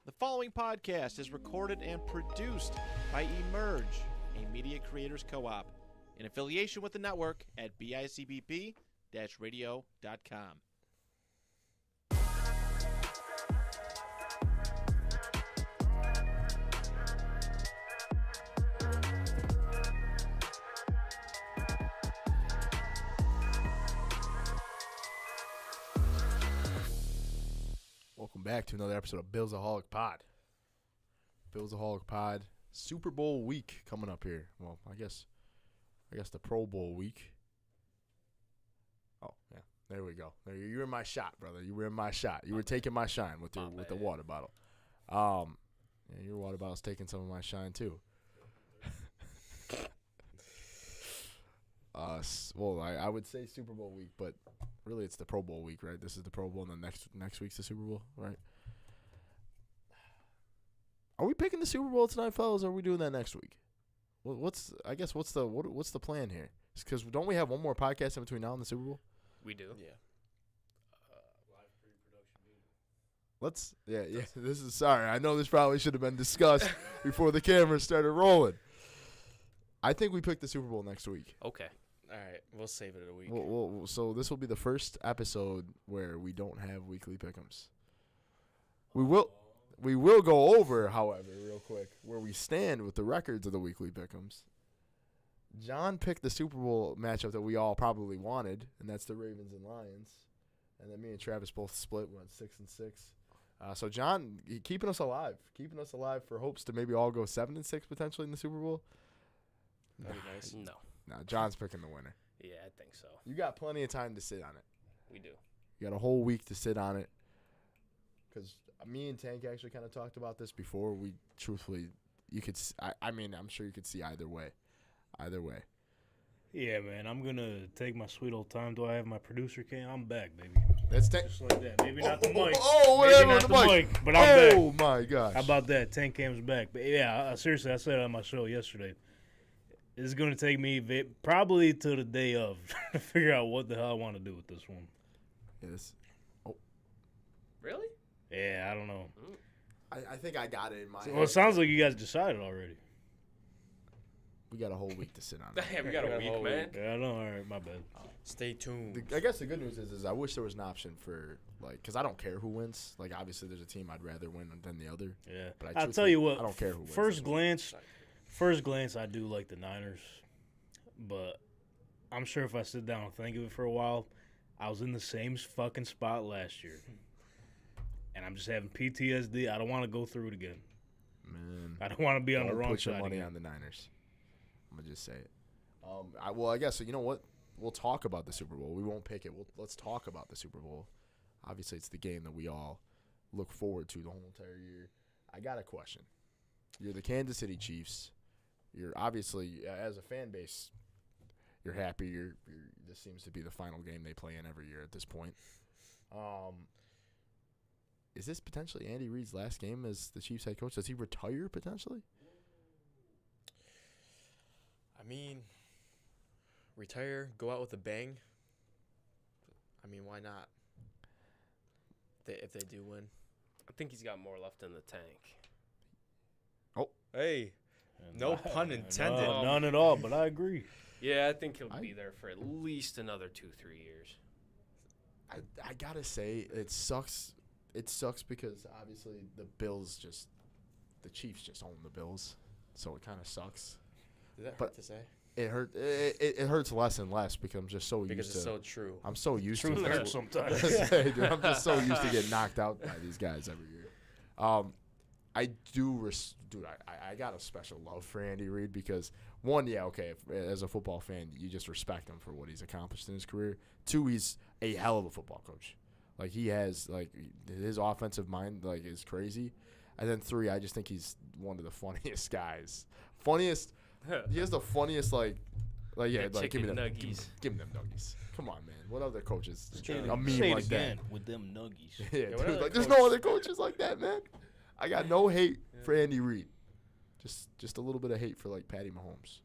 The following podcast is recorded and produced by Emerge, a media creators co-op, in affiliation with the network at bicbp-radio.com. Welcome back to another episode of BillsAholic BillsAholicPod. Super Bowl week coming up here. Well, I guess the Pro Bowl week. Oh, yeah. There we go. You were in my shot, brother. You were in my shot. You were taking my shine with the water bottle. Yeah, your water bottle's taking some of my shine too. Well, I would say Super Bowl week, but really it's the Pro Bowl week, right? This is the Pro Bowl, and then next week's the Super Bowl, right? Are we picking the Super Bowl tonight, fellas, or are we doing that next week? What's the plan here? Because don't we have one more podcast in between now and the Super Bowl? We do. Yeah. Live pre-production meeting. Yeah. This is sorry. I know this probably should have been discussed before the cameras started rolling. I think we picked the Super Bowl next week. Okay. All right, we'll save it a week. So this will be the first episode where we don't have weekly pick'ems. We will go over, however, real quick, where we stand with the records of the weekly pick'ems. John picked the Super Bowl matchup that we all probably wanted, and that's the Ravens and Lions. And then me and Travis both split, went 6-6. So John, keeping us alive for hopes to maybe all go 7-6 potentially in the Super Bowl. That'd be nice. No, John's picking the winner. Yeah, I think so. You got plenty of time to sit on it. We do. You got a whole week to sit on it. Because me and Tank actually kind of talked about this before. We truthfully, you could. I'm sure you could see either way. Yeah, man, I'm going to take my sweet old time. Do I have my producer cam? I'm back, baby. That's Tank. Just like that. Maybe not the mic. Whatever Maybe the not the mic, but I'm back. Oh, my gosh. How about that? Tank cam's back. But, yeah, seriously, I said it on my show yesterday. It's going to take me probably to the day of to figure out what the hell I want to do with this one. Yes. Really? Yeah, I don't know. I think I got it in my head. Well, it sounds like you guys decided already. We got a whole week to sit on it. Yeah, we got a week, man. Yeah, I know. All right, my bad. Stay tuned. I guess the good news is I wish there was an option for, like, because I don't care who wins. Like, obviously, there's a team I'd rather win than the other. Yeah. But I'll tell you what. I don't care who wins. First glance, I do like the Niners, but I'm sure if I sit down and think of it for a while, I was in the same fucking spot last year, and I'm just having PTSD. I don't want to go through it again. Man, I don't want to be on the wrong put your side money again. on the Niners. I'm gonna just say it. I guess you know what? We'll talk about the Super Bowl. We won't pick it. Let's talk about the Super Bowl. Obviously, it's the game that we all look forward to the whole entire year. I got a question. You're the Kansas City Chiefs. You're obviously, as a fan base, you're happy. This seems to be the final game they play in every year at this point. Is this potentially Andy Reid's last game as the Chiefs head coach? Does he retire potentially? I mean, retire, go out with a bang. I mean, why not? If they do win. I think he's got more left in the tank. Oh, hey. No pun intended. No, none at all, but I agree. Yeah, I think he'll be there for at least another 2-3 years. I gotta say, it sucks. It sucks because obviously the Chiefs just own the Bills, so it kind of sucks. Does that hurt to say? It hurts less and less because I'm just so used to. Because it's so true. I'm so used Truth to hurts sometimes. Dude, I'm just so used to getting knocked out by these guys every year. I do, dude. I got a special love for Andy Reid because one, as a football fan, you just respect him for what he's accomplished in his career. Two, he's a hell of a football coach. Like he has, his offensive mind is crazy. And then three, I just think he's one of the funniest guys. He has the funniest give me them nuggies. Give me them nuggies. Come on, man. What other coaches? Say A meme it like again that. with them nuggies. Yeah, what dude. other There's no other coaches like that, man. I got no hate for Andy Reid. Just a little bit of hate for Patty Mahomes.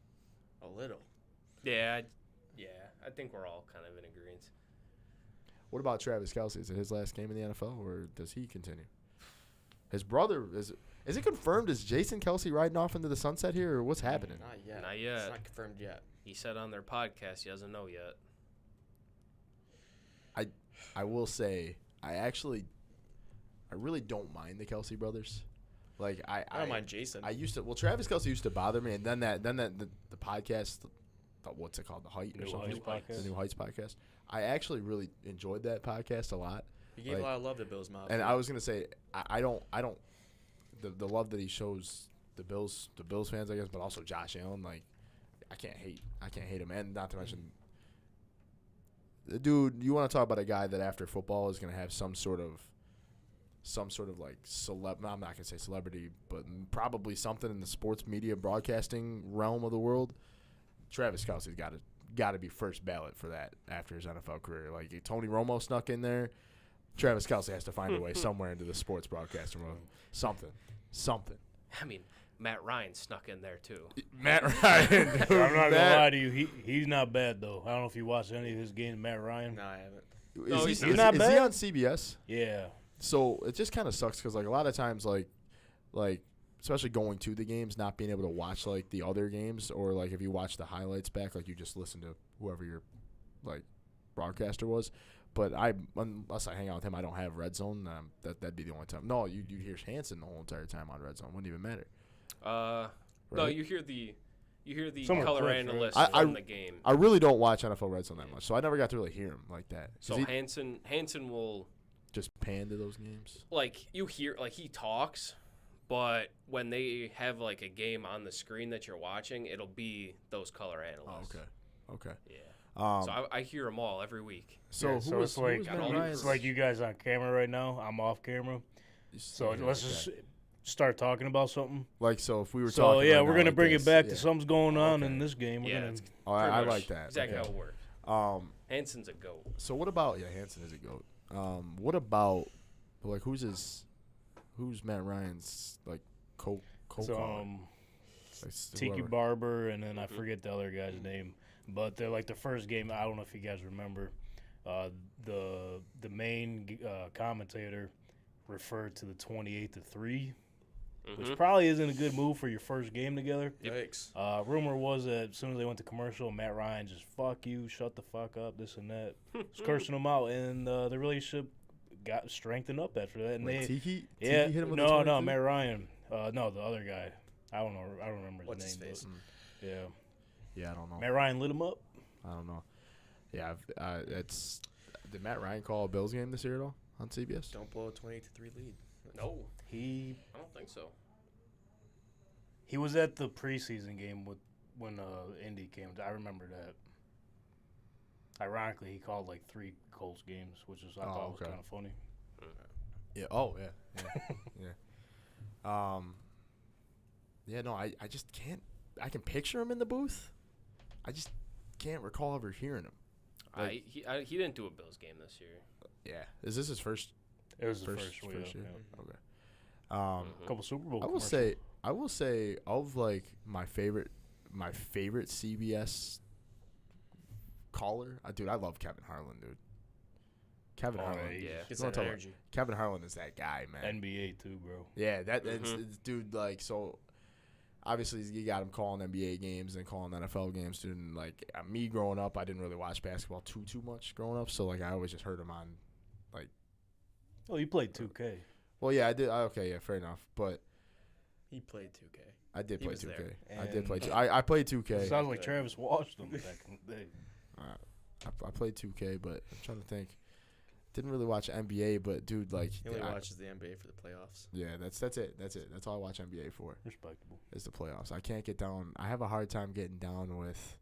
A little. Yeah, I think we're all kind of in agreement. What about Travis Kelce? Is it his last game in the NFL, or does he continue? His brother is it confirmed? Is Jason Kelsey riding off into the sunset here, or what's happening? Not yet. Not yet. It's not confirmed yet. He said on their podcast he doesn't know yet. I will say I really don't mind the Kelsey brothers. Like I don't mind Jason. I used to. Well, Travis Kelsey used to bother me, and then the podcast, what's it called, the Height or something? The New Heights podcast. I actually really enjoyed that podcast a lot. He gave a lot of love to Bills Mob. And I was gonna say I don't the love that he shows the Bills fans, I guess, but also Josh Allen. Like I can't hate him, and not to mention. Dude, you want to talk about a guy that after football is going to have some sort of like celeb. I'm not going to say celebrity, but probably something in the sports media broadcasting realm of the world. Travis Kelsey's got to be first ballot for that after his NFL career. Like Tony Romo snuck in there. Travis Kelsey has to find a way somewhere into the sports broadcasting world. Something. I mean, Matt Ryan snuck in there too. Matt Ryan. Dude, I'm not gonna lie to you. He's not bad though. I don't know if you watched any of his games, Matt Ryan. No, I haven't. No, Is he's not he bad. on CBS? Yeah. So it just kind of sucks because like a lot of times like especially going to the games, not being able to watch like the other games, or like if you watch the highlights back, like you just listen to whoever your like broadcaster was. But unless I hang out with him, I don't have Red Zone. That'd be the only time. No, you hear Hanson the whole entire time on Red Zone. Wouldn't even matter. No, Right? you hear the Some color clips, analyst right? from the game. I really don't watch NFL Red Zone that much, so I never got to really hear him like that. So he Hanson will just pan to those games. like you hear like he talks, but when they have like a game on the screen that you're watching, it'll be those color analysts. Oh, okay. Yeah. So I hear them all every week. who was like Matt all Ryan? it's like you guys on camera right now. I'm off camera. So let's just start talking about something. like so if we were So talking. yeah, right we're now gonna like bring this, it back yeah. to something's going on Okay. in this game. We're Yeah, gonna it's I pretty like much that. Exactly Okay. how it works. Hanson's a goat. So what about Hanson is a goat? What about like who's Matt Ryan's like co so, like, Tiki whoever. Barber, and then I forget the other guy's name. But they're like the first game. I don't know if you guys remember. The main commentator referred to the 28-3, which probably isn't a good move for your first game together. Yikes. Rumor was that as soon as they went to commercial, Matt Ryan just fuck you, shut the fuck up, this and that, was cursing them out, and the relationship got strengthened up after that. And Wait, Tiki yeah, hit him with no, the 23? Matt Ryan, no, the other guy. I don't know. I don't remember What's his name. his face? But, yeah, Yeah, I don't know. Matt Ryan lit him up. I don't know. Yeah, it's. Did Matt Ryan call a Bills game this year at all on CBS? Don't blow a 28-3 lead. No, He I don't think so. was at the preseason game when Indy came. I remember that. Ironically, he called like 3 Colts games, which I thought was okay. kind of funny. Yeah. Oh, yeah. Yeah. Yeah. No, I just can't. I can picture him in the booth. I just can't recall ever hearing him. Like, He didn't do a Bills game this year. yeah. Is this his first? It was the First first year. yeah. Okay. A couple Super Bowl. I will say of like my favorite CBS caller, dude. I love Kevin Harlan, dude. Kevin Harlan. yeah. Gets You wanna that talk about- energy. Kevin Harlan is that guy, man. NBA too, bro. Yeah, it's dude. Like, so obviously you got him calling NBA games and calling NFL games, dude. And like me growing up, I didn't really watch basketball too much growing up, so like I always just heard him on. Oh, you played 2K. Well, yeah, I did. Okay, yeah, fair enough. But He played 2K. I did He play was 2K. there. I did And- play. I played 2K. Sounds like Travis watched them back in the day. I played 2K, but I'm trying to think. Didn't really watch NBA, but dude, like, He only watches the NBA for the playoffs. yeah, that's it. That's all I watch NBA for Respectable. is the playoffs. I can't get down. I have a hard time getting down with.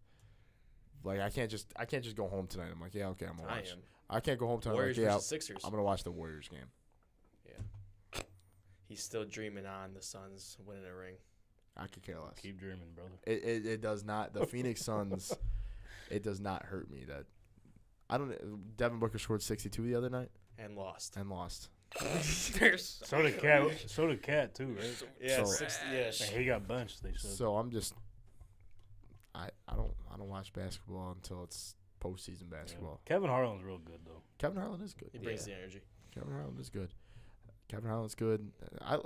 Like, I can't just go home tonight. I'm like, yeah, okay, I'm gonna I watch. am. I can't go home tonight. Warriors Like, yeah, versus Sixers. I'm gonna watch the Warriors game. Yeah. He's still dreaming on the Suns winning a ring. I could care less. Keep dreaming, brother. It does not. The Phoenix Suns. It does not hurt me that. I don't. Devin Booker scored 62 the other night And lost. and lost. There's So did Cat. So did Cat too, right? Yeah, So- 60-ish. And he got benched. They said. So I'm just. I don't watch basketball until it's postseason basketball. Kevin Harlan's real good though. Kevin Harlan is good. He brings the energy. Kevin Harlan is good. Kevin Holland's good. I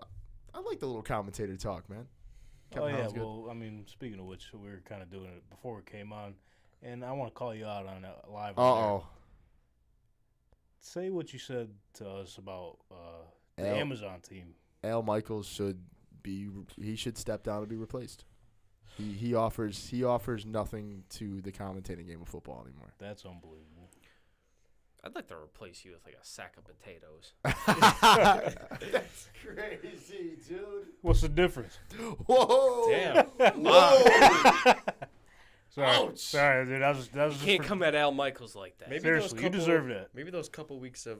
like the little commentator talk, man. Kevin Oh yeah, Holland's good. well, I mean, speaking of which, we were kind of doing it before it came on, and I want to call you out on that live. Uh-oh. Say what you said to us about the Al- Amazon team. Al Michaels should step down and be replaced. He offers nothing to the commentating game of football anymore. That's unbelievable. I'd like to replace you with like a sack of potatoes. That's crazy, dude. What's the difference? Whoa. Damn. Whoa. Sorry, dude. That was You just can't for- come at Al Michaels like that. Maybe Seriously, you deserve that. Maybe those couple weeks of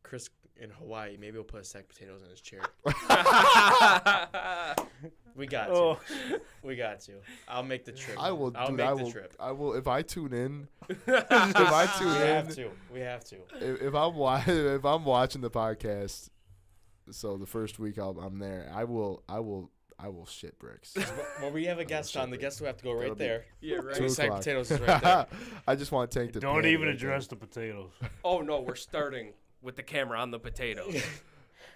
Chris in Hawaii, maybe we'll put a sack of potatoes in his chair. We got to. Oh. We got to. I'll make the trip. I will. I'll Dude, make I the will. trip. I will. If I tune in, We if have to. if I'm watching the podcast, so the first week I'm there. I will shit bricks. When we have a guest on, the guest will have to go right That'll be- there. Yeah, And right. the sack of 2:00. potatoes is right there. I just want to take the. Don't pan even right there. address the potatoes. Oh no, we're starting with the camera on the potatoes.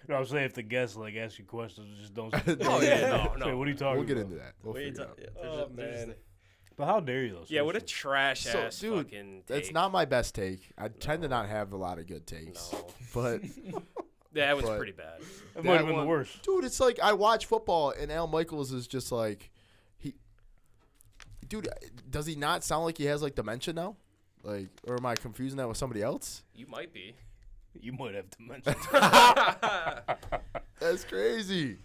No, I'm saying if the guests like ask you questions, just don't. Oh yeah, no, Say, no. what are you talking We'll get about? into that. We'll What are you figure it ta- out. yeah, Oh there's man. But how dare you? Though, Yeah, what a seriously? trash So, ass dude, fucking That's take. not my best take. I tend to not have a lot of good takes, No. but Yeah, that was But- pretty bad. That might have that been the one- worst. dude, it's like I watch football and Al Michaels is just like dude, does he not sound like he has like dementia now? Like, or am I confusing that with somebody else? You might be. You might have to mention. That's crazy.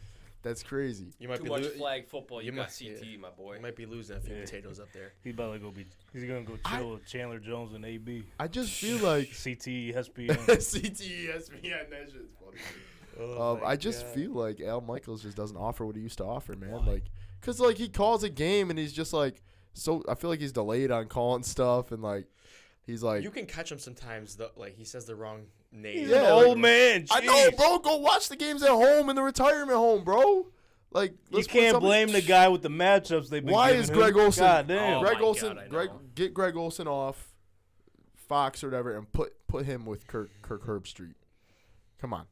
That's crazy. You might Too be much lo- flag football. You you got might- CT, my boy. You might be losing a few Yeah. potatoes up there. He's about to go be. He's gonna go chill with Chandler Jones and AB. I just feel like CT, ESPN. CTE, ESPN, that shit's funny. Oh I just feel like Al Michaels just doesn't offer what he used to offer, man. Like, cause like he calls a game and he's just like, so I feel like he's delayed on calling stuff and like, he's like, you can catch him sometimes. Like he says the wrong name. He's Yeah, an like- old man. I know, jeez. bro. Go watch the games at home in the retirement home, bro. Like, You let's put can't somebody- blame the guy with the matchups they've been Why giving is him. Greg Olson? God damn. Oh, Greg my Olson, God, I Greg, know. get Greg Olson off Fox or whatever, and put him with Kirk Herbstreit. Come on,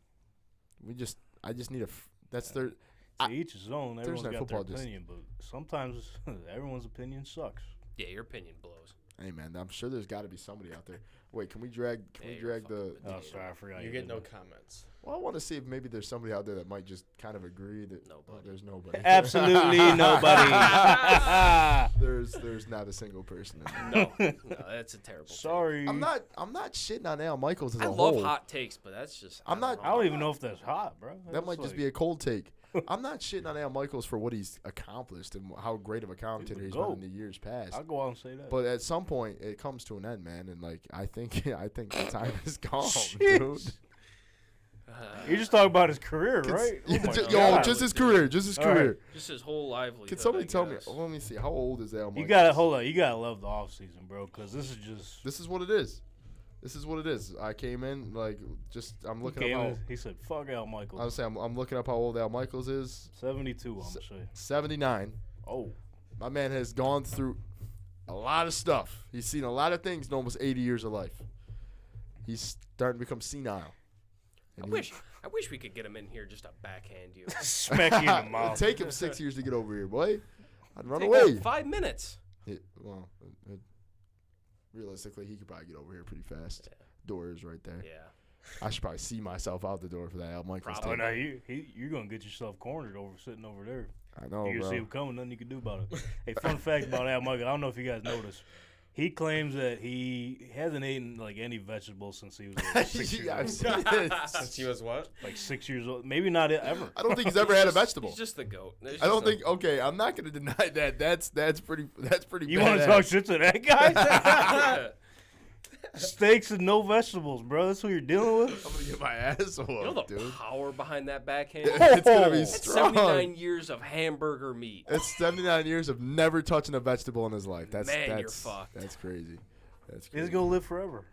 I just need a. That's their. To each his own. Thursday Everyone's Night got Football their just- opinion, but sometimes everyone's opinion sucks. Yeah, your opinion blows. Hey man, I'm sure there's got to be somebody out there. Wait, can we drag? Can Yeah, we you're drag fucking the? with Oh, sorry, I forgot. You you get did no that. comments. Well, I want to see if maybe there's somebody out there that might just kind of agree that Nobody. there's nobody. Absolutely nobody. There's not a single person. In there. No, that's a terrible. take. Sorry. I'm not shitting on Al Michaels as I a love whole. hot takes, but that's just. I'm not- I don't even know if that's hot, bro. That That's might just like- be a cold take. I'm not shitting on Al Michaels for what he's accomplished and how great of a commentator he's been in the years past. I'll go out and say that. But at some point, it comes to an end, man. And like, I think the time is gone, Shit. dude. You're just talking about his career, right? Yeah, Oh my just, God. just his career, just his All right. career. Just his whole livelihood. Can somebody I tell me? guess. Let me see. How old is Al Michaels? You gotta hold on. You gotta love the off season, bro, because this is just. This is what it is. This is what it is. I came in like I'm looking came up. in, he said, "Fuck Al Michaels." I was saying I'm looking up how old Al Michaels is. 72. I'm gonna say. 79. Oh, My man has gone through a lot of stuff. He's seen a lot of things in almost 80 years of life. He's starting to become senile. I And wish we could get him in here just to backhand you. smack you in the It'd mouth. take him 6 years to get over here, boy. I'd run Take away. him 5 minutes. Well, realistically, he could probably get over here pretty fast. Yeah. Door is right there. Yeah. I should probably see myself out the door for that Al Michaels Probably. Oh thing. no, you're gonna get yourself cornered sitting over there. I know, You can see bro. him coming, nothing you can do about it. Hey, fun fact about Al Michaels, I don't know if you guys noticed. He claims that he hasn't eaten like any vegetables since he was like 6 years Yeah, I've old. seen it. Since he was what? Like 6 years old, maybe not ever. I don't think he's ever had a vegetable. He's just the goat. There's I don't just a- think. Okay, I'm not gonna deny that. That's pretty. That's pretty. You want to badass. talk shit to that guy? Steaks and no vegetables, bro. That's what you're dealing with. I'm gonna get my ass whooped, You know the dude. power behind that backhand? It's gonna be That's strong. 79 years of hamburger meat. It's 79 years of never touching a vegetable in his life. That's Man, you're that's fucked. That's crazy. That's He's crazy. gonna live forever.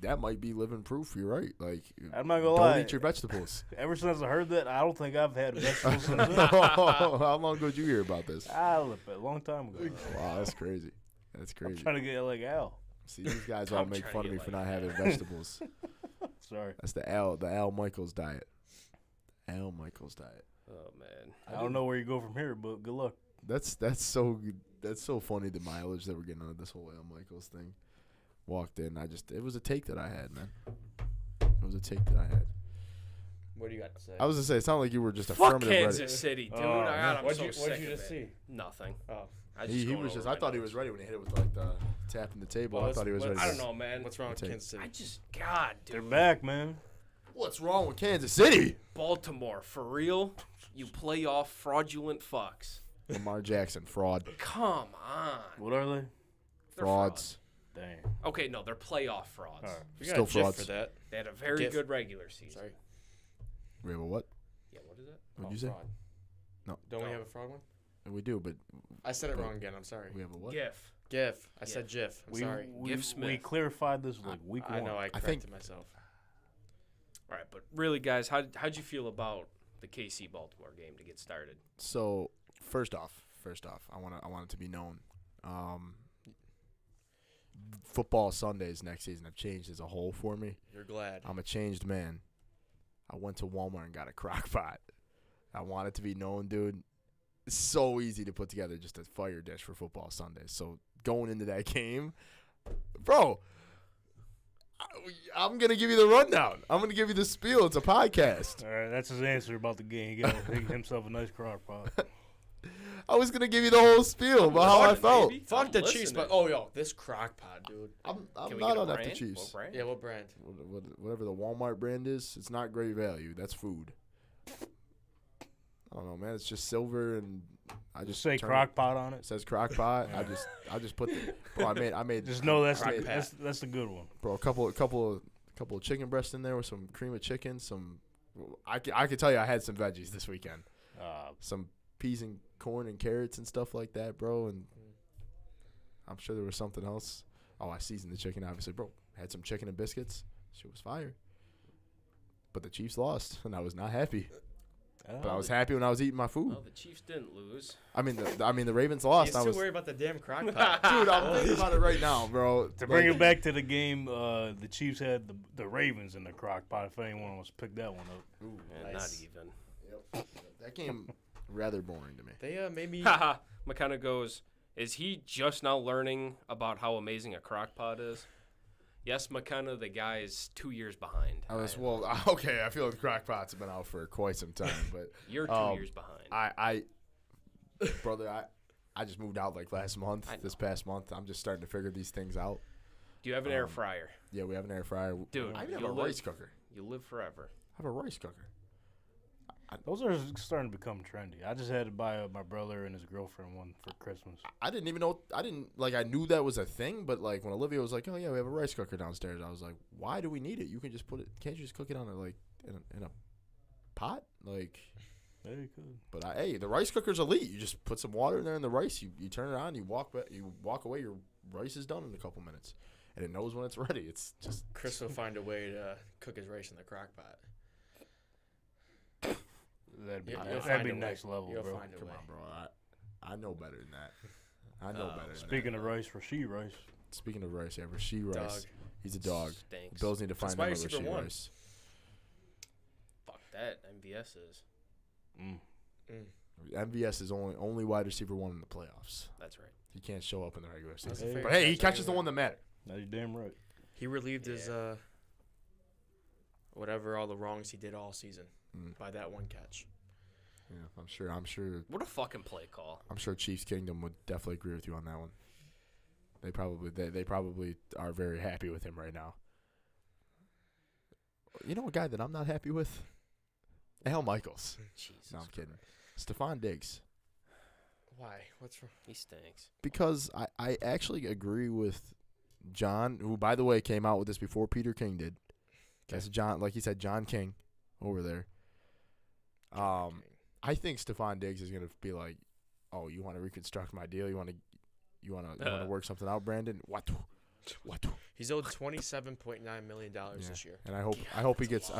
That might be living proof. You're right. Like, I'm not gonna don't lie. eat your vegetables. Ever since I heard that, I don't think I've had vegetables since then. How long ago did you hear about this? I lived a long time ago. Wow, that's crazy. That's I'm crazy. trying to get like Al. See, these guys all I'm make trying fun to of me get for like not having that. vegetables. Sorry. That's the Al Michaels diet. Al Michaels diet. Oh man. I don't know where you go from here, but good luck. That's so funny, the mileage that we're getting out of this whole Al Michaels thing. Walked in, it was a take that I had, man. It was a take that I had. What do you got to say? I was gonna say, it sounded like you were just Fuck affirmative. Kansas City, dude. I'm What'd so you sick just of see? it. Nothing. Oh, He was just. I thought he was ready when he hit it with like the tapping the table. Well, I thought he was ready. I don't know, man. what's wrong with Take- Kansas City? I just, God, dude. They're back, man. What's wrong with Kansas City? Baltimore, for real? You playoff fraudulent fucks. Lamar Jackson, fraud, Come on. What are they? They're frauds. Dang. frauds. Okay, no, they're playoff frauds. All right. We got Still a GIF frauds. for that. They had a very GIF. good regular season. Sorry. We have a what? Yeah, what is it? What'd you say? Fraud. No. Don't we No. have a fraud one? We do, but I said it But- wrong again. I'm sorry. we have a what? GIF. GIF. I GIF. said GIF. I'm We, sorry. we, Give we Smith. clarified this like week I one. know. I think- corrected myself. All right, but really, guys, how'd you feel about the KC Baltimore game to get started? So first off, I want it to be known. Football Sundays next season have changed as a whole for me. You're glad. I'm a changed man. I went to Walmart and got a crock pot. I want it to be known, dude. It's so easy to put together just a fire dish for football Sundays. So going into that game, bro, I'm going to give you the rundown. I'm going to give you the spiel. It's a podcast. All right, that's his answer about the game. He got himself a nice crock pot. I was going to give you the whole spiel about how I listening, felt. baby. Fuck I'm the Chiefs, listening. but yo, this crock pot, dude. I'm Can we not get a on after brand? Chiefs. What brand? Yeah, what brand? Whatever the Walmart brand is, it's not great value. That's food. I don't know, man. It's just silver, and I just Just say turn crock pot on It it. says crock pot. I just put the. Bro, I made. Just know that's I the, made, that's the good one. bro. A couple of chicken breasts in there with some cream of chicken. Some. I could tell you I had some veggies this weekend. Some peas and corn and carrots and stuff like that, bro. And I'm sure there was something else. Oh, I seasoned the chicken, obviously, bro. Had some chicken and biscuits. Shit was fire. But the Chiefs lost, and I was not happy. But I was happy when I was eating my food. Well, the Chiefs didn't lose. I mean, the Ravens lost. He's I too was, worried about the damn crock pot. dude. I'm thinking about it right now, bro. To bring it back to the game, the Chiefs had the Ravens in the crock pot. If anyone wants to pick that one up, Ooh, And Nice. Not even. yep. That game rather boring to me. They made me. Haha. McKenna goes, is he just now learning about how amazing a crock pot is? Yes, McKenna, the guy is 2 years behind. Okay. I feel like the crock pots have been out for quite some time, but You're 2 years behind. brother, I just moved out like last month. I This past month, I'm just starting to figure these things out. Do you have an air fryer? Yeah, we have an air fryer. Dude, I even have you'll a live- rice cooker. You live forever. I have a rice cooker. those are starting to become trendy. I just had to buy my brother and his girlfriend one for Christmas. I didn't even know. I knew that was a thing, but like when Olivia was like, "Oh yeah, we have a rice cooker downstairs," I was like, "Why do we need it? You can just put it. Can't you just cook it on in a pot? Like." Very good. But hey, the rice cooker's elite. You just put some water in there in the rice. You turn it on. You walk away. Your rice is done in a couple minutes, and it knows when it's ready. It's just Chris will find a way to cook his rice in the crock pot. That'd be, You'll that'd find be a way. next level, You'll bro. find a come way. on, bro. I know better than that. I know better. Than Speaking that. of rice, Rasheed Rice. Speaking of rice, yeah, Rasheed Rice. Dog. He's a dog. Stinks. Bills need to find That's why another receiver Rasheed one. Rice. Fuck that. MVS is. MVS is only wide receiver one in the playoffs. That's right. He can't show up in the regular That's season. a fair But hey, he catch catches the anyway. one that matters. Now you're damn right. He relieved his Yeah. whatever all the wrongs he did all season Mm. by that one catch. Yeah, I'm sure. What a fucking play call. I'm sure Chiefs Kingdom would definitely agree with you on that one. They probably are very happy with him right now. You know a guy that I'm not happy with? Al Michaels. Jesus. No, I'm kidding. Stephon Diggs. Why? What's wrong? He stinks. Because I actually agree with John, who, by the way, came out with this before Peter King did. That's John, like he said, John King over there. I think Stephon Diggs is gonna be like, "Oh, you want to reconstruct my deal? You want to work something out, Brandon? What? He's owed $27.9 million this year. And I hope he gets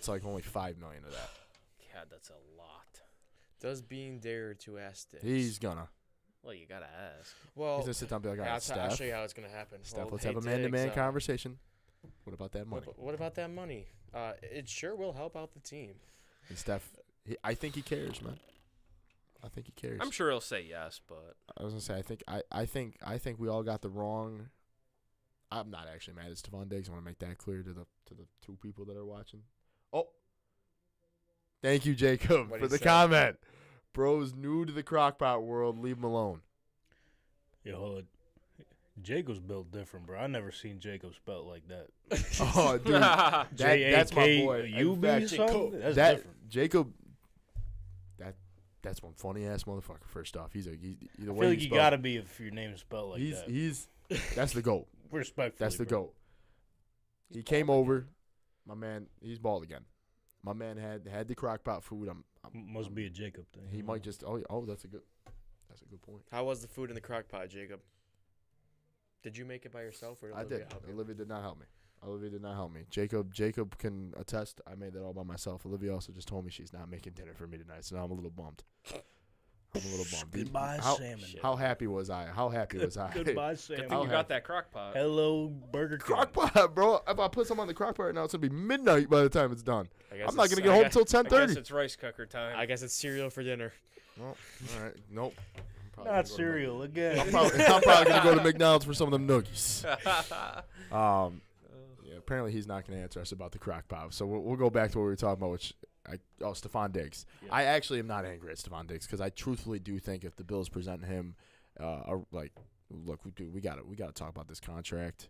like only $5 million of that. God, that's a lot. Does being dared to ask this? He's gonna. Well, you gotta ask. Well, He's gonna sit down and be like, "All right, I'll Steph, show you how it's gonna happen. Steph, Well, let's hey, have a man-to-man Diggs, conversation. What about that money? What about that money? It sure will help out the team. And Steph, I think he cares, man. I think he cares. I'm sure he'll say yes, but I was gonna say I think we all got the wrong. I'm not actually mad at Stephon Diggs. I want to make that clear to the two people that are watching. Oh, thank you, Jacob, What'd for he the say? comment. Bro's new to the crockpot world. Leave him alone. Yo, hold on. Jacob's built different, bro. I never seen Jacob spelled like that. Oh, dude, that's my boy. In J-A-K-U-B fact, something? That's that different. Jacob, that's one funny ass motherfucker. First off, he's the I way feel like he you spelled gotta it, be if your name is spelled like that. he's that's the GOAT. Respectfully, That's the bro. GOAT. He came over, my man. He's bald again. My man had the crockpot food. Must be a Jacob thing. He might just. Oh, that's a good point. How was the food in the crock pot, Jacob? Did you make it by yourself, or I Olivia did. help you? Olivia did not help me. Jacob can attest. I made that all by myself. Olivia also just told me she's not making dinner for me tonight, so now I'm a little bummed. Goodbye, how, salmon. How happy was I? Goodbye, good salmon. thing you got that crock pot. Hello, Burger King. Crockpot, bro. If I put some on the crockpot right now, it's gonna be midnight by the time it's done. I guess I'm not it's- gonna get home guess- till I guess 10:30. it's rice cooker time. I guess it's cereal for dinner. Well, all right. Nope. I'm probably gonna Not go to cereal Mc- again. I'm probably gonna go to McDonald's for some of them nuggies. Yeah, apparently he's not gonna answer us about the crock pot. So we'll go back to what we were talking about, which Stephon Diggs. Yeah. I actually am not angry at Stephon Diggs because I truthfully do think if the Bills present him, look, we gotta talk about this contract.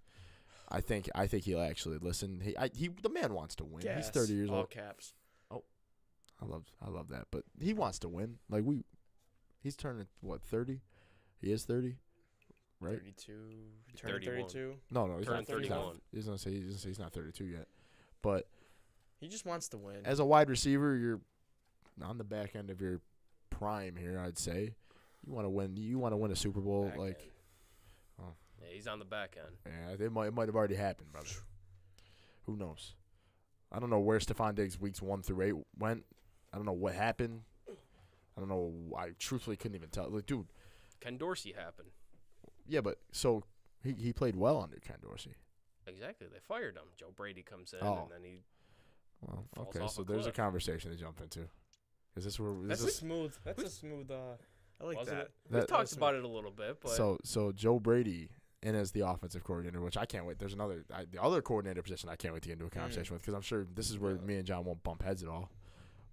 I think he'll actually listen. The man wants to win. He's 30 years all old. caps. I love that, but he wants to win. He's turning 30? He is 30, right? 32. Turning 31. 32. No, he's Turning not 31. 31. He's gonna say he's not 32 yet. But He just wants to win. as a wide receiver, you're on the back end of your prime here. I'd say you want to win. You want to win a Super Bowl. Back Like, end. Yeah, he's on the back end. yeah, it might have already happened, brother. Who knows? I don't know where Stephon Diggs weeks 1 through 8 went. I don't know what happened. I don't know. I truthfully couldn't even tell. Like, dude. Ken Dorsey happened. Yeah, but so he played well under Ken Dorsey. Exactly. They fired him. Joe Brady comes in, Oh. and then he. Well, Falls okay, off so a there's a cliff. conversation to jump into. Is this where That's this a is smooth. That's a smooth. I like Wasn't that. it? We that- talked about it a little bit, but so Joe Brady in as the offensive coordinator, which I can't wait. There's the other coordinator position I can't wait to get into a conversation with because I'm sure this is where me and John won't bump heads at all.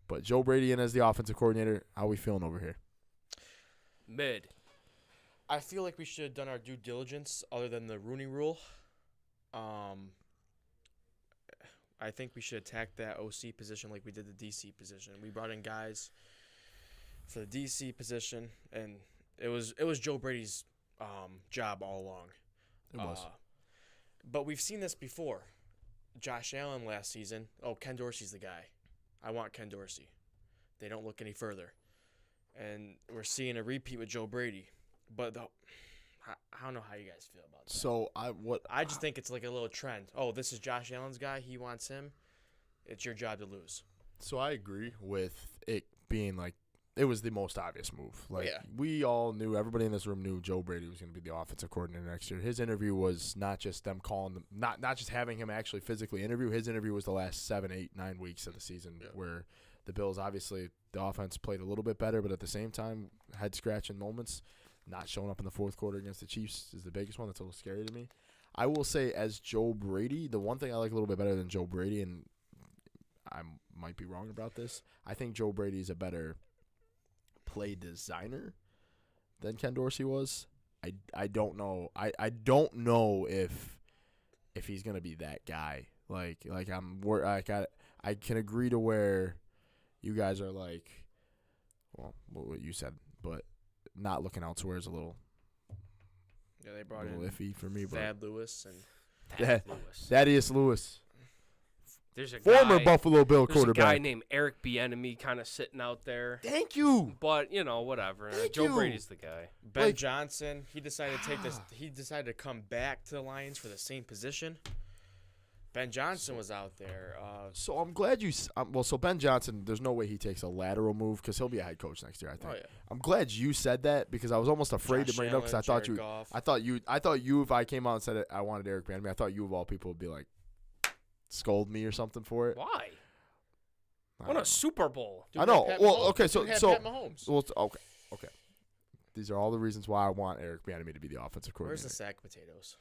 But Joe Brady in as the offensive coordinator, how we feeling over here? mid. I feel like we should have done our due diligence other than the Rooney Rule. I think we should attack that OC position like we did the DC position. We brought in guys for the DC position, and it was Joe Brady's job all along. It was. But we've seen this before. Josh Allen last season. Oh, Ken Dorsey's the guy. I want Ken Dorsey. They don't look any further. And we're seeing a repeat with Joe Brady. But I don't know how you guys feel about that. So I just think it's like a little trend. Oh, this is Josh Allen's guy. He wants him. It's your job to lose. So I agree with it being like it was the most obvious move. Like Yeah. we all knew, everybody in this room knew Joe Brady was going to be the offensive coordinator next year. His interview was not just them calling them, not just having him actually physically interview. His interview was the last 7, 8, 9 weeks of the season where the Bills, obviously the offense played a little bit better, but at the same time head scratching moments. Not showing up in the fourth quarter against the Chiefs is the biggest one. That's a little scary to me. I will say, as Joe Brady, the one thing I like a little bit better than Joe Brady, and I might be wrong about this, I think Joe Brady is a better play designer than Ken Dorsey was. I don't know. I don't know if he's gonna be that guy. I can agree to where you guys are like, well, what you said, but not looking elsewhere is a little They brought in iffy for me. But Thad Lewis and Lewis. Thaddeus Lewis, There's a former guy, Buffalo Bill there's a guy quarterback. named Eric Bieniemy kind of sitting out there. Thank you. But whatever. Thank Joe you. Brady's the guy. Ben Like- Johnson. He decided to take this. He decided to come back to the Lions for the same position. Ben Johnson was out there. So I'm glad you. So Ben Johnson, there's no way he takes a lateral move because he'll be a head coach next year. I think. Oh yeah. I'm glad you said that because I was almost afraid Josh to bring it up because Allen, Jared Goff. I thought you. If I came out and said it, I wanted Eric Bieniemy. I thought you of all people would be like, scold me or something for it. Why? I Won don't a Super Bowl. I know. Pat Well, Mahomes. okay, Dude had so Pat Mahomes. well, okay. These are all the reasons why I want Eric Bieniemy to be the offensive Where's coordinator. the sack potatoes?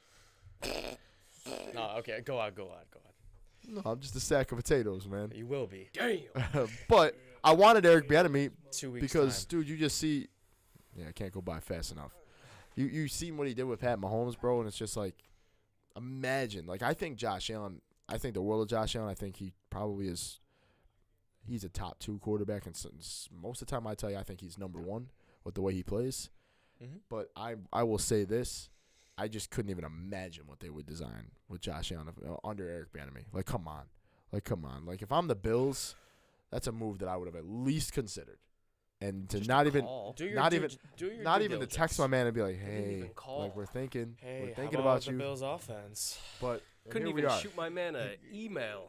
No, okay, go on. No, I'm just a sack of potatoes, man. You will be. Damn. But I wanted Eric Bieniemy 2 weeks because, time. dude, you just see. Yeah, I can't go by fast enough. You seen what he did with Pat Mahomes, bro, and it's just like, imagine. Like, I think Josh Allen. I think the world of Josh Allen. I think he probably is. He's a top 2 quarterback, and most of the time I tell you I think he's number 1 with the way he plays. Mhm. But I will say this. I just couldn't even imagine what they would design with Josh Allen under Eric Bieniemy. Like, come on. Like, if I'm the Bills, that's a move that I would have at least considered. And to Just not a even call. Do your not due- even do your not due even to diligence. text my man and be like, didn't hey, even call. like we're thinking Hey, how about the you. Bills offense? But Couldn't here we even are. shoot my man an email.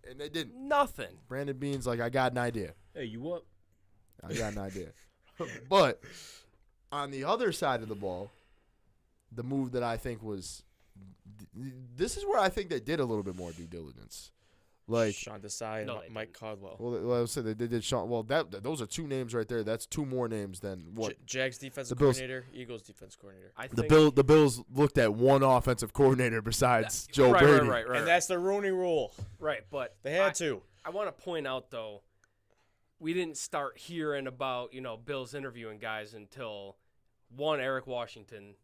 And they didn't. Nothing. Brandon Bean's like, I got an idea. Hey, you up? I got an idea. But on the other side of the ball, the move that I think was this is where I think they did a little bit more due diligence. Like, Sean Desai and No, they Mike Caldwell. well, I would say they did Sean. Well, those are 2 names right there. That's 2 more names than what Jags defensive the Bills- coordinator, Eagles defense coordinator. I the think The Bills looked at one offensive coordinator besides Joe right, Brady. Right. And that's the Rooney rule. Right, but They had to. I want to point out though, we didn't start hearing about Bills interviewing guys until Eric Washington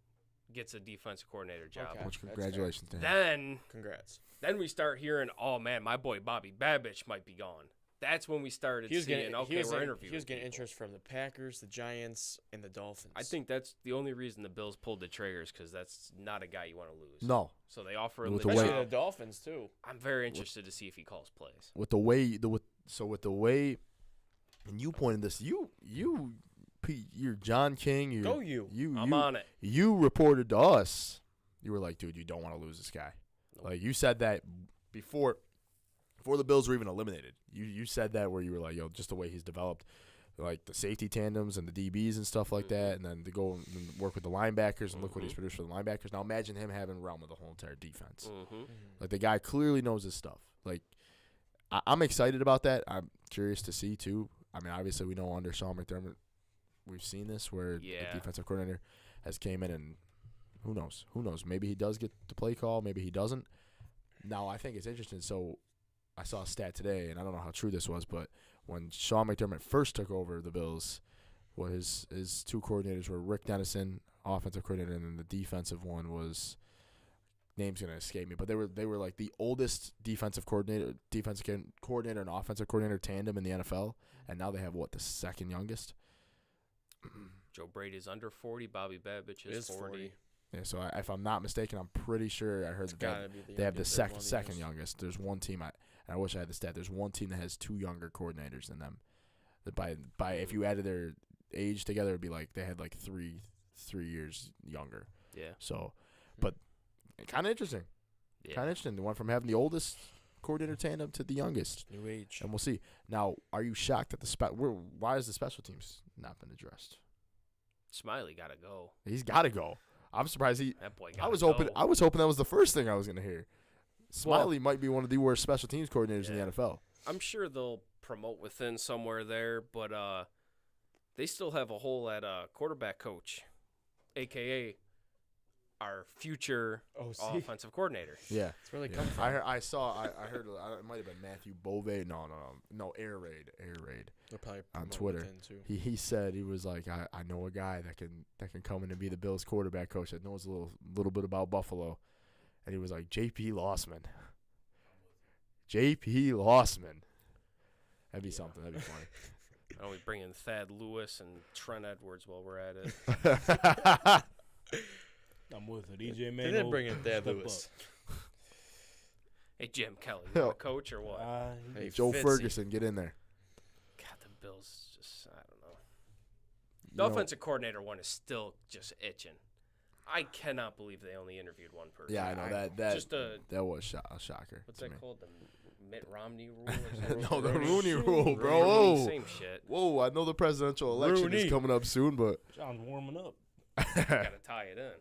gets a defensive coordinator job. Okay. Which That's congratulations to him. Congrats. Then we start hearing, oh man, my boy Bobby Babich might be gone. That's when we started He was seeing, getting okay, we're interviewing. He was getting people. interest from the Packers, the Giants, and the Dolphins. I think that's the only reason the Bills pulled the triggers because that's not a guy you want to lose. No, So they offer him With the the especially way- job. the Dolphins too. I'm very interested to see if he calls plays. with the way and you pointed this, Pete, you're John King. Go you. I'm on it. You reported to us. You were like, dude, you don't want to lose this guy. Nope. Like, you said that before the Bills were even eliminated. You said that where you were like, yo, just the way he's developed, like the safety tandems and the DBs and stuff like that, and then to go and work with the linebackers and look what he's produced for the linebackers. Now imagine him having realm of the whole entire defense. Mm-hmm. Like, the guy clearly knows his stuff. Like, I'm excited about that. I'm curious to see too. I mean, obviously we know under Sean McDermott, we've seen this where Yeah. the defensive coordinator has came in and who knows? Maybe he does get the play call. Maybe he doesn't. Now, I think it's interesting. So I saw a stat today, and I don't know how true this was, but when Sean McDermott first took over the Bills, his 2 coordinators were Rick Dennison, offensive coordinator, and then the defensive one was, name's gonna escape me, but they were like the oldest defensive coordinator and offensive coordinator tandem in the NFL, and now they have the second youngest. Joe Brady's under 40. Bobby Babich is 40. Yeah, so if I'm not mistaken, I'm pretty sure I heard that Gotta be the they have the youngest. They're one of the second youngest. youngest. There's one team, and I wish I had the stat. There's one team that has 2 younger coordinators than them. That by if you added their age together, it'd be like they had like 3 years younger. Yeah. So, but kind of interesting. Yeah. Kind of interesting. They went from having the oldest coordinator tandem to the youngest, New age. and we'll see. Now, are you shocked that why has the special teams not been addressed? Smiley got to go. He's got to go. I'm surprised That boy got I was go. hoping that was the first thing I was going to hear. Smiley might be one of the worst special teams coordinators in Yeah. the NFL. I'm sure they'll promote within somewhere there, but they still have a hole at quarterback coach, a.k.a. our future OC. offensive coordinator. Yeah. That's where they Yeah. come from. I heard it might have been Matthew Bove. No, Air Raid They'll probably on promote Twitter. within, too. He said he was like, I know a guy that can come in and be the Bills quarterback coach that knows a little bit about Buffalo, and he was like J.P. Lossman. J.P. Lossman. That'd be something. That'd be funny. Why don't we bring in Thad Lewis and Trent Edwards while we're at it? I'm with it. EJ They Manuel. didn't bring in Thad step Lewis. Hey, Jim Kelly, you want to coach or what? up. Hey, Joe Fitzy. Ferguson, get in there. God, the Bills just, I don't know. You The know- offensive coordinator one is still just itching. I cannot believe they only interviewed one person. Yeah, I know that. Just a, That was a shocker. what's to that me. called? The Mitt Romney rule or something? No, the Rooney. Rooney rule, bro. Rooney, Whoa. same shit. Whoa, I know the presidential election Rooney. is coming up soon, but John's warming up. Got to tie it in.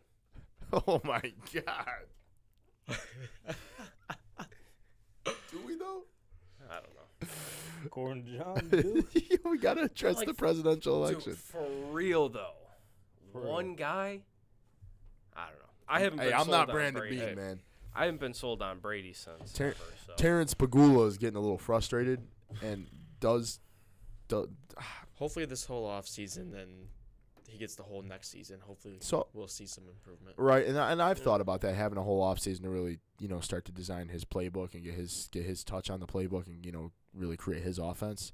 oh my god. According to John, dude. We gotta address Like, the presidential election. Dude, for real though, For one real. guy. I don't know. I haven't. Hey, been I'm sold not on Brandon Brady. Bean, man. I haven't been sold on Brady since. Ter- ever, so. Terrence Pagula is getting a little frustrated and does Hopefully this whole off season, then he gets the whole next season. Hopefully so we'll see some improvement. right. And I've thought about that, having a whole offseason to really start to design his playbook and get his touch on the playbook and really create his offense.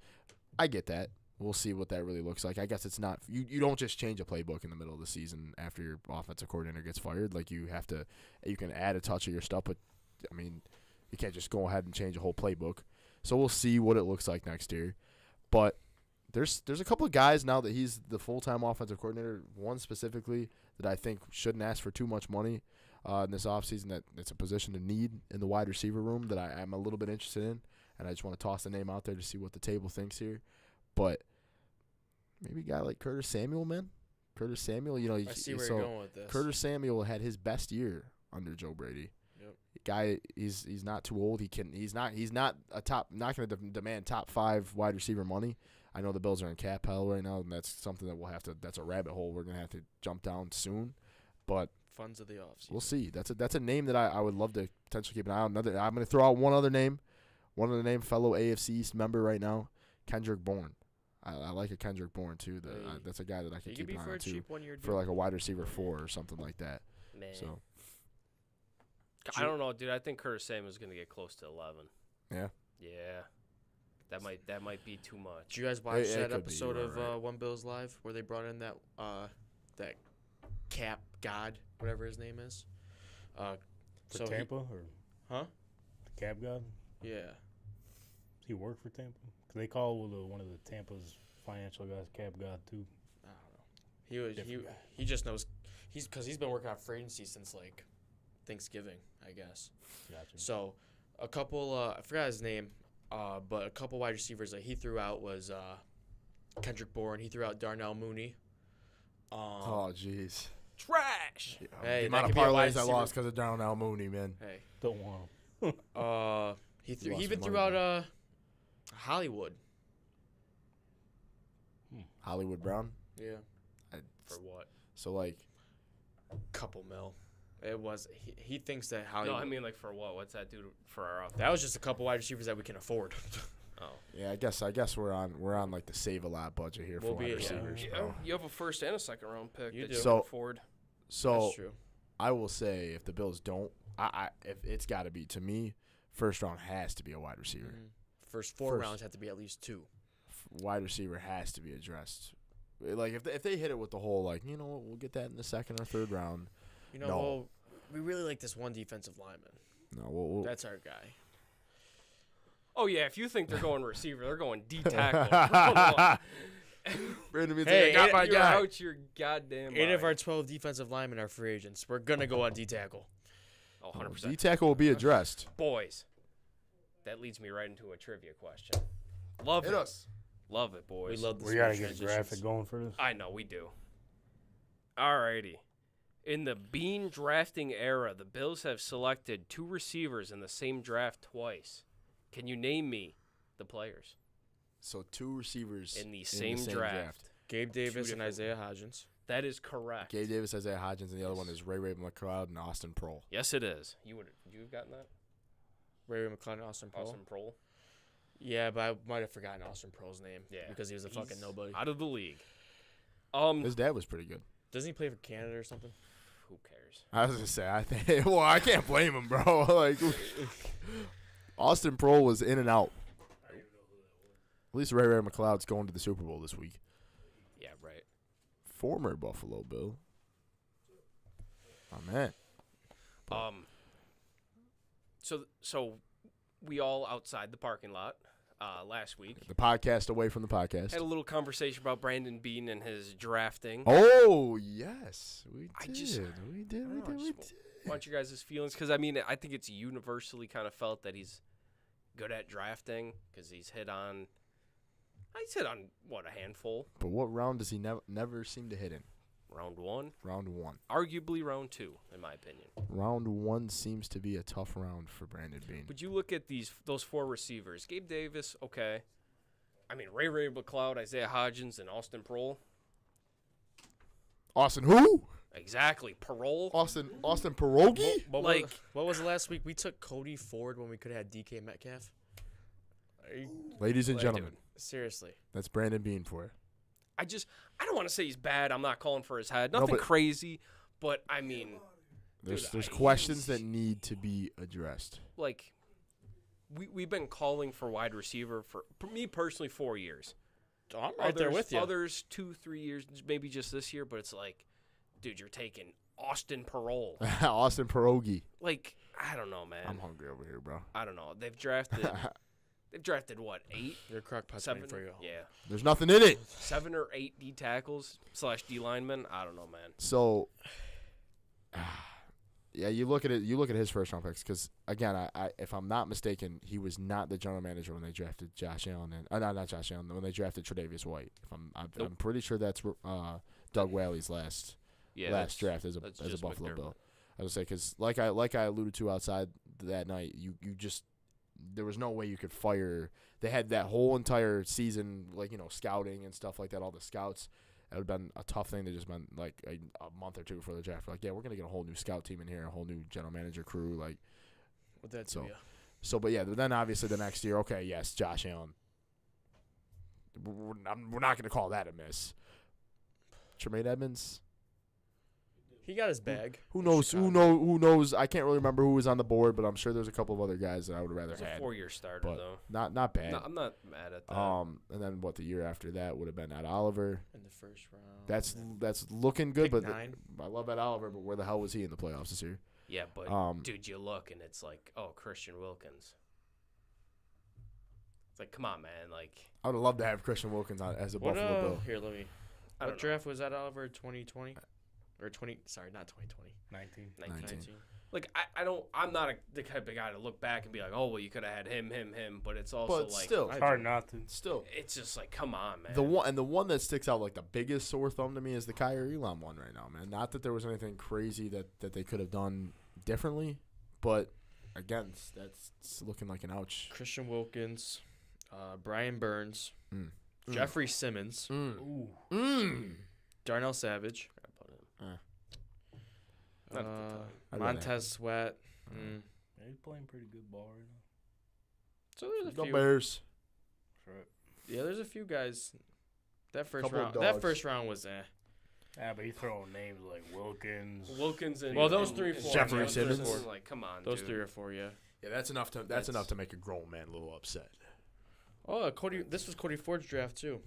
I get that. We'll see what that really looks like. I guess it's not you don't just change a playbook in the middle of the season after your offensive coordinator gets fired. Like you can add a touch of your stuff, but I mean, you can't just go ahead and change a whole playbook. So we'll see what it looks like next year. But there's a couple of guys now that he's the full-time offensive coordinator, one specifically that I think shouldn't ask for too much money in this offseason, that it's a position to need in the wide receiver room that I'm a little bit interested in, and I just want to toss the name out there to see what the table thinks here. But maybe a guy like Curtis Samuel, man. Curtis Samuel, I see where you're going with this. Curtis Samuel had his best year under Joe Brady. Yep. Guy, he's not too old. He's not not going to demand top 5 wide receiver money. I know the Bills are in cap hell right now, and that's something that that's a rabbit hole we're going to have to jump down soon. But Funds of the offseason. we'll see. That's a name that I would love to potentially keep an eye on. I'm going to throw out one other name, fellow AFC East member right now, Kendrick Bourne. I like a Kendrick Bourne too. That's a guy that I can He keep could be an eye for on a too, cheap 1-year for deal. like a wide receiver 4 or something like that. Man. So I don't know, dude. I think Curtis Samuel's gonna get close to 11. yeah. Yeah. That might be too much. Did you guys watch It that could be, episode you're of right. One Bills Live where they brought in that Cap God, whatever his name is? For so he- Tampa or Huh? the Cab God? Yeah. He worked for Tampa. 'Cause they call one of the Tampa's financial guys Cab God too. I don't know. He Different guy. he just knows because he's been working on free agency since like Thanksgiving, I guess. Gotcha. So a couple I forgot his name, but a couple wide receivers that he threw out was Kendrick Bourne. He threw out Darnell Mooney. Oh jeez. Trash. Hey, The that amount of could be a wide parlays I receiver. lost because of Darnell Mooney, man. Hey, Don't want him. he Lost even some threw money, out Hollywood. Hollywood Brown. Yeah, For what? So like, couple mil. It was he thinks that Hollywood. No, I mean like for what? What's that do for our offense? that was just a couple wide receivers that we can afford. Oh. yeah, I guess we're on like the save a lot budget here We'll for be- wide yeah. receivers, Yeah, bro. you have a first and a second round pick You that do. you So- can afford. So That's true. I will say if the Bills don't, if it's got to be, to me, first round has to be a wide receiver. Mhm. First 4 First. rounds have to be at least 2. Wide receiver has to be addressed. Like if they hit it with the whole like we'll get that in the second or third round. You know, No. well, we really like this one defensive lineman. No, we'll That's our guy. Oh yeah, if you think they're going receiver, they're going D tackle. Brandon means Hey, I got my You're guy. out your goddamn 8 of mind. our 12 defensive linemen are free agents. We're gonna go on D tackle. Oh, 100%. D tackle will be addressed. Boys, that leads me right into a trivia question. Love Hit it. us. Love it, boys. We love this. We gotta get a graphic going for this. I know we do. Alrighty. In the Bean drafting era, the Bills have selected 2 receivers in the same draft twice. Can you name me the players So 2 receivers in the same draft? Gabe Davis and different- Isaiah Hodgins. That is correct. Gabe Davis, Isaiah Hodgins, and the other one is Ray McLeod and Austin Prohl. Yes, it is. Would you have gotten that? Ray McClellan and Austin Prohl. Austin Prohl. Yeah, but I might have forgotten Austin Prohl's name. Yeah, Because he was a fucking He's nobody. Out of the league. His dad was pretty good. Doesn't he play for Canada or something? Who cares? I was gonna say, I think. Well, I can't blame him, bro. Like, Austin Prohl was in and out. At least Ray McLeod's going to the Super Bowl this week. Yeah, right. Former Buffalo Bill. Oh man. So we all outside the parking lot last week The podcast away from the podcast. had a little conversation about Brandon Bean and his drafting. Oh yes, we I did. just- we did. I We don't know, did. We just did. want your guys' feelings because I mean I think it's universally kind of felt that he's good at drafting because he's hit on what, a handful. But what round does he never seem to hit in? Round 1, Round 1. arguably round 2 in my opinion. Round 1 seems to be a tough round for Brandon Bean. But you look at those 4 receivers. Gabe Davis, okay. I mean, Ray McLeod, Isaiah Hodgins, and Austin Proehl. Austin who? Exactly, Parole. Austin Pierogi? What was it last week? We took Cody Ford when we could have had DK Metcalf. Ladies and Like, gentlemen, dude. Seriously. that's Brandon Bean for you. I don't want to say he's bad. I'm not calling for his head. No, Nothing but- crazy, but I mean, There's Dude, questions that need to be addressed. like, we've been calling for wide receiver for me personally 4 years. I'm right there with you. Others 2-3 years, maybe just this year, but it's like, dude, you're taking Austin Parole. Austin Pierogi. Like, I don't know, man. I'm hungry over here, bro. I don't know. They've drafted what, 8? Your crock pot's 7? waiting for you. Yeah, There's nothing in it. 7 or 8 D tackles / D linemen. I don't know, man. So, yeah, you look at it. You look at his first round picks because again, I if I'm not mistaken, he was not the general manager when they drafted Josh Allen and not Josh Allen when they drafted Tre'Davious White. I'm pretty sure that's Doug Whaley's last draft as a Buffalo McDermott. Bill. I would say because like I alluded to outside that night, you just there was no way you could fire. They had that whole entire season, like scouting and stuff like that. All the scouts. It would have been a tough thing to just been like a month or two before the draft. Like, yeah, we're gonna get a whole new scout team in here, a whole new general manager crew. Like, With that So- too, yeah. but yeah, then obviously the next year, okay, yes, Josh Allen. We're not gonna call that a miss. Tremaine Edmonds. He got his bag. Who in knows? Chicago. Who knows? I can't really remember who was on the board, but I'm sure there's a couple of other guys that I would rather It's a had. 4-year starter, but though. Not bad. No, I'm not mad at that. And then the year after that would have been Ed Oliver. In the first round. That's looking good, Pick but 9. I love Ed Oliver, but where the hell was he in the playoffs this year? Yeah, but dude, you look and it's like, oh, Christian Wilkins. It's like, come on, man. Like, I would have loved to have Christian Wilkins as a What, Buffalo Bill. here, let me. I What don't know. draft was that, Oliver? 2020? Or 20. Sorry, not 2020. 19. 19. Like, I'm not the type of guy to look back and be like, oh, well, you could have had him, but it's also But like, still, It's hard not to. it's just like, come on, man. the one that sticks out like the biggest sore thumb to me is the Kyrie Elam one right now, man. Not that there was anything crazy that they could have done differently, but again, that's looking like an ouch. Christian Wilkins, Brian Burns, Mm. Jeffrey Simmons, Ooh. Darnell Savage, Not at the time. I'd rather Montez Sweat. Mm. Yeah, he's playing pretty good ball right now. So there's a Go few. Bears. That's right. Yeah, there's a few guys. That first Couple of round. That dogs. first round was Yeah, but he's throwing names like Wilkins. Wilkins and Well, those and- 3, and 4. Jeffrey Wilkins, Simmons. Like, come on, those dude. 3 or 4. Yeah. Yeah, that's enough to That's- enough to make a grown man a little upset. Oh, Cody. This was Cody Ford's draft too.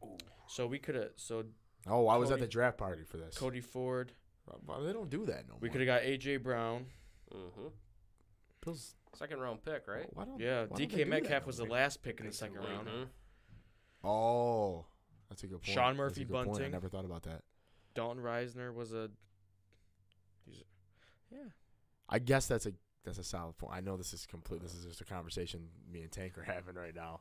Ooh. So we could have. So Oh, I was at Cody- the draft party for this. Cody Ford. Well, they don't do that no more. We could have got AJ Brown. Mm-hmm. Bills. Second round pick, right? Why don't, Yeah, why don't they DK do that Metcalf no was the more? last pick in the second round. Mm-hmm. Oh, that's a good point. Sean That's a Murphy good point. I Bunting. never thought about that. Dalton Reisner was a. Yeah. I guess that's a solid point. I know this is complete. This is just a conversation me and Tank are having right now.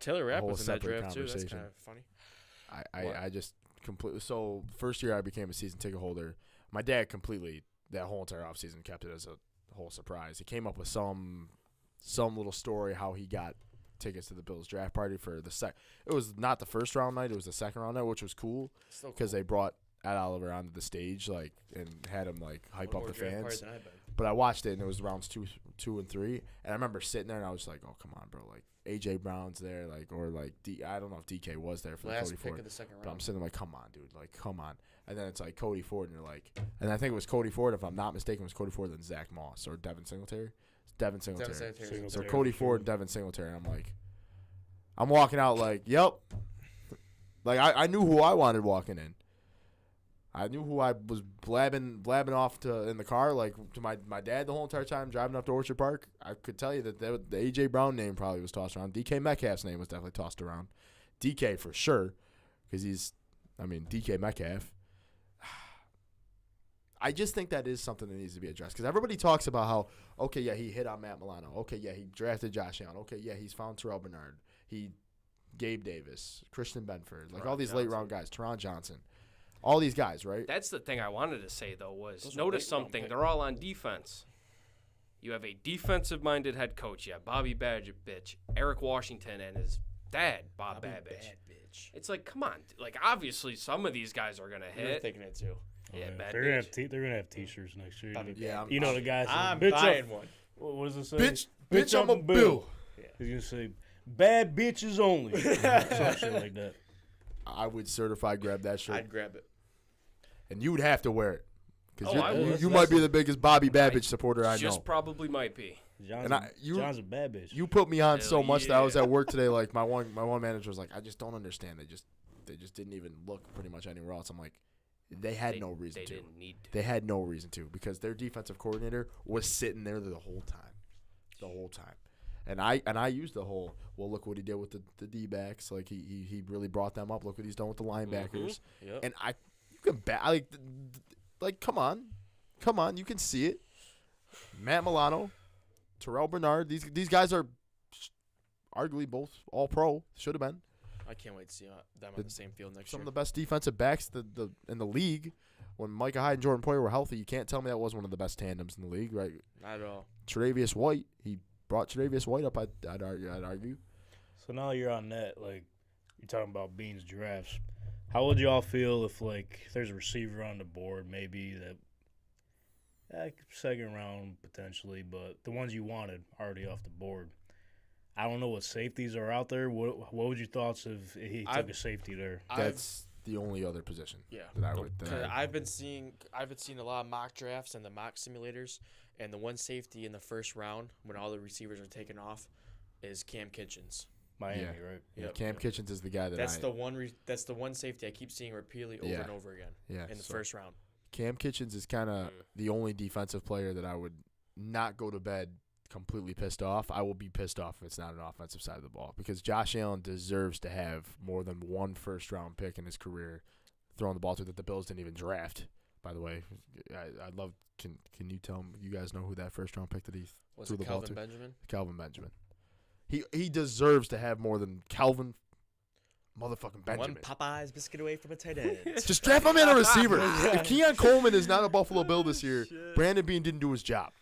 Taylor A Rapp whole was in that separate draft too. That's conversation. kind of funny. What? I just completely. So first year I became a season ticket holder. My dad completely that whole entire offseason kept it as a whole surprise. He came up with some little story how he got tickets to the Bills draft party for the It was not the first round night. It was the second round night, which was cool Still because they brought Ed Oliver onto the stage and had him hype up the fans. But I watched it and it was rounds 2 and 3, and I remember sitting there and I was like, "Oh come on, bro! AJ Brown's there, I don't know if DK was there for the Last Cody pick Ford, of the second but I'm round. sitting there come on, dude, come on!" And then it's Cody Ford, and you're and I think it was Cody Ford, if I'm not mistaken, it was Cody Ford then Zach Moss or Devin Singletary. It's Devin Singletary. Singletary. So Cody Ford and Devin Singletary, and I'm walking out yep, I knew who I wanted walking in. I knew who I was blabbing off to in the car, to my dad the whole entire time driving up to Orchard Park. I could tell you that the A.J. Brown name probably was tossed around. DK Metcalf's name was definitely tossed around. DK for sure, because DK Metcalf. I just think that is something that needs to be addressed, because everybody talks about how, okay, yeah, he hit on Matt Milano. Okay, yeah, he drafted Josh Allen. Okay, yeah, he's found Terrell Bernard. Gabe Davis, Christian Benford, all these late round guys, Teron Johnson. All these guys, right? That's the thing I wanted to say, though, was Those are notice late round something. picks. They're all on defense. You have a defensive-minded head coach. You have Bobby Badgett, Eric Washington, and his dad, Bob Bobby Babbage. Bad bitch. It's like, come on. Like, obviously, some of these guys are going to You're hit. thinking it too. Yeah, bad they're gonna have bitch. they're gonna have T-shirts next year. Bobby Yeah, Bad You know the guy says, I'm "Bitch, buying one. what does it say? Bitch, I'm a Bill. He's gonna say, "Bad bitches only." Some shit like that. I would certified grab that shirt, I'd grab it. and you would have to wear it because Oh, I would. you might be the biggest Bobby Babbage supporter I Just know. probably might be. John's, And John's a bad bitch. You put me on Hell so much that I was yeah. at work today. Like my one manager was like, I just don't understand. They just didn't even look pretty much anywhere else. I'm like, they had no reason They to. didn't need to. They had no reason to because their defensive coordinator was sitting there the whole time. And I used the whole, well, look what he did with the D-backs. Like he really brought them up. Look what he's done with the linebackers. Yep. And you can like come on, you can see it. Matt Milano, Terrell Bernard, these guys are arguably both all pro. Should have been I can't wait to see them on the same field next some year. of the best defensive backs in the league. When Micah Hyde and Jordan Poyer were healthy, you can't tell me that wasn't one of the best tandems in the league, right? Not at all. Tre'Davious White, he brought Tre'Davious White up. I'd argue. So now you're on that, like, you're talking about Beans drafts. How would y'all feel if, like, there's a receiver on the board, maybe that second round potentially, but the ones you wanted already off the board? I don't know what safeties are out there. What would your thoughts if he took a safety there? That's the only other position. Yeah. That I would. I've been seeing a lot of mock drafts and the mock simulators, and the one safety in the first round when all the receivers are taken off is Cam Kitchens. Miami, Yeah. right? Yeah, Yep. Cam Kitchens is the guy that That's the one safety I keep seeing repeatedly over Yeah. and over again yeah. in the so first round. Cam Kitchens is kind of the only defensive player that I would not go to bed completely pissed off. I will be pissed off if it's not an offensive side of the ball because Josh Allen deserves to have more than one first-round pick in his career throwing the ball to that the Bills didn't even draft. By the way, I'd love. Can you tell you guys know who that first-round pick that he Was threw it the ball Calvin to? Benjamin? Calvin Benjamin. He deserves to have more than Calvin motherfucking Benjamin. One Popeye's biscuit away from a tight end. Just draft him in a receiver. If Keon Coleman is not a Buffalo Bill this year, Brandon Beane didn't do his job.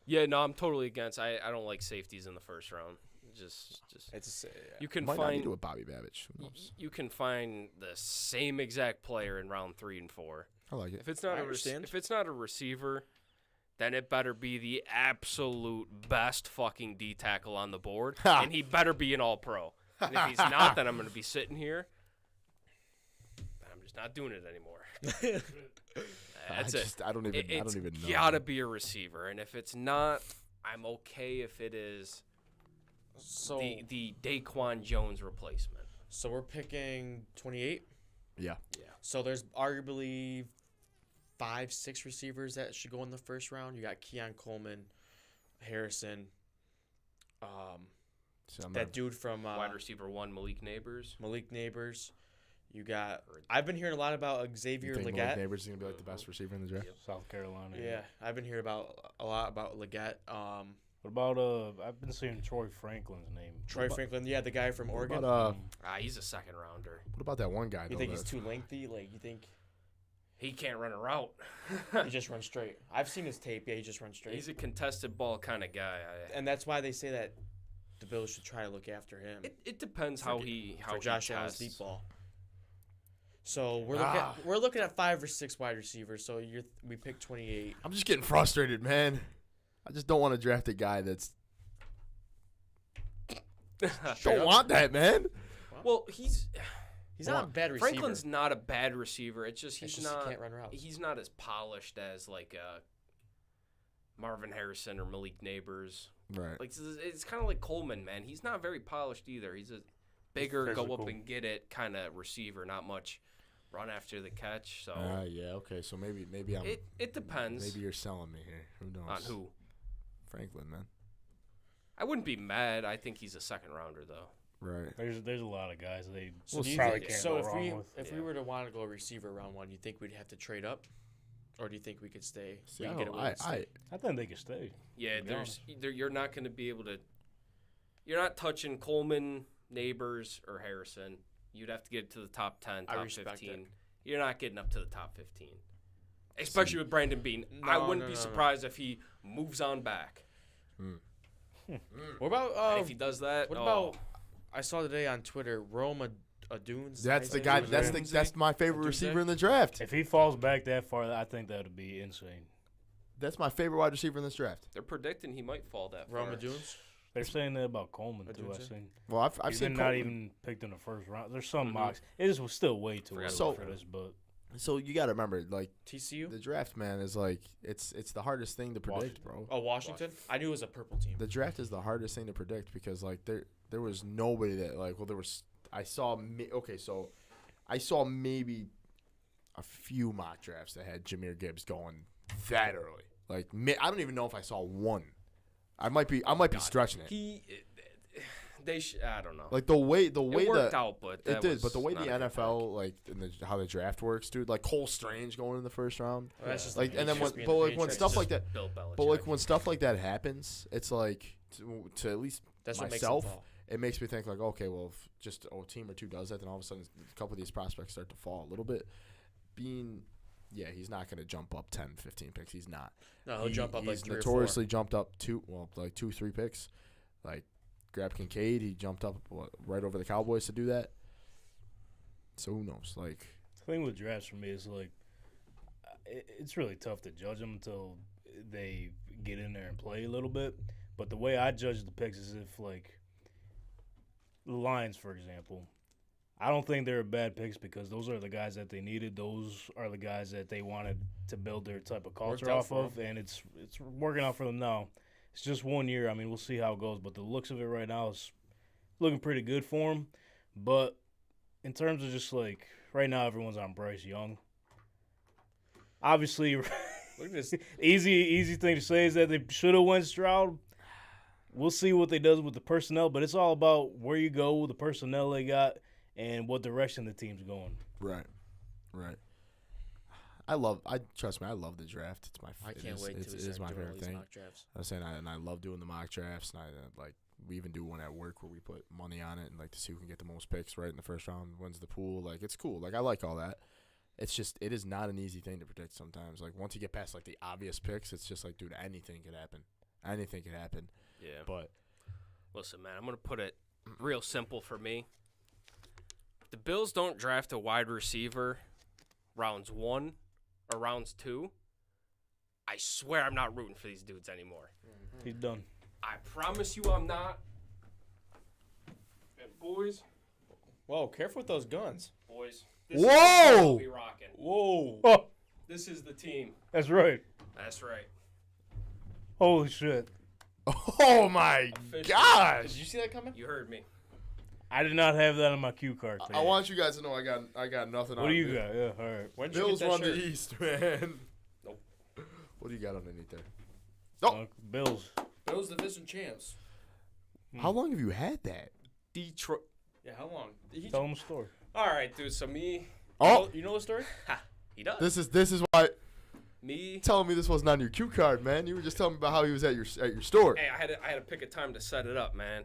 Yeah, no, I'm totally against. I don't like safeties in the first round. Just you can Might not find need to with Bobby Babbage. Who knows? you can find the same exact player in round 3 and 4. I like it. If it's not I a understand. if it's not a receiver, then it better be the absolute best fucking D tackle on the board, Ha. and he better be an All-Pro. And if he's not, then I'm going to be sitting here. I'm just not doing it anymore. That's it. I don't even know. It's gotta be a receiver, and if it's not, I'm okay if it is So the Daquan Jones replacement. so we're picking 28. Yeah. So there's arguably 5-6 receivers that should go in the first round. You got Keon Coleman, Harrison, So I'm that not- dude from Wide receiver 1, Malik Neighbors. Malik Neighbors. You got. I've been hearing a lot about Xavier you think Malik Leggett. Neighbors is gonna be like the best receiver in the draft? South Carolina. Yeah, I've been hearing a lot about Leggett. What about I've been seeing Troy Franklin's name. Troy Franklin, yeah, the guy from What Oregon. about, He's a second rounder. what about that one guy? You though, think he's that- too lengthy? Like, you think He can't run a route. he just runs straight? I've seen his tape. Yeah, he just runs straight. He's a contested ball kind of guy. And that's why they say that the Bills should try to look after him It depends how he for Josh he Allen's tests. deep ball. So we're looking at 5 or 6 wide receivers. So we picked 28. I'm just getting frustrated, man. I just don't want to draft a guy that's don't want that, man. Well, he's not a bad receiver. Franklin's not a bad receiver. It's just It's he's just he not can't run routes. he's not as polished as like Marvin Harrison or Malik Neighbors. Right. Like it's kind of like Coleman, man. He's not very polished either. He's a bigger go up physical. and get it kind of receiver, not much run after the catch. So Yeah. Okay. So maybe I'm. it depends Maybe you're selling me here. Who knows? on who. Franklin, man. I wouldn't be mad. I think he's a second rounder though. Right. There's a lot of guys they So do you probably think, can't so go if wrong we with. if we were to want to go receiver round 1, you think we'd have to trade up, or do you think we could stay? See, we I can get don't- away with staying? I think they could stay. Yeah, be you're not going to be able to. You're not touching Coleman, Neighbors, or Harrison. You'd have to get to the top 10, I top respect 15. it. You're not getting up to the top 15, especially with Brandon Beane. I No, wouldn't no, be no, no. surprised if he moves on back. What about And if he does that, what oh, about I saw today on Twitter, Rome Adunes. That's the guy. That's my favorite receiver in the draft. If he falls back that far, I think that would be insane. That's my favorite wide receiver in this draft. They're predicting he might fall that far. Rome Adunes. They're saying that about Coleman too. I Adunze? think. Well, I've He's seen not Coleman. even picked in the first round. There's some mocks. It is still way too early So- for this, but So you got to remember, like TCU. the draft, man, is like it's the hardest thing to predict, bro. Oh, Washington. I knew it was a purple team. The draft is the hardest thing to predict because like there was nobody that like there was I saw maybe a few mock drafts that had Jahmyr Gibbs going that early. Like I don't even know if I saw one. I might be stretching it. I don't know. Like the way it worked that out, but it did. But the way not the a good NFL like how the draft works, dude. Like Cole Strange going in the first round. Well, that's just Like, and then Patriots when- being but, the like, when Patriots. stuff It's like just that- Bill Belichick. But like when stuff like that happens, it's like to at least That's what myself, makes them fall. it makes me think like, okay, well, if just a team or two does that, then all of a sudden a couple of these prospects start to fall a little bit. He's not going to jump up 10, 15 picks. He's not. No, he'll jump up like he's 3 or 4. notoriously jumped up 2, 3 picks. Like grab Kincaid, he jumped up right over the Cowboys to do that. So who knows? Like the thing with drafts for me is like it's really tough to judge them until they get in there and play a little bit. But the way I judge the picks is if like the Lions, for example, I don't think they're bad picks because those are the guys that they needed. Those are the guys that they wanted to build their type of culture out off for of, and it's working out for them now. It's just 1 year. I mean, we'll see how it goes, but the looks of it right now is looking pretty good for them. But in terms of just like right now, everyone's on Bryce Young. Obviously, Look at this. easy thing to say is that they should have went Stroud. We'll see what they does with the personnel, but it's all about where you go, the personnel they got, and what direction the team's going. right. Trust me, I love the draft. It's my. I can't wait to It is my doing all favorite these thing. mock drafts. I was saying, and I love doing the mock drafts, and we even do one at work where we put money on it and like to see who can get the most picks right in the first round, wins the pool. Like it's cool. Like I like all that. It's just it is not an easy thing to predict sometimes. Like once you get past like the obvious picks, it's just like, dude, anything could happen. Anything could happen. Yeah. But Listen, man, I'm going to put it real simple for me. If the Bills don't draft a wide receiver rounds 1 or rounds 2, I swear I'm not rooting for these dudes anymore. He's done. I promise you I'm not. And boys, Whoa, careful with those guns. this Whoa! is what we'll be rocking. Whoa. Oh, This is the team. that's right. That's right. Holy shit. oh my Officially. gosh! Did you see that coming? You heard me. I did not have that on my cue card. I want you guys to know I got nothing. What on do you it. got? Yeah, all right. When did you Bills get that run shirt? the East, man. Nope. What do you got underneath there? Oh. Bills. Bills division champs. How long have you had that? Detroit. Yeah, how long? Tell him a story. All right, dude. So me. Oh, You know the story? Ha, he does. this is why. Me. Telling me this wasn't on your cue card, man. You were just telling me about how he was at your store. Hey, I had to pick a time to set it up, man.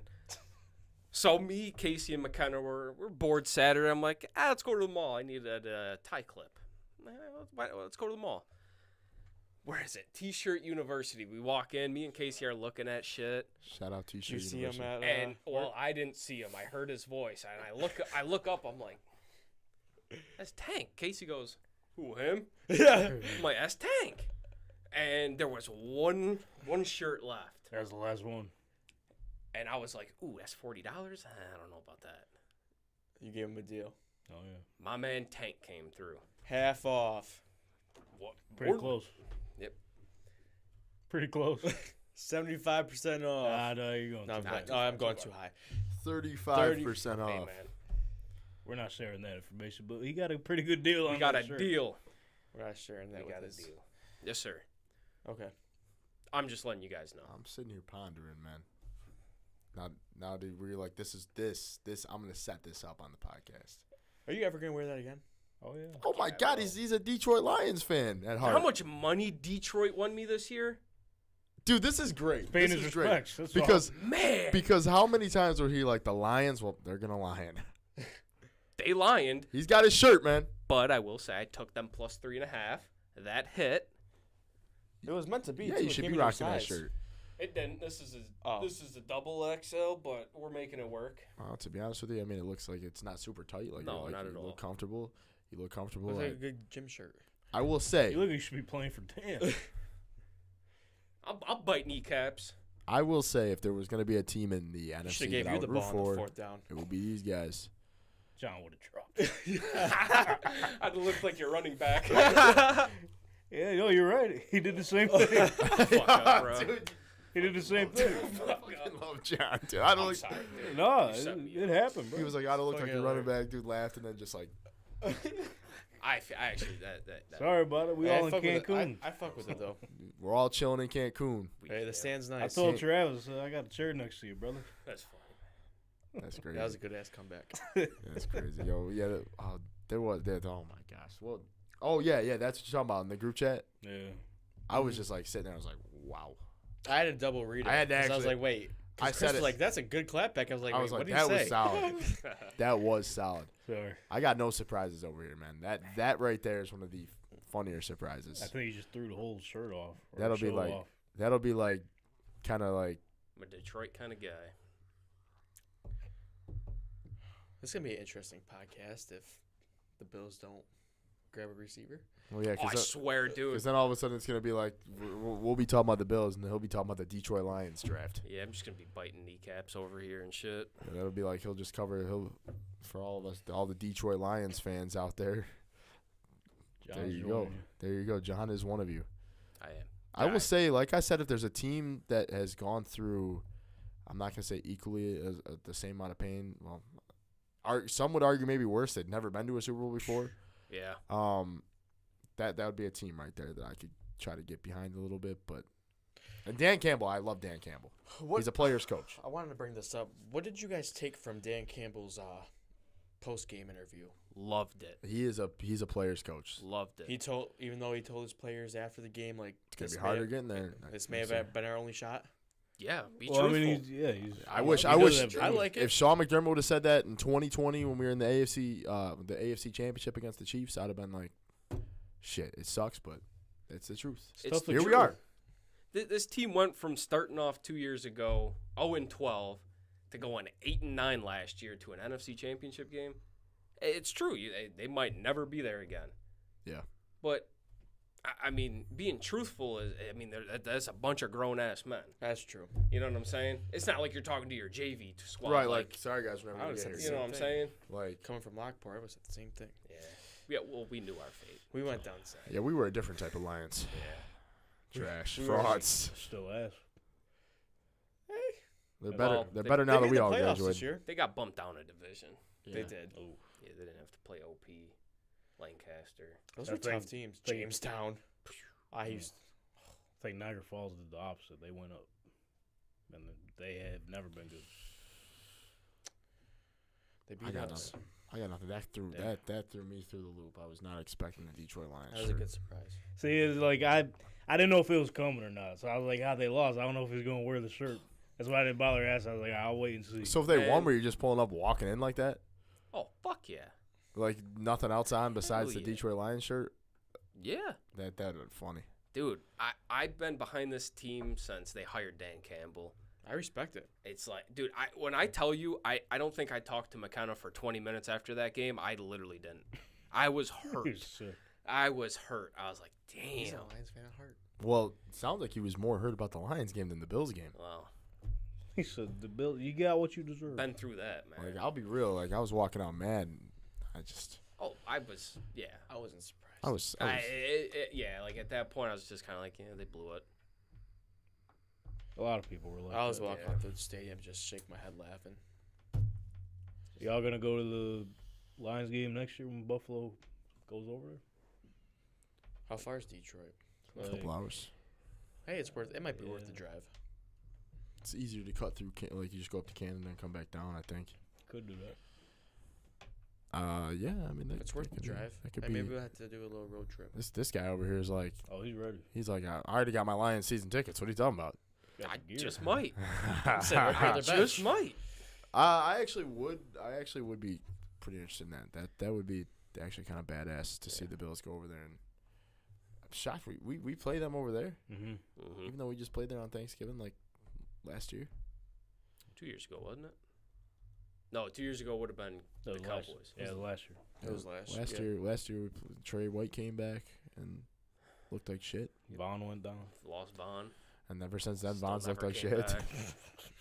So me, Casey, and McKenna we're bored Saturday. I'm like, let's go to the mall. I need a tie clip. Let's go to the mall. Where is it? T-shirt University. We walk in. Me and Casey are looking at shit. Shout out Did T-shirt you see him University. at And well, I didn't see him. I heard his voice, and I look up. I'm like, that's Tank. Casey goes, who, him? Yeah. I'm like, that's Tank. And there was one shirt left, That was the last one. and I was like, ooh, that's $40. I don't know about that. You gave him a deal. Oh, yeah. My man Tank came through. Half off. What? Pretty close. Yep. Pretty close. 75% off. no, you're going No, too I'm high. going too high. 35% off. Hey, man. We're not sharing that information, but he got a pretty good deal on We got that a shirt. deal. We're not sharing that We with got a us. deal. Yes, sir. Okay. I'm just letting you guys know. I'm sitting here pondering, man. Now that we're like, this. I'm gonna set this up on the podcast. Are you ever going to wear that again? Oh, yeah. Oh my Yeah, God, bro. he's a Detroit Lions fan at heart. How much money Detroit won me this year? Dude, this is great. Paying This his is great respects. That's because Man, because how many times were he like the Lions? Well, they're gonna lion. they lioned, He's got his shirt, man. but I will say I took them +3.5. That hit. It was meant to be. Yeah, too. you It should came be in your rocking that size. shirt. It didn't. This is Oh. this is a double XL, but we're making it work. To be honest with you, I mean, it looks like it's not super tight. Like, No, like not you at all. look comfortable. You look comfortable. Looks like a good gym shirt. I will say, You look like you should be playing for Dan. I'll bite kneecaps. I will say, if there was going to be a team in the Should NFC have gave that I you the would root ball on the for, fourth down. it would be these guys. John would have dropped. I'd look like you're running back. Yeah, no, you're right. He did the same thing. Fuck up, bro. Dude, He did the same thing. I love John, dude. I don't I'm like. sorry, dude. No, You set me it up. happened, bro. He was like, I don't look like Fucking a running back. Dude laughed and then just like, I actually that Sorry about it. We Hey, all in fuck with it. Cancun. I fuck with it though. we're all chilling in Cancun. Hey, the stand's I nice. told Travis, I got a chair next to you, brother. That's funny. That's crazy. That was a good ass comeback. That's crazy. Yo, yeah. There was. Oh my gosh. Well. Oh yeah. That's what you're talking about in the group chat. Yeah. I was just like sitting there. I was like, wow. I had to double read it. I had to 'cause I was actually- like, wait. I Chris said was it. like, that's a good clapback. I was like, I wait, was like, what did that he was say? solid. That was solid. Sorry. I got no surprises over here, man. That right there is one of the funnier surprises. I think he just threw the whole shirt off. or That'll be show like- off. That'll be like, kind of like. I'm a Detroit kind of guy. This is gonna be an interesting podcast if the Bills don't grab a receiver. Well, yeah, Oh, I swear, dude. because then all of a sudden it's gonna be like we'll be talking about the Bills and he'll be talking about the Detroit Lions draft. Yeah, I'm just gonna be biting kneecaps over here and shit. And that'll be like he'll for all of us, all the Detroit Lions fans out there. There John's you joining go. There you go. John is one of you. I am. I will Nice. say, like I said, if there's a team that has gone through, I'm not gonna say equally as the same amount of pain. Well, some would argue maybe worse. They'd never been to a Super Bowl before. Yeah. That would be a team right there that I could try to get behind a little bit. But and Dan Campbell, I love Dan Campbell. He's a player's coach. I wanted to bring this up. What did you guys take from Dan Campbell's post game interview? Loved it. He's a player's coach. Loved it. Even though he told his players after the game, like It's gonna this be may harder have- getting there. This may have been our only shot. Yeah, be Well, I truthful. mean, he's. I wish. he I does wish. have I dreams. like it. If Sean McDermott would have said that in 2020 when we were in the AFC Championship against the Chiefs, I'd have been like, "Shit, it sucks, but it's the truth." It's the Here we truth. are. This team went from starting off 2 years ago 0-12 to going 8-9 last year to an NFC Championship game. It's true. They might never be there again. Yeah. But I mean, being truthful is. I mean, that's a bunch of grown ass men. That's true. You know what I'm saying? It's not like you're talking to your JV squad. Right, like, sorry guys, whenever I we would've get said here. you know what I'm thing. saying? Like, Coming from Lockport, I was at the same thing. Yeah. Yeah. Well, we knew our fate. We went down south. yeah, we were a different type of Lions. Yeah. Trash, we were- frauds. Still ass. They're Well, better. They're they- better now They that made we the all playoffs graduated. this year. They got bumped down a division. They Yeah. did. Oh, Yeah, they didn't have to play OP, Lancaster. Those I were think- tough teams. think- Jamestown. I used. I think Niagara Falls did the opposite. They went up, and they have never been good. They I beat got us. nothing. I got nothing. Yeah. That threw me through the loop. I was not expecting the Detroit Lions. That was a good surprise. See, it's like I didn't know if it was coming or not. So I was like, how they lost? I don't know if he's gonna wear the shirt. That's why I didn't bother asking. I was like, I'll wait and see. So if they Man. won, were you just pulling up, walking in like that, Oh, fuck yeah. like nothing else on besides the yeah. Detroit Lions shirt? Yeah. That would be funny. Dude, I've been behind this team since they hired Dan Campbell. I respect it. It's like, dude, when I tell you, I don't think I talked to McKenna for 20 minutes after that game. I literally didn't. I was hurt. Sick. I was hurt. I was like, He's damn. a Lions fan at heart. Well, it sounds like he was more hurt about the Lions game than the Bills game. Well, He said, "The Bill, you got what you deserve." been through that, man. Like, I'll be real. Like, I was walking out mad. And Oh, I was, yeah. I wasn't surprised. I was. Yeah, like at that point, I was just kind of like, yeah, they blew it. A lot of people were like, I was that. walking yeah. out the stadium, just shaking my head laughing. Y'all gonna go to the Lions game next year when Buffalo goes over there? How far is Detroit? a couple hours. Hey, it's worth. It might be worth Yeah. the drive. It's easier to cut through. Like, you just go up to Canada and come back down. I think. Could do that. Yeah. I mean, that, It's worth that the could be- drive. That could Hey, be. maybe we'll have to do a little road trip. This guy over here is like. Oh, he's ready. He's like, I already got my Lions season tickets. What are you talking about? Got I the gear. just might. Said right by their Just bench. might. I actually would be pretty interested in that. That would be actually kind of badass to see the Bills go over there and I'm shocked we play them over there, Mm-hmm. even though we just played there on Thanksgiving like last year. 2 years ago, wasn't it? No, 2 years ago would have been the Cowboys. Yeah, it was last year. It was last year. Last year, Trey White came back and looked like shit. Vaughn went down. Lost Vaughn. And ever since then, Still Vaughn's looked never like came shit. back.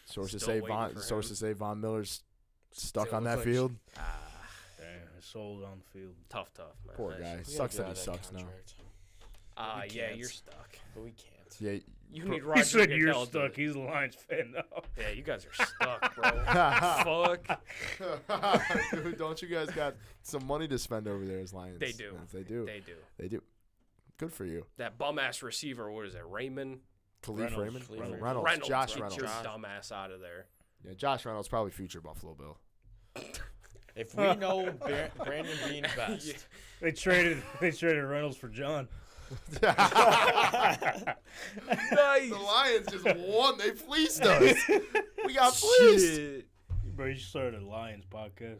Sources Still say waiting for him. Von Miller's stuck Still on looks that like field. Ah, Damn, it's sold on the field. tough, man. Poor Nice. guy. We Sucks gotta that he get out of sucks now. contract. We Yeah, can't. you're stuck. But we can't. Yeah. You need He Roger said Goodell you're to do stuck. it. He's a Lions fan now. Yeah, you guys are stuck, bro. Fuck. Dude, don't you guys got some money to spend over there as Lions? They do. fans? They do. They do. Good for you. That bum ass receiver, what is it, Raymond? Khalif Reynolds. Raymond? Reynolds. Josh Get Reynolds. your dumb ass out of there. Yeah, Josh Reynolds, probably future Buffalo Bill. If we know Brandon Bean best, Yeah. They traded Reynolds for John. Nice. The Lions just won. They fleeced us. We got fleeced. Shit. Bro, you should start a Lions podcast.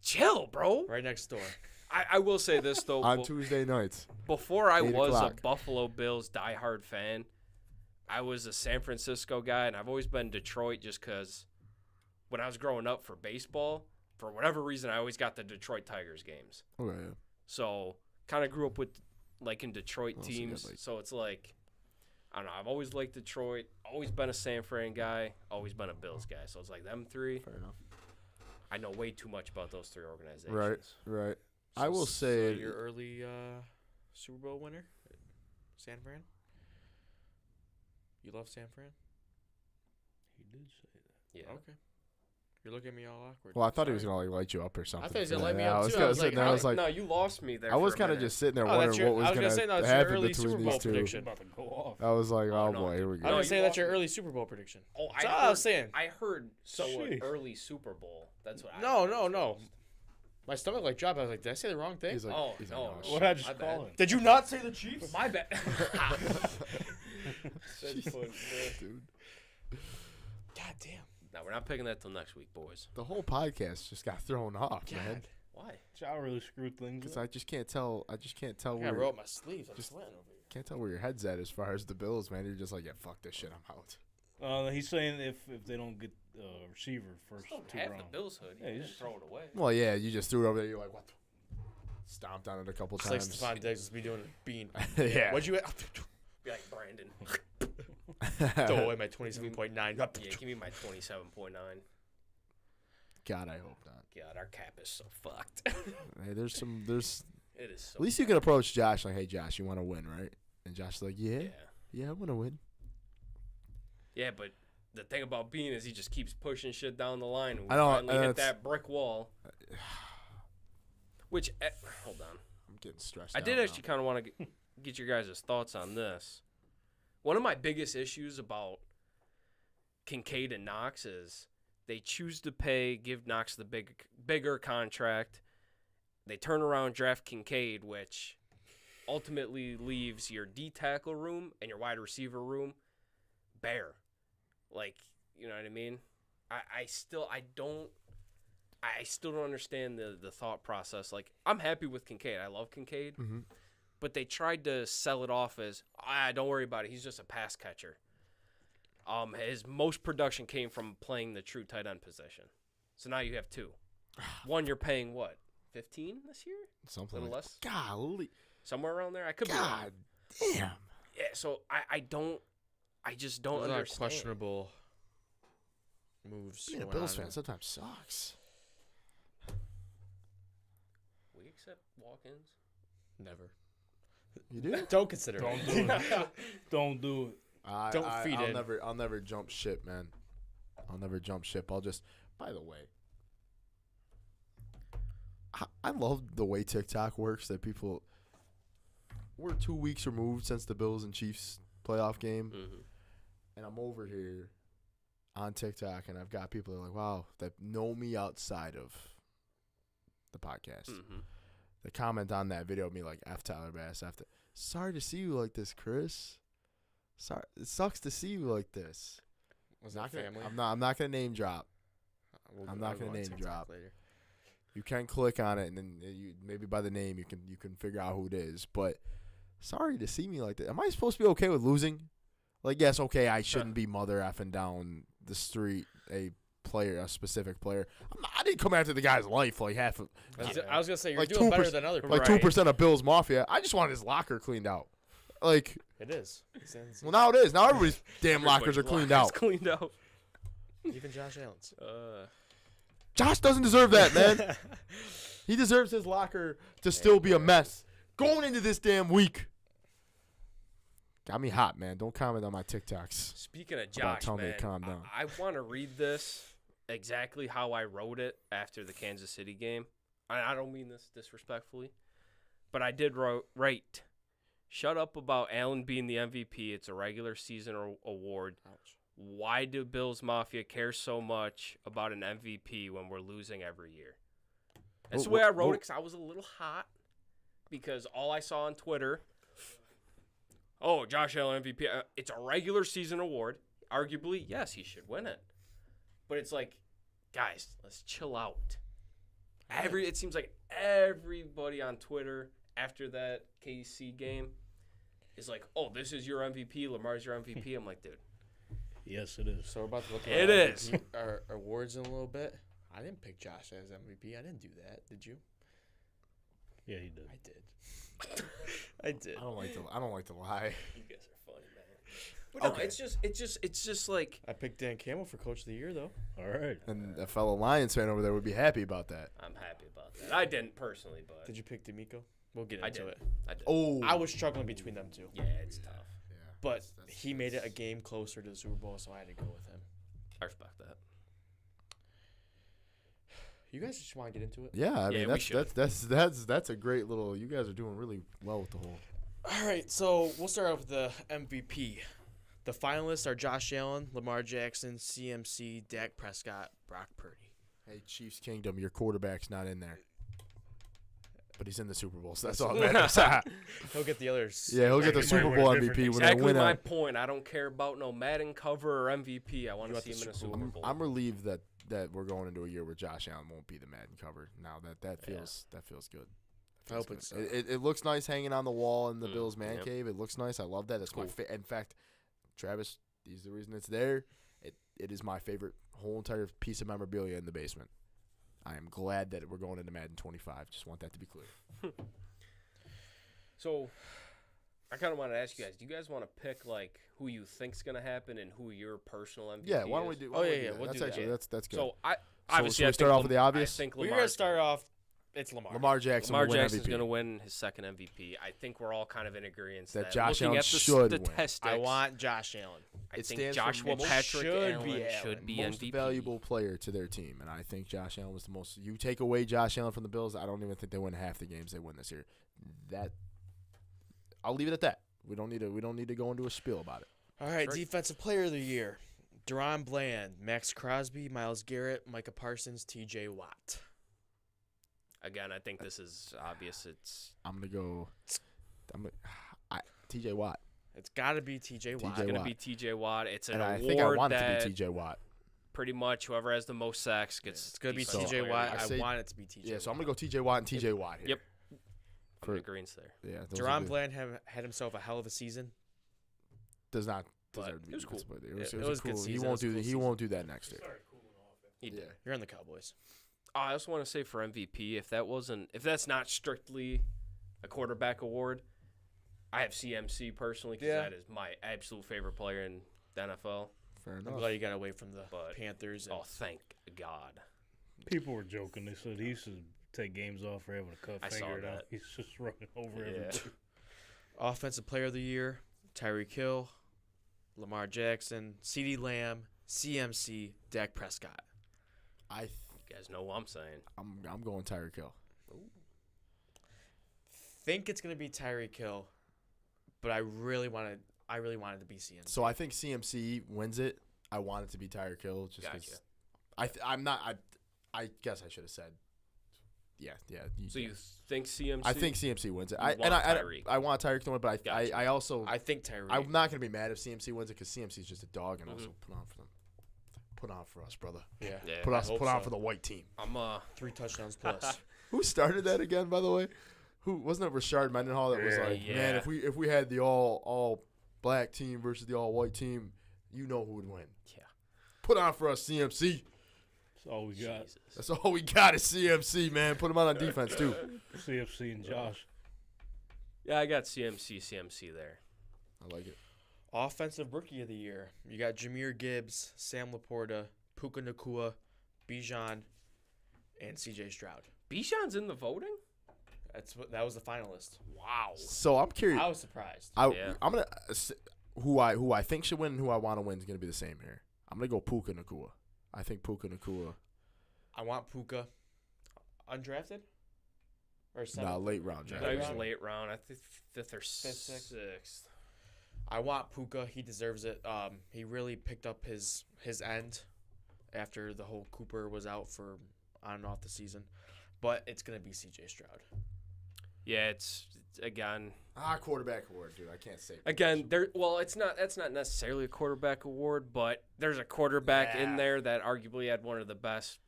Chill, bro. right next door. I will say this, though. On Tuesday nights. Before I 8 was o'clock. a Buffalo Bills diehard fan, I was a San Francisco guy, and I've always been Detroit just because when I was growing up for baseball, for whatever reason, I always got the Detroit Tigers games. Okay. Yeah. So kind of grew up with in Detroit Oh, so you got, teams. So it's like, I don't know. I've always liked Detroit. Always been a San Fran guy. Always been a Bills guy. So it's like them three. Fair enough. I know way too much about those three organizations. Right. I will say. So your early Super Bowl winner, San Fran. You love San Fran? He did say that. Yeah. Okay. You're looking at me all awkward. Well, I thought he was Sorry. gonna light you up or something. thought he was for gonna that. light me Yeah, up, I was too. I kinda was sitting like, there, I was like, no, you lost me there. I was for a kind of minute. just sitting there Oh, wondering that's your, what was I was gonna gonna say that's your happen early between Super Bowl these two. prediction. About to go off. I was like, Oh, oh no, boy, dude. here we I go. was No, gonna say you that's your lost me. early Super Bowl prediction. Oh, That's all I was saying. I heard Sheesh. early Super Bowl. That's what I No, heard. no. My stomach like dropped. I was like, did I say the wrong thing? He's like, Oh, he's no. like, What I just My call bad. him? Did you not say the Chiefs? My bad. dude. God damn. No, we're not picking that till next week, boys. The whole podcast just got thrown off, man. God. Why? Y'all really screwed things Because up. I just can't tell. I I where. roll up my sleeves. I'm Just- sweating over here. Can't tell where your head's at as far as the Bills, man. You're just like, yeah, fuck this shit. I'm out. He's saying if they don't get receiver first Still two have rounds. the Bills hoodie. Yeah, You you didn't just- throw it away. Well, yeah, you just threw it over there. You're like, what? Stomped on it a couple It's like times. Stephon Diggs will be doing a bean. Yeah. What'd you Be like Brandon. throw away my 27.9? Yeah, give me my 27.9. God, I hope not. God, our cap is so fucked. Hey, there's It is so at least you can approach Josh like, hey, Josh, you want to win, right? And Josh is like, yeah, I want to win. Yeah, but the thing about Bean is he just keeps pushing shit down the line. And we I know, finally hit it's- that brick wall. Which, hold on. I'm getting stressed I out did now. actually kind of want to get your guys' thoughts on this. One of my biggest issues about Kincaid and Knox is they choose to give Knox the bigger contract. They turn around, draft Kincaid, which ultimately leaves your D tackle room and your wide receiver room bare. Like, you know what I mean? I still don't understand the thought process. Like, I'm happy with Kincaid. I love Kincaid. Mhm. But they tried to sell it off as, don't worry about it. He's just a pass catcher. His most production came from playing the true tight end position. So now you have two. One, you're paying what, 15 this year? Something Little like less? Golly. Somewhere around there? I could be wrong. God damn. Yeah, so I just don't Those are understand. questionable moves. Being a going Bills on fan there. sometimes sucks. We accept walk-ins? Never. You do? Don't consider Don't it. do it. Don't do it. Don't feed I'll in. I'll never jump ship, man. I'll never jump ship. I'll just. By the way, I love the way TikTok works. That people. We're 2 weeks removed since the Bills and Chiefs playoff game, Mm-hmm. and I'm over here on TikTok, and I've got people that are like, "Wow, that know me outside of the podcast." Mm-hmm. The comment on that video of me like, F Tyler Bass after. Sorry to see you like this, Chris. Sorry, it sucks to see you like this. Was Not that gonna- family? I'm not gonna name drop. We'll I'm go- not I'll go gonna on name TikTok drop. later. You can click on it, and then maybe by the name you can figure out who it is. But sorry to see me like that. Am I supposed to be okay with losing? Like, yes, okay, I shouldn't be mother effing down the street a specific player. I didn't come after the guy's life like half of. I was gonna say you're like doing better 2%, than other people. like 2% of Bill's Mafia. I just wanted his locker cleaned out. Like, It is. well, now it is. Now everybody's damn lockers are cleaned out. Cleaned out. Even Josh Allen's. Josh doesn't deserve that, man. He deserves his locker to still be a mess going into this damn week. Got me hot, man. Don't comment on my TikToks. Speaking of About Josh, telling me man, to calm down. I want to read this exactly how I wrote it after the Kansas City game. I don't mean this disrespectfully, but I did write, shut up about Allen being the MVP. It's a regular season award. Ouch. Why do Bills Mafia care so much about an MVP when we're losing every year? That's the way I wrote it because I was a little hot because all I saw on Twitter, oh, Josh Allen MVP, it's a regular season award. Arguably, yes, he should win it. But it's like, guys, let's chill out. It seems like everybody on Twitter after that KC game is like, oh, this is your MVP. Lamar's your MVP. I'm like, dude. Yes, it is. So we're about to look at It is. our awards in a little bit. I didn't pick Josh as MVP. I didn't do that. Did you? Yeah, he did. I did. I did. I don't like to lie. You guys are funny, man. But no, Okay. it's just like, I picked Dan Campbell for Coach of the Year, though. All right. And a fellow Lions fan over there would be happy about that. I'm happy about that. I didn't personally, but Did you pick D'Amico? We'll get I into did. it. I did. Oh, I was struggling between them two. Yeah, it's tough. yeah. But he made it a game closer to the Super Bowl, so I had to go with him. I respect that. You guys just want to get into it? Yeah, I Yeah, mean we should. that's a great little. You guys are doing really well with the whole. All right, so we'll start off with the MVP. The finalists are Josh Allen, Lamar Jackson, CMC, Dak Prescott, Brock Purdy. Hey, Chiefs Kingdom, your quarterback's not in there, but he's in the Super Bowl, so that's all that matters. He'll get the others. Yeah, he'll get the Might Super win a Bowl different MVP when Exactly they win my out. point. I don't care about no Madden cover or MVP. I want You to want see him the in a Super Super Bowl. Bowl. I'm relieved that we're going into a year where Josh Allen won't be the Madden cover. Now that feels good. I hope it's so. It looks nice hanging on the wall in the Bills man yeah. cave. It looks nice. I love that. That's Cool. in fact, Travis, he's the reason it's there. It is my favorite whole entire piece of memorabilia in the basement. I am glad that we're going into Madden 25. Just want that to be clear. So, I kind of want to ask you guys. Do you guys want to pick like who you think's gonna happen and who your personal MVP Yeah, why don't we is? do? Oh, why don't yeah, we yeah, that? we'll That's do actually that. that's good. So I So obviously should we I start think off with the obvious? I think We're Lamar's going to start off. It's Lamar. Lamar Jackson Lamar will win Jackson's MVP. going to win his second MVP. I think we're all kind of in agreement That Josh looking Allen at the should win. statistics, I want Josh Allen. I It think stands for Joshua most- Patrick should Allen be should be most MVP. valuable player to their team, and I think Josh Allen was the most. You take away Josh Allen from the Bills, I don't even think they win half the games they win this year. That I'll leave it at that. We don't need to go into a spiel about it. All right, Right. Defensive Player of the Year. Deron Bland, Max Crosby, Myles Garrett, Micah Parsons, T.J. Watt. Again, I think this is obvious. It's I'm gonna go. T.J. Watt, It's got to be T.J. Watt. T.J. going to Watt. be T.J. Watt. It's an and I award think I want it that to be T.J. Watt. pretty much whoever has the most sacks gets. It's going to be Defensive T.J. Player of Watt. the I I say- want it to be T.J. Yeah, so I'm Watt. gonna go T.J. Watt and T.J. Watt here. Yep. For- I'm in agreement there. Yeah, those are Deron the- Bland had himself a hell of a season. does not But deserve to be it was cool. defensive player. It It was was a good cool. He season. It won't was a do cool he season. won't do that next year. He did. You're on the Cowboys. I also want to say for MVP, if that's not strictly a quarterback award, I have CMC personally because Yeah. that is my absolute favorite player in the NFL. Fair I'm enough. glad you got away from the But- Panthers. And Oh, thank God! People were joking. They said he used to take games off for having a cut I saw finger down. that. He's just running over Yeah. everybody. Offensive Player of the Year, Tyreek Hill, Lamar Jackson, CeeDee Lamb, CMC, Dak Prescott. You guys know what I'm saying. I'm going Tyreek Hill. Think it's going to be Tyreek Hill, but I really wanted to be CMC. So I think CMC wins it. I want it to be Tyreek Hill just because I'm not. I guess I should have said. Yeah. So you think CMC? I think CMC wins it. You want Tyreek. I want Tyreek to win, but Gotcha. I also I think Tyreek. I'm not gonna be mad if CMC wins it because CMC is just a dog and also put on for them. put on for us, brother. Yeah. Yeah. Put I hope on so. for the white team. I'm 3 touchdowns plus. Who started that again, by the way? Who wasn't it? Rashard Mendenhall that was like, man, Yeah. if we had the all black team versus the all white team, you know who would win. Yeah. Put on for us, CMC. That's all we got. Jesus. That's all we got is CMC, man. Put him on defense too. CFC and Josh. Yeah, I got CMC there. I like it. Offensive Rookie of the Year. You got Jahmyr Gibbs, Sam Laporta, Puka Nacua, Bijan, and C.J. Stroud. Bijan's in the voting? That was the finalist. Wow. So I'm curious. I was surprised. Yeah. I'm gonna who I think should win and who I want to win is gonna be the same here. I'm gonna go Puka Nacua. I think Puka Nacua. I want Puka. Undrafted? Or seventh? Nah, late round draft. That was round? late round. I think fifth or Fifth, sixth. I want Puka. He deserves it. He really picked up his end after the whole Cooper was out for on and off the season. But it's going to be C.J. Stroud. Yeah, it's again. Quarterback award, dude. I can't say. Again, that's not necessarily a quarterback award, but there's a quarterback in Yeah. there that arguably had one of the best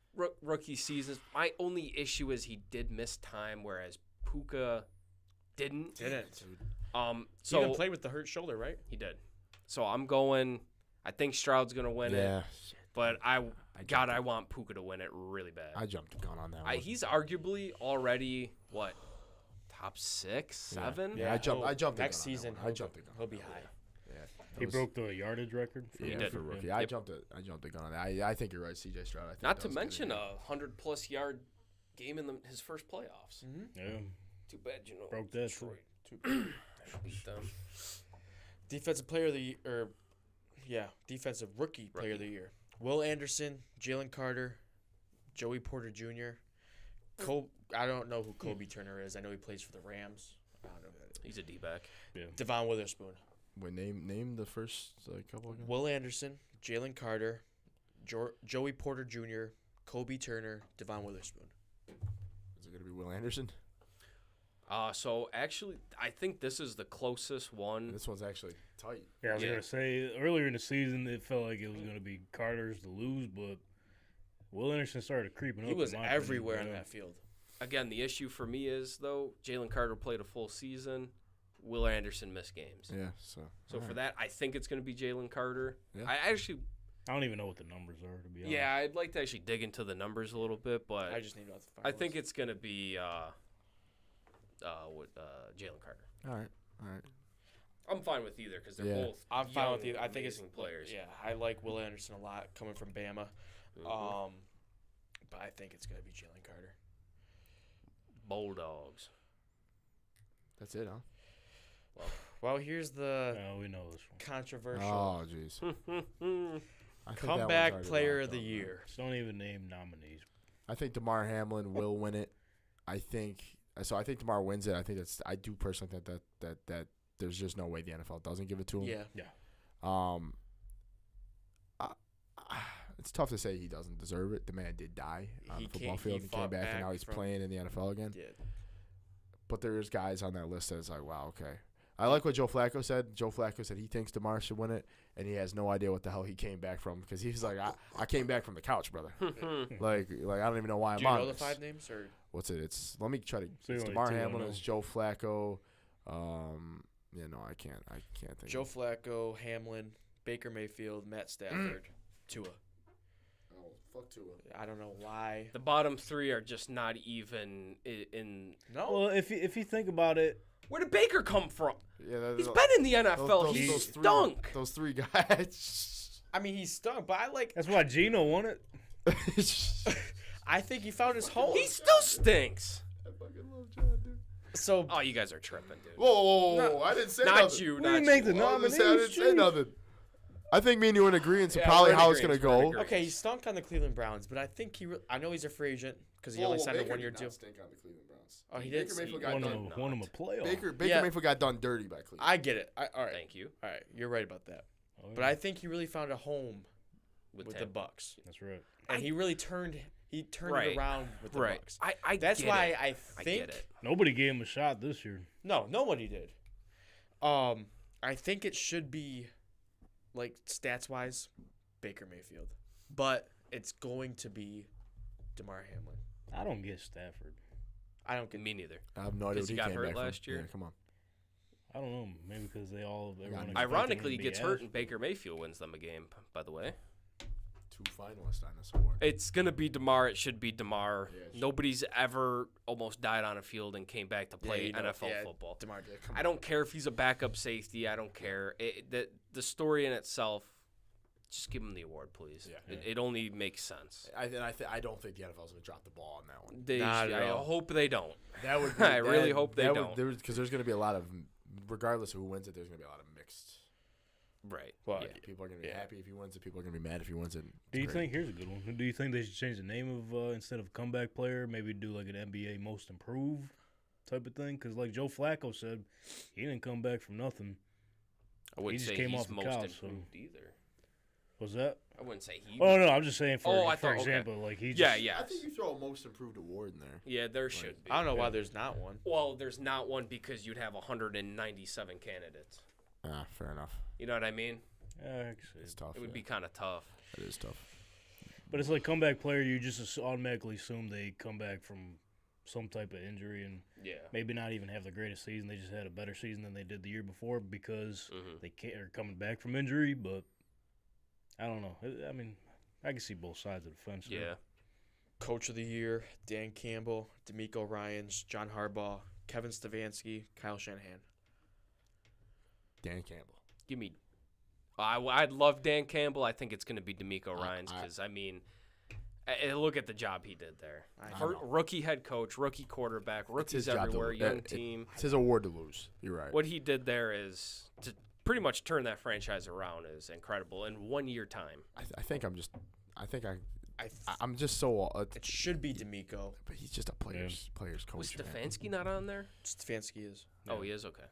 rookie seasons. My only issue is he did miss time, whereas Puka didn't. Didn't. So He even played with the hurt shoulder, right? he did. So I'm going. I think Stroud's gonna win it, Yeah, but I want Puka to win it really bad. I jumped the gun on that one. He's arguably already what, top 6, 7. Yeah, I jumped the gun Next on that season, one. I jumped the gun. he'll be high. Yeah, He broke the yardage record. For Yeah, did. for rookie. Yeah. I Yep. jumped the gun on that. I think you're right, C.J. Stroud. I think Not that to was gonna mention be- a 100+ yard game in his first playoffs. Yeah, Too bad, broke that too. Detroit beat them. Defensive player of the defensive rookie player of the year. Will Anderson, Jalen Carter, Joey Porter Jr. I don't know who Kobe Turner is. I know he plays for the Rams. I don't know who that is. He's a D-back. Devon Witherspoon. Wait, name the first couple of guys. Will Anderson, Jalen Carter, Joey Porter Jr., Kobe Turner, Devon Witherspoon. Is it gonna be Will Anderson? So actually, I think this is the closest one. This one's actually tight. Yeah, I was Yeah. gonna say earlier in the season it felt like it was gonna be Carter's to lose, but Will Anderson started creeping up. He was in my opinion, everywhere on yeah. that field. Again, the issue for me is, though, Jalen Carter played a full season. Will Anderson missed games. Yeah. So. So for that, I think it's going to be Jalen Carter. Yeah. I actually, I don't even know what the numbers are, to be honest. yeah, I'd like to actually dig into the numbers a little bit, but I just need to know what the I finalists. think it's going to be Jalen Carter. All right. I'm fine with either because they're Yeah. both I'm fine with young, you. I think it's amazing players. Yeah, I like Will Anderson a lot coming from Bama. Mhm. But I think it's gonna be Jalen Carter. Bulldogs. That's it, huh? Well, here's the No, we know this one. controversial Oh, jeez. I think that one's comeback already player locked of the up, man. year. Just don't even name nominees. I think DeMar Hamlin will win it. I think DeMar wins it. I do personally think that there's just no way the NFL doesn't give it to him. Yeah. It's tough to say he doesn't deserve it. The man did die on He the football came- field he and came fought back, and back now he's from- playing in the NFL again. Did. But there's guys on that list that's like, wow, okay. I like what Joe Flacco said. Joe Flacco said he thinks DeMar should win it, and he has no idea what the hell he came back from because he's like, I came back from the couch, brother. like I don't even know why Do I'm you on know the this. 5 names or? What's it? Let me try to. So It's only DeMar two I Hamlin. know. It's Joe Flacco. Yeah, no, I can't think. Joe Flacco, Hamlin, Baker Mayfield, Matt Stafford, Tua. Oh, fuck Tua. I don't know why. The bottom 3 are just not even in. No. Well, if you think about it, Where did Baker come from? Yeah, He's been in the NFL. He stunk. Those three guys. I mean, he's stunk, but I like. that's why Gino won it. I think he found his home. He still stinks. I fucking love John, dude. So Oh, you guys are tripping, dude. Whoa, I didn't say Not nothing. you, We not didn't make you. the I didn't nominees. say nothing. I think me and you are in agreement. So Yeah, probably we're in how it's gonna agreement, we're in go. agreement. okay, he stunk on the Cleveland Browns, but I think I know he's a free agent because he only signed a 1-year deal. Stink on the Cleveland Browns. Oh, he did. Baker Mayfield He got Won done. him, won him a playoff. Baker Yeah. Mayfield got done dirty by Cleveland. I get it. All right. Thank you. All right. You're right about that. Oh, yeah. But I think he really found a home with the Tampa. Bucks, That's right. and he really turned it Right. around with the Right. Bucks. I That's get why it. I I think get it. Nobody gave him a shot this year. no, nobody did. I think it should be like stats wise, Baker Mayfield. but it's going to be DeMar Hamlin. I don't get Stafford. I don't get Me neither. I have no idea. Because he what got came hurt back from. last year? Yeah, come on. I don't know. Maybe because everyone expected Ironically, he him to be gets ass. hurt and Baker Mayfield wins them a game, by the way. 2 finalists on this award. It's going to be DeMar. It should be DeMar. Yeah, it should. Nobody's ever almost died on a field and came back to play NFL football. DeMar did. Come I on. don't care if he's a backup safety. I don't care. The story in itself, just give him the award, please. Yeah. It only makes sense. I don't think the NFL's going to drop the ball on that one. I at all. hope they don't. That would. I really hope they don't. Because there's going to be a lot of, regardless of who wins it, there's going to be a lot of mixed. Right. Well, yeah. People are going to be happy if he wins it. People are going to be mad if he wins it. Do you Great. think, here's a good one, do you think they should change the name of, instead of comeback player, maybe do like an NBA most improved type of thing? Because like Joe Flacco said, he didn't come back from nothing. I wouldn't just say came he's off the most couch, so- improved either. Was that? I wouldn't say he. Oh, no, I'm just saying Oh, I for thought- okay. example, like he just. Yeah. I think you throw a most improved award in there. Yeah, there should be. I don't know why there's not one. Well, there's not one because you'd have 197 candidates. Fair enough. You know what I mean? Yeah, I can see It's it. tough. It would yeah. be kind of tough. It is tough. But it's like comeback player, you just automatically assume they come back from some type of injury and Yeah. maybe not even have the greatest season. They just had a better season than they did the year before because they are coming back from injury. But I don't know. I mean, I can see both sides of the fence. there. Yeah. Coach of the Year, Dan Campbell, D'Amico Ryans, John Harbaugh, Kevin Stefanski, Kyle Shanahan. Dan Campbell. Give me. I'd love Dan Campbell. I think it's going to be D'Amico Ryans because, look at the job he did there. Rookie head coach, rookie quarterback, rookies his job to everywhere, lose. young team. It's his award to lose. You're right. What he did there is to pretty much turn that franchise around is incredible in 1 year time. I'm just so. It should be D'Amico. But he's just a player's coach. Was man. Stefanski not on there? Stefanski is. Oh, he is? Okay.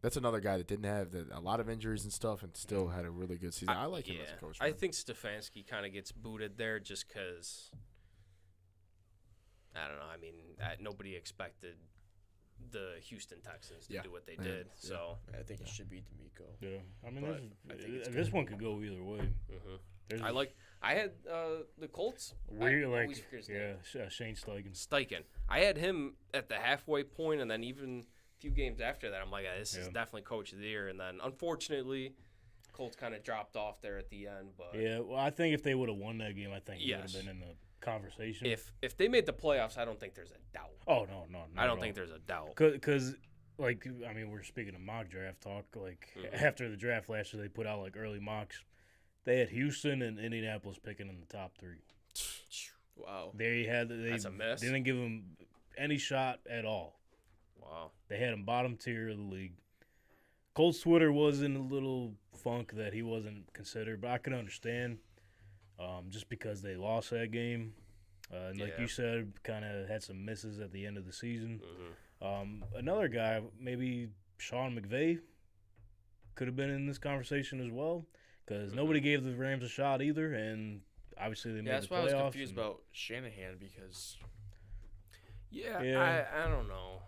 That's another guy that didn't have a lot of injuries and stuff, and still had a really good season. I like him as a coach. I man. think Stefanski kind of gets booted there just because, I don't know. I mean, nobody expected the Houston Texans to do what they did. Yeah. So I think it should be D'Amico. Yeah, I mean, But I think it's this one could go either way. I had the Colts. Weird, I like always forget his name. Shane Steichen. Steichen. I had him at the halfway point, and then even a few games after that, I'm like, this is definitely Coach of the Year. And then, unfortunately, Colts kind of dropped off there at the end. But Yeah, well, I think if they would have won that game, I think he would have been in the conversation. if they made the playoffs, I don't think there's a doubt. Oh no, not I at don't all. think there's a doubt. Because, like, I mean, we're speaking of mock draft talk. Like, after the draft last year, they put out, like, early mocks. They had Houston and Indianapolis picking in the top 3. Wow. They That's a miss. didn't give them any shot at all. Wow. They had him bottom tier of the league. Colts Twitter was in a little funk that he wasn't considered, but I can understand just because they lost that game. And like you said, kind of had some misses at the end of the season. Another guy, maybe Sean McVay, could have been in this conversation as well because nobody gave the Rams a shot either, and obviously they made That's the why I playoffs. was confused about Shanahan because Yeah. I don't know.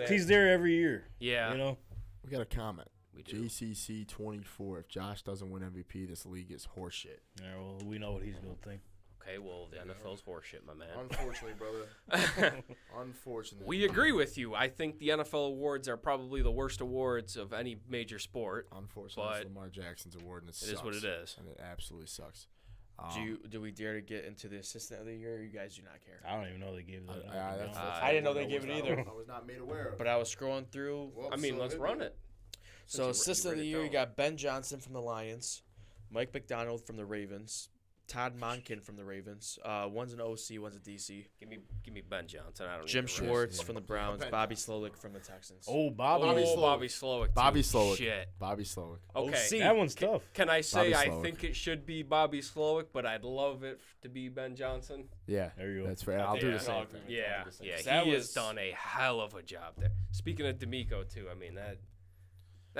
He's there every year. Yeah. You know? We got a comment. We do. JCC 24. If Josh doesn't win MVP, this league is horseshit. Yeah, well, we know what he's going to think. Okay, well, the NFL's horseshit, my man. Unfortunately, brother. Unfortunately. We agree with you. I think the NFL awards are probably the worst awards of any major sport. Unfortunately, it's but Lamar Jackson's award, and it sucks. It is what it is. And it absolutely sucks. do we dare to get into the assistant of the year? Or you guys do not care. I don't even know they gave that. I didn't know they gave it either. I was not made aware of. But I was scrolling through. Well, I mean, so let's hit run me. it. So you assistant of read the it year, you down. got Ben Johnson from the Lions, Mike McDonald from the Ravens, Todd Monken from the Ravens. One's an OC, one's a DC. Give me Ben Johnson. I don't Jim need the rest. Schwartz from the Browns, Ben Bobby Johnson. Slowick from the Texans. Oh, Bobby. Bobby Oh, Slowick. Bobby Slowick. too. Bobby Slowick. Shit. Bobby Slowick. Okay. That one's tough. Can I say Bobby I Slowick. think it should be Bobby Slowick, but I'd love it to be Ben Johnson? Yeah. There you go. That's fair. I'll do Yeah. the same I'll thing. agree. Yeah, That he has was- done a hell of a job there. Speaking of D'Amico, too, I mean, that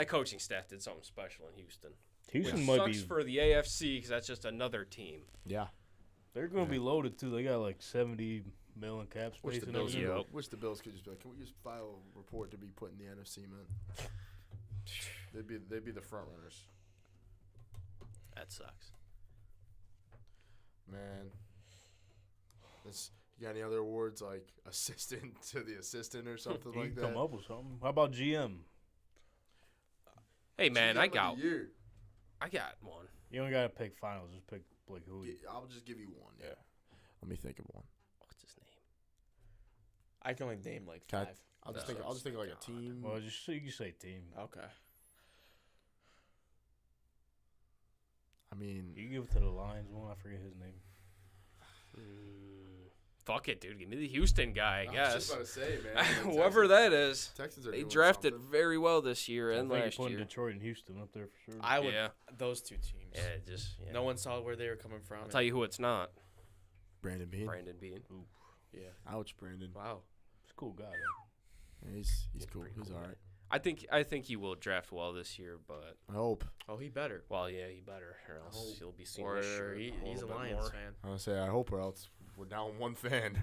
coaching staff did something special in Houston. Houston Which might sucks be. for the AFC because that's just another team. Yeah. They're going to be loaded too. They got like 70 million cap Wish space the and Bills everything. Yep. wish the Bills could just be like, can we just file a report to be put in the NFC, man? They'd be the front runners. That sucks. Man. You got any other awards like assistant to the assistant or something You like can that? come up with something. How about GM? Hey man, GM I of the got year. one. You don't gotta pick finals. Just pick like who. I'll just give you one. Yeah. Let me think of one. What's his name? I can only name like Can I- 5. I'll just No, think of like a God. team. Well, just you can say team. Okay. I mean, You can give it to the Lions one. I forget his name. Fuck it, dude. Give me the Houston guy, I I was guess. just about to say, man. Whoever that is. Texans are They doing drafted something. very well this year I and think you're last putting year. Detroit and Houston up there for sure. I would. Yeah. Those two teams. Yeah, just yeah. No one saw where they were coming from. I'll tell you who it's not. Brandon Bean. Brandon Bean. Yeah. Ouch, Brandon. Wow. He's a cool guy. Though. Yeah, he's He's cool. pretty He's cool, all man. right. I think he will draft well this year, but I hope. Oh, he better. well, yeah, he better, or else hope. he'll be seen Or with shirt he's a little bit Lions more. fan. I want to say I hope, or else we're down one fan.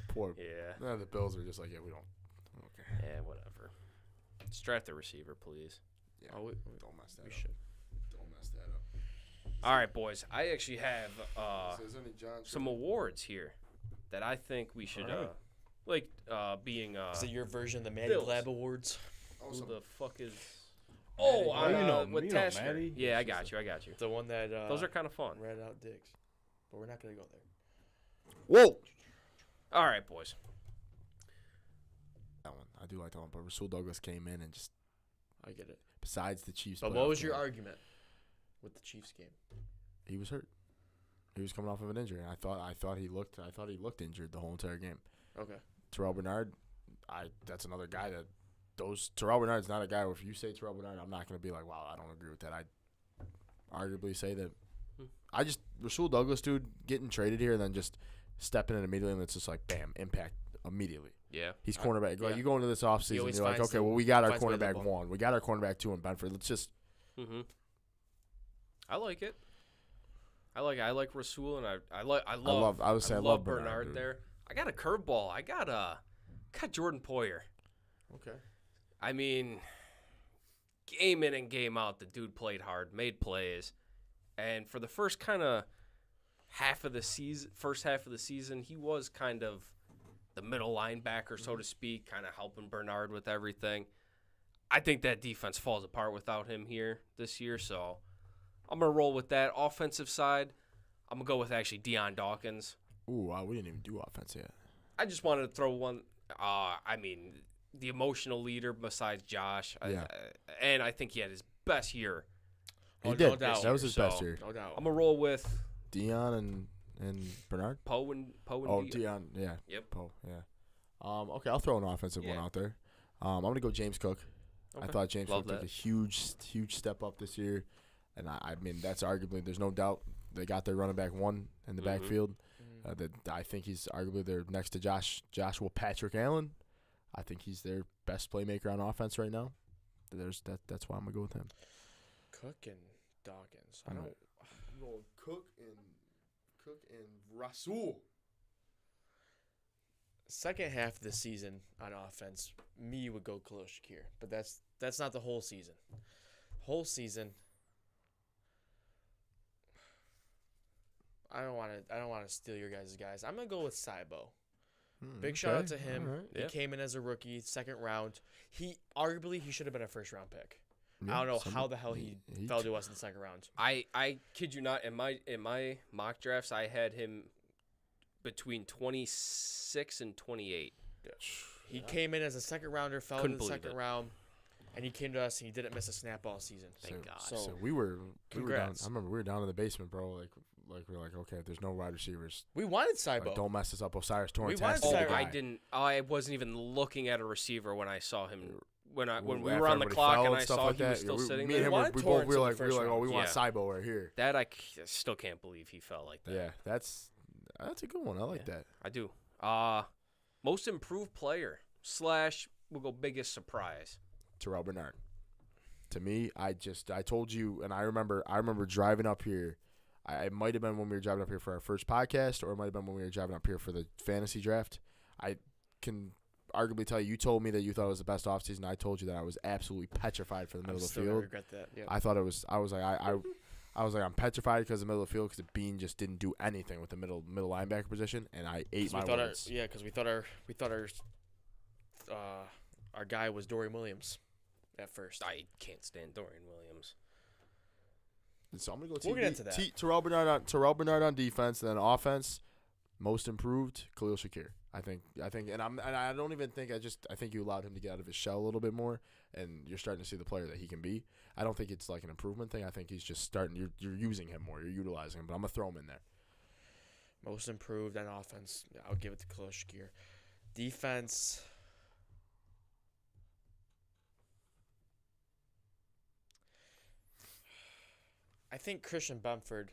Poor. Yeah, The Bills are just like, yeah, we don't. Okay. yeah, whatever. Just draft the receiver, please. Yeah. Oh, Don't mess that we up. should. Don't mess that up. All right, boys. I actually have So is there any John some awards here that I think we should Alright. being Is it your version of the Matty Bills. Blab Awards? who the fuck is? Oh, Oh, on, you know- with you know Tasker. Matty. Yeah, I got you. The one that Those are kind of fun. read out dicks. But we're not gonna go there. Whoa. All right, boys. That one. I do like that one. But Rasul Douglas came in and just, I get it. besides the Chiefs. But playoff what was your game, argument with the Chiefs game? He was hurt. He was coming off of an injury. I thought he looked injured the whole entire game. Okay. Terrell Bernard, that's another guy that Terrell Bernard's not a guy where if you say Terrell Bernard, I'm not going to be like, wow, I don't agree with that. I arguably say that Rasul Douglas, dude, getting traded here and then just stepping in immediately and it's just like, bam, impact immediately. Yeah. He's cornerback. Like yeah. you go into this offseason, always you're like, finds okay, the- well, we got our finds a way to cornerback level. 1. We got our cornerback 2 in Benford. Let's just Mm-hmm. I like it. I like Rasul and I love Bernard, dude. there. I got a curveball. I got Jordan Poyer. Okay. I mean, game in and game out, the dude played hard, made plays, and for the first half of the season, he was kind of the middle linebacker, so to speak, kind of helping Bernard with everything. I think that defense falls apart without him here this year, so I'm gonna roll with that. Offensive side, I'm gonna go with actually Deion Dawkins. Ooh, wow, we didn't even do offense yet. I just wanted to throw one. I mean, the emotional leader besides Josh. Yeah. And I think he had his best year. He Oh, did. no doubt. That was his best So- year. No doubt. I'm gonna roll with Dion and Bernard. Poe and Oh, Dion. Dion, yeah. Yep. Poe, yeah. Okay, I'll throw an offensive one Yeah. out there. I'm gonna go James Cook. I Okay. thought James Love Cook took that. a huge step up this year, and I mean that's arguably there's no doubt they got their running back 1 in the Mhm. backfield. Mhm. That I think he's arguably their next to Joshua Patrick Allen. I think he's their best playmaker on offense right now. That's why I'm gonna go with him. Cook and Dawkins. I know. I'm going Cook and Rasul. Second half of the season on offense, me would go Khalil Shakir, but that's not the whole season. Whole season, I don't want to steal your guys. I'm gonna go with Saibo. Big shout out to him. All right. Yeah. He came in as a rookie, second round. He should have been a first round pick. I don't know how the hell he fell to us in the second round. I kid you not. In my mock drafts, I had him between 26 and 28. He came in as a second rounder, fell Couldn't to the believe second it. round, and he came to us and he didn't miss a snap all season. Thank God. So- So we were down. Congrats. I remember we were down in the basement, bro. Like we're like, okay, if there's no wide receivers, We wanted Saibo. like, don't mess this up. Osiris Torrance wanted has to Oh, be the Cyrus. guy. I wasn't even looking at a receiver when I saw him. When we After were on the everybody clock fell and I stuff saw like he was that, still sitting me and there. him, wanted we Torrance were in the like, first oh, we want round. Saibo right here. That I still can't believe he fell like that. Yeah, that's a good one. I like that. I do. Most improved player / we'll go biggest surprise. Terrell Bernard. To me, I told you, and I remember driving up here. It might have been when we were driving up here for our first podcast, or it might have been when we were driving up here for the fantasy draft. I can arguably tell you told me that you thought it was the best offseason. I told you that I was absolutely petrified for the middle of the still gonna field. regret that. Yeah. I thought it was. I was like, I was like, I'm petrified because of the middle of the field because Bean just didn't do anything with the middle linebacker position, and I ate my words. Because we thought our guy was Dorian Williams at first. I can't stand Dorian Williams. So I'm gonna go. We'll get into that. Terrell Bernard on defense, and then offense, most improved Khalil Shakir. I think, and I don't even think I think you allowed him to get out of his shell a little bit more, and you're starting to see the player that he can be. I don't think it's like an improvement thing. I think he's just starting. You're using him more. You're utilizing him, but I'm gonna throw him in there. Most improved on offense. I'll give it to Khalil Shakir. Defense. I think Christian Benford,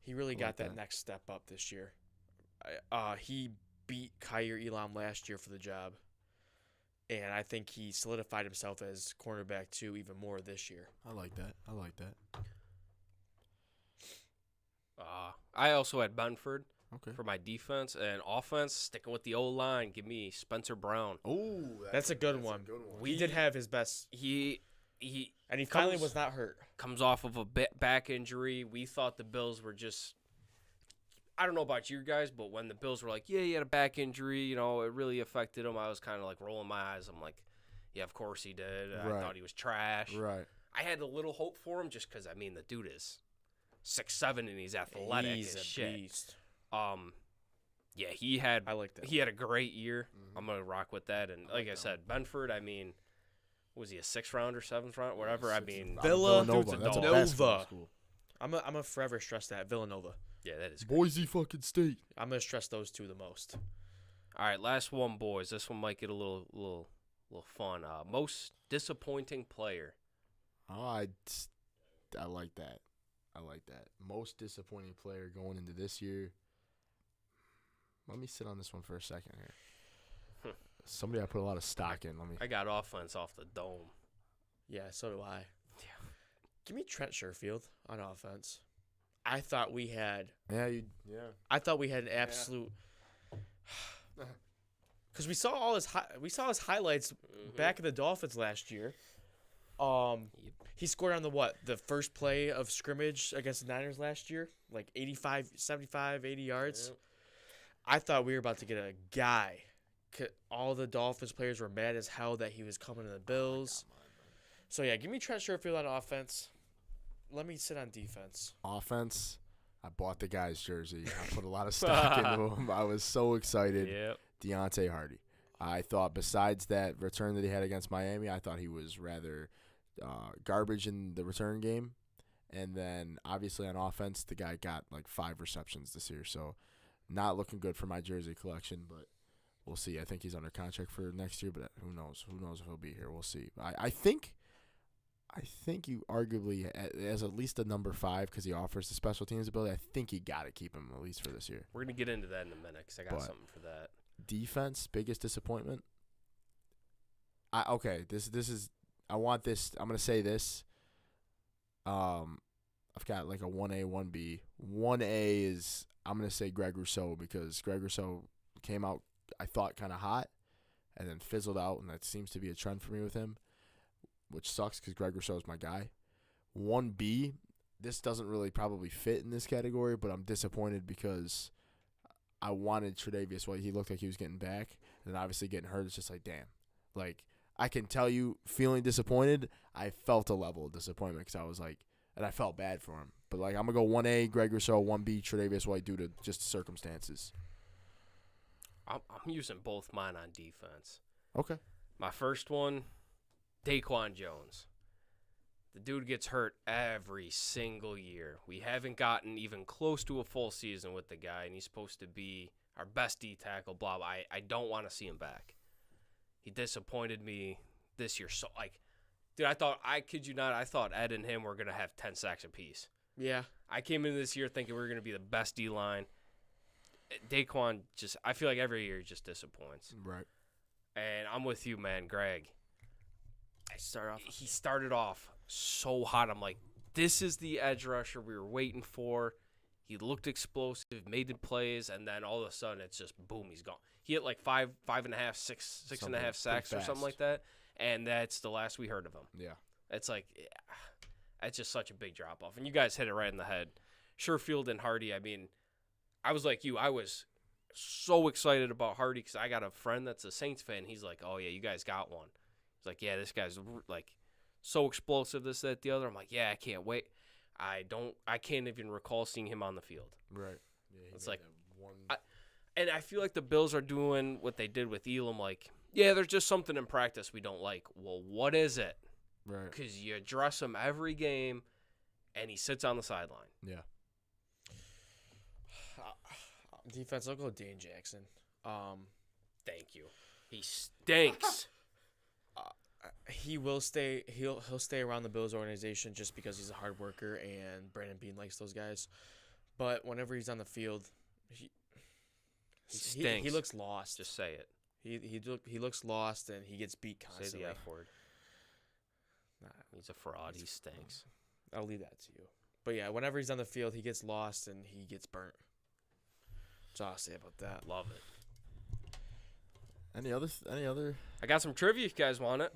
he really got that next step up this year. He beat Kyer Elam last year for the job, and I think he solidified himself as cornerback 2 even more this year. I like that. I also had Benford Okay. for my defense and offense. Sticking with the O-line, give me Spencer Brown. Oh, That's a good one. We did have his best, He and he finally was not hurt. comes off of a back injury. We thought the Bills were just. I don't know about you guys, but when the Bills were like, yeah, he had a back injury, it really affected him. I was kind of like rolling my eyes. I'm like, yeah, of course he did. Right. I thought he was trash. Right. I had a little hope for him just because, the dude is 6'7" and he's athletic He's as a shit. beast. Yeah, he had I like that. He had a great year. I'm going to rock with that. And like I that said, Benford, was he a 6th round or 7th round? Whatever. Villanova. dude's a That's a dog. basketball school. I'm a forever stress that Villanova. Yeah, that is great. Boise fucking State. I'm gonna stress those two the most. All right, last one, boys. This one might get a little fun. Most disappointing player. Oh, I like that. Most disappointing player going into this year. Let me sit on this one for a second here. Somebody I put a lot of stock in. I got offense off the dome. Yeah, so do I. Yeah. Give me Trent Sherfield on offense. I thought we had. Yeah. I thought we had an absolute. Because we saw his highlights back in the Dolphins last year. He scored on the first play of scrimmage against the Niners last year, like 85, 75, 80 yards. Yep. I thought we were about to get a guy. All the Dolphins players were mad as hell that he was coming to the Bills. So yeah, give me Trent Sherfield on offense. Let me sit on defense. Offense, I bought the guy's jersey. I put a lot of stock into him. I was so excited. Yep. Deontay Hardy. I thought besides that return that he had against Miami, I thought he was rather garbage in the return game. And then obviously on offense, the guy got like 5 receptions this year. So not looking good for my jersey collection, but we'll see. I think he's under contract for next year, but who knows? Who knows if he'll be here? We'll see. I think you arguably, as at least a number 5, because he offers the special teams ability, I think you got to keep him at least for this year. We're going to get into that in a minute because I got something for that. Defense, biggest disappointment. This is. I want this. I'm going to say this. I've got like a 1A, 1B. 1A is, I'm going to say Greg Rousseau, because Greg Rousseau came out, I thought, kind of hot and then fizzled out, and that seems to be a trend for me with him, which sucks because Greg Rousseau is my guy. 1B, this doesn't really probably fit in this category, but I'm disappointed because I wanted Tre'Davious White. He looked like he was getting back, and then obviously getting hurt. It's just like, damn. Like, I can tell you, feeling disappointed, I felt a level of disappointment because I was like, and I felt bad for him. But, like, I'm going to go 1A, Greg Rousseau, 1B, Tre'Davious White due to just circumstances. I'm using both mine on defense. Okay. My first one, Daquan Jones. The dude gets hurt every single year. We haven't gotten even close to a full season with the guy, and he's supposed to be our best D tackle, blah, blah. I don't want to see him back. He disappointed me this year. So, like, dude, I kid you not, I thought Ed and him were going to have 10 sacks apiece. Yeah. I came into this year thinking we were going to be the best D-line. Daquan I feel like every year he just disappoints. Right. And I'm with you, man, Greg. He started off so hot. I'm like, this is the edge rusher we were waiting for. He looked explosive, made the plays, and then all of a sudden it's just boom, he's gone. He hit like 5.5, 6.5 sacks or something like that, and that's the last we heard of him. Yeah. It's like, That's just such a big drop off. And you guys hit it right in the head. Sherfield and Hardy, I mean, I was like you. I was so excited about Hardy because I got a friend that's a Saints fan. He's like, oh, yeah, you guys got one. He's like, yeah, this guy's like so explosive, this, that, the other. I'm like, yeah, I can't wait. I can't even recall seeing him on the field. Right. Yeah, It's like, one. and I feel like the Bills are doing what they did with Elam. Like, yeah, there's just something in practice we don't like. Well, what is it? Right. Because you address him every game, and he sits on the sideline. Yeah. Defense, I'll go Dane Jackson. Thank you. He stinks. He will stay. He'll stay around the Bills organization just because he's a hard worker and Brandon Beane likes those guys. But whenever he's on the field, he stinks. He looks lost. Just say it. He looks lost and he gets beat constantly. Say the F word. Nah, He's a fraud. He stinks. I'll leave that to you. But yeah, whenever he's on the field, he gets lost and he gets burnt. That's all I'll say about that. Love it. Any other? I got some trivia if you guys want it.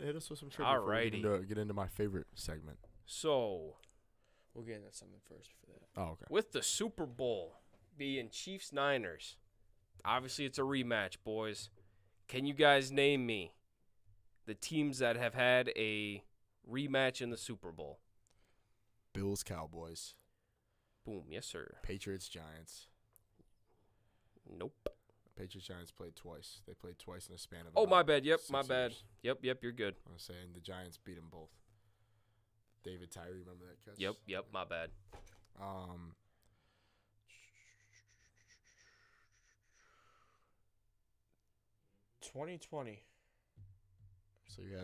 Hit us with some trivia. before we get into my favorite segment. So, We'll get into something first for that. Oh, okay. with the Super Bowl being Chiefs-Niners, obviously it's a rematch, boys. Can you guys name me the teams that have had a rematch in the Super Bowl? Bills, Cowboys, Boom. Yes, sir. Patriots, Giants. Nope. Patriots, Giants played twice. They played twice in a span of. Oh, my about bad. Yep, 6 my bad. years. Yep, you're good. I was saying the Giants beat them both. David Tyree, remember that catch? Yep, my bad. 2020. So you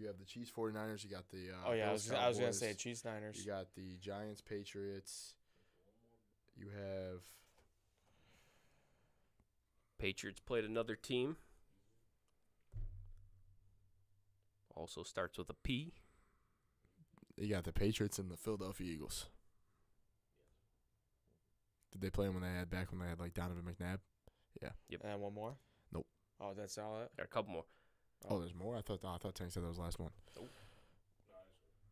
have the Chiefs 49ers, you got the Oh yeah, Bills, I was gonna Cowboys, say Chiefs Niners. You got the Giants Patriots. You have Patriots played another team. Also starts with a P. you got the Patriots and the Philadelphia Eagles. Did they play them when they had like Donovan McNabb? Yeah. Yep. And one more. Nope. Oh, that's all it. Got a couple more. Oh, there's more. I thought Tank said that was the last one.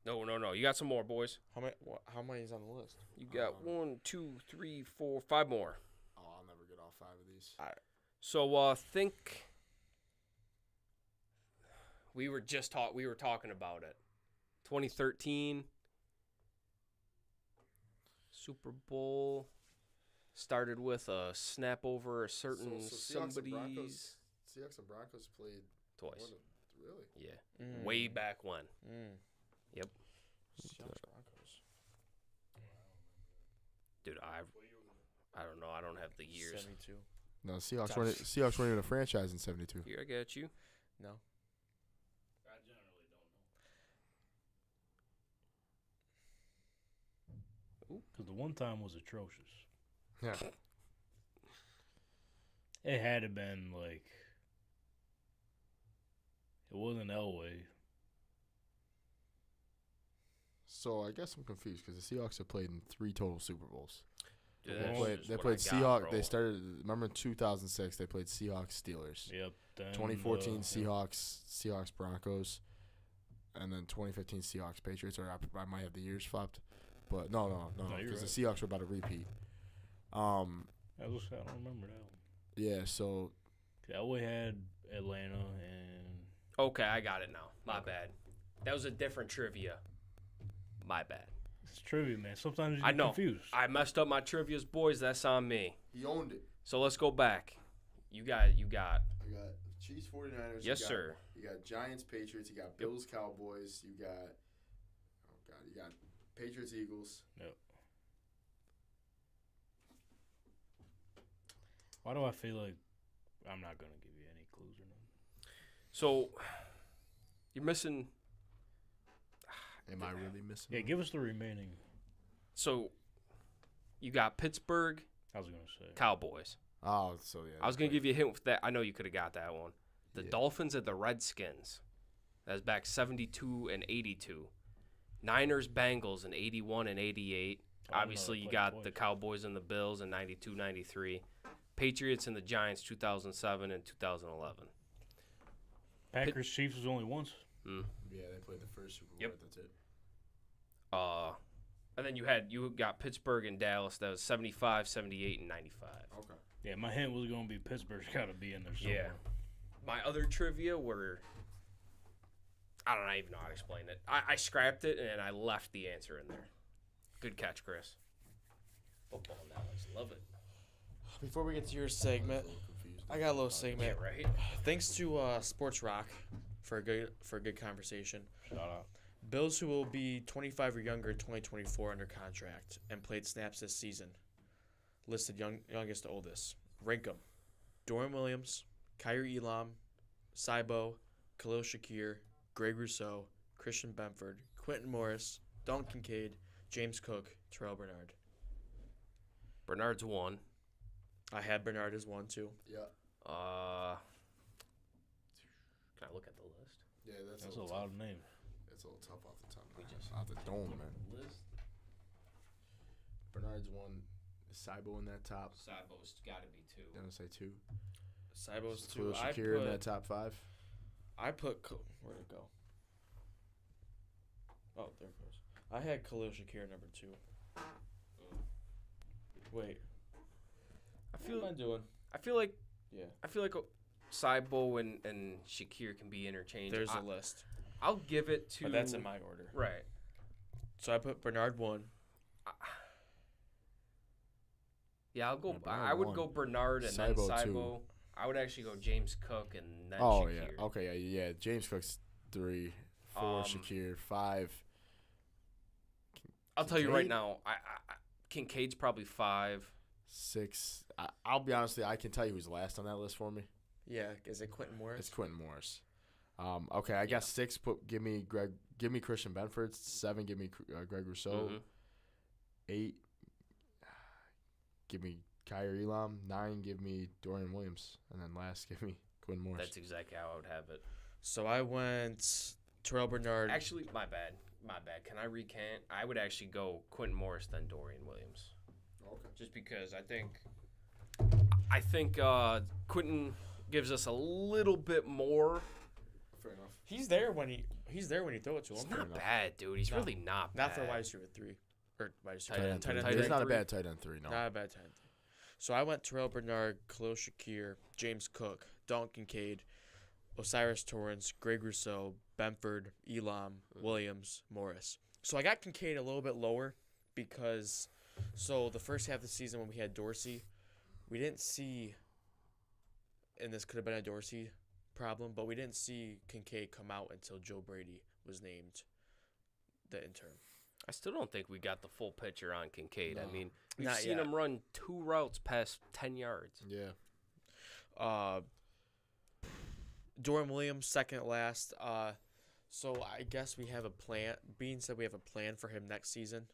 No. You got some more, boys. How many is on the list? You got 1, 2, 3, 4, 5 more. Oh, I'll never get all 5 of these. So think we were talking about it. 2013 Super Bowl started with a snap over a certain somebody's Seahawks and Broncos played twice. Really? Yeah. Way back when. Yep. Seahawks Broncos. Dude, I don't know. I don't have the years. 72. No, Seahawks weren't even a franchise in '72. Here, I got you. No. I generally don't know. Because the one time was atrocious. Yeah. It had to been like. It wasn't Elway. So I guess I'm confused because the Seahawks have played in 3 total Super Bowls. Dude, They played Seahawks. They started. Remember in 2006 they played Seahawks Steelers. Yep. Then, 2014 Seahawks Broncos, and then 2015 Seahawks Patriots. Or I might have the years flopped, but no, because the Seahawks were about to repeat. I don't remember that one. Yeah. So Elway had Atlanta and. Okay, I got it now. My bad. That was a different trivia. My bad. It's trivia, man. Sometimes you I get know. confused. I messed up my trivia's, boys. That's on me. he owned it. So let's go back. You got. You got Chiefs 49ers. Yes, sir. You got Giants Patriots. You got Bills Cowboys. You got you got Patriots Eagles. Yep. Why do I feel like I'm not gonna give you any clues or nothing? So you're missing. Am I really missing? Yeah, give us the remaining. So you got Pittsburgh I was gonna say. Cowboys. Oh, so yeah. I was gonna give you a hint with that. I know you could have got that one. The Yeah. Dolphins and the Redskins. That was back 72 and 82. Niners Bengals in 81 and 88. Oh, Obviously, no, you they got played the twice. Cowboys and the Bills in 92, 93. Patriots and the Giants 2007 and 2011. Packers Chiefs was only once. Yeah, they played the first Super Bowl. Yep. That's it. And then you got Pittsburgh and Dallas. That was 75, 78, and 95. Okay. Yeah, my hint was going to be Pittsburgh's got to be in there somewhere. Yeah. My other trivia were, I don't even know how to explain it. I scrapped it and I left the answer in there. Good catch, Chris. Football knowledge, love it. Before we get to your segment, I got a little segment. Yeah, right. Thanks to Sports Rock for a good conversation. Shout out. Bills who will be 25 or younger in 2024 under contract and played snaps this season. Listed youngest to oldest. Rank them. Dorian Williams, Kyrie Elam, Saibo, Khalil Shakir, Greg Rousseau, Christian Benford, Quentin Morris, Don Kincaid, James Cook, Terrell Bernard. Bernard's 1. I had Bernard as 1 too. Yeah. Can I look at the list? Yeah, That's a lot of names. It's a little tough off the top. Off the dome, man. List. Bernard's 1. Is Saibo in that top? Sabo's got to be 2. Didn't I say 2? Saibo's 2. Khalil Shakir in that top 5. I put where'd it go? Oh, there it goes. I had Khalil Shakir number 2. Wait. What am I doing? I feel like Yeah. Saibo and Shakir can be interchanged. There's a list. I'll give it to. But that's in my order. Right. So I put Bernard 1. Yeah, I'll go. Yeah, Bernard I would 1. go Bernard and Saibo then 2. Saibo. I would actually go James Cook and then Oh, Shakir. yeah. Okay, yeah. James Cook's 3. 4, Shakir. 5. I'll tell you right Kincaid? now. I Kincaid's probably 5. 6. I'll be honest with you, I can tell you who's last on that list for me. Yeah. Is it Quentin Morris? It's Quentin Morris. Okay, I guess 6. Give me Christian Benford. 7. Give me Greg Rousseau. Mhm. 8. Give me Kyrie Elam. 9. Give me Dorian Williams, and then last give me Quentin Morris. That's exactly how I would have it. So I went Terrell Bernard. Actually, my bad. Can I recant? I would actually go Quentin Morris then Dorian Williams. Okay. Just because I think Quentin gives us a little bit more. Fair enough. He's there when you throw it to He's him. not bad, dude. He's No. really not bad. Not for a wide receiver 3. Or wide receiver Tight end tight end three. He's three. not a bad tight end 3, no. Not a bad tight end 3. So I went Terrell Bernard, Khalil Shakir, James Cook, Don Kincaid, Osiris Torrance, Greg Rousseau, Benford, Elam, Williams, Morris. So I got Kincaid a little bit lower because the first half of the season when we had Dorsey, we didn't see, and this could have been a Dorsey problem, but we didn't see Kincaid come out until Joe Brady was named the intern. I still don't think we got the full picture on Kincaid. I No. mean, we've Not seen yet. him run 2 routes past 10 yards. Yeah. Dorian Williams, second last. So I guess we have a plan. Bean said we have a plan for him next season.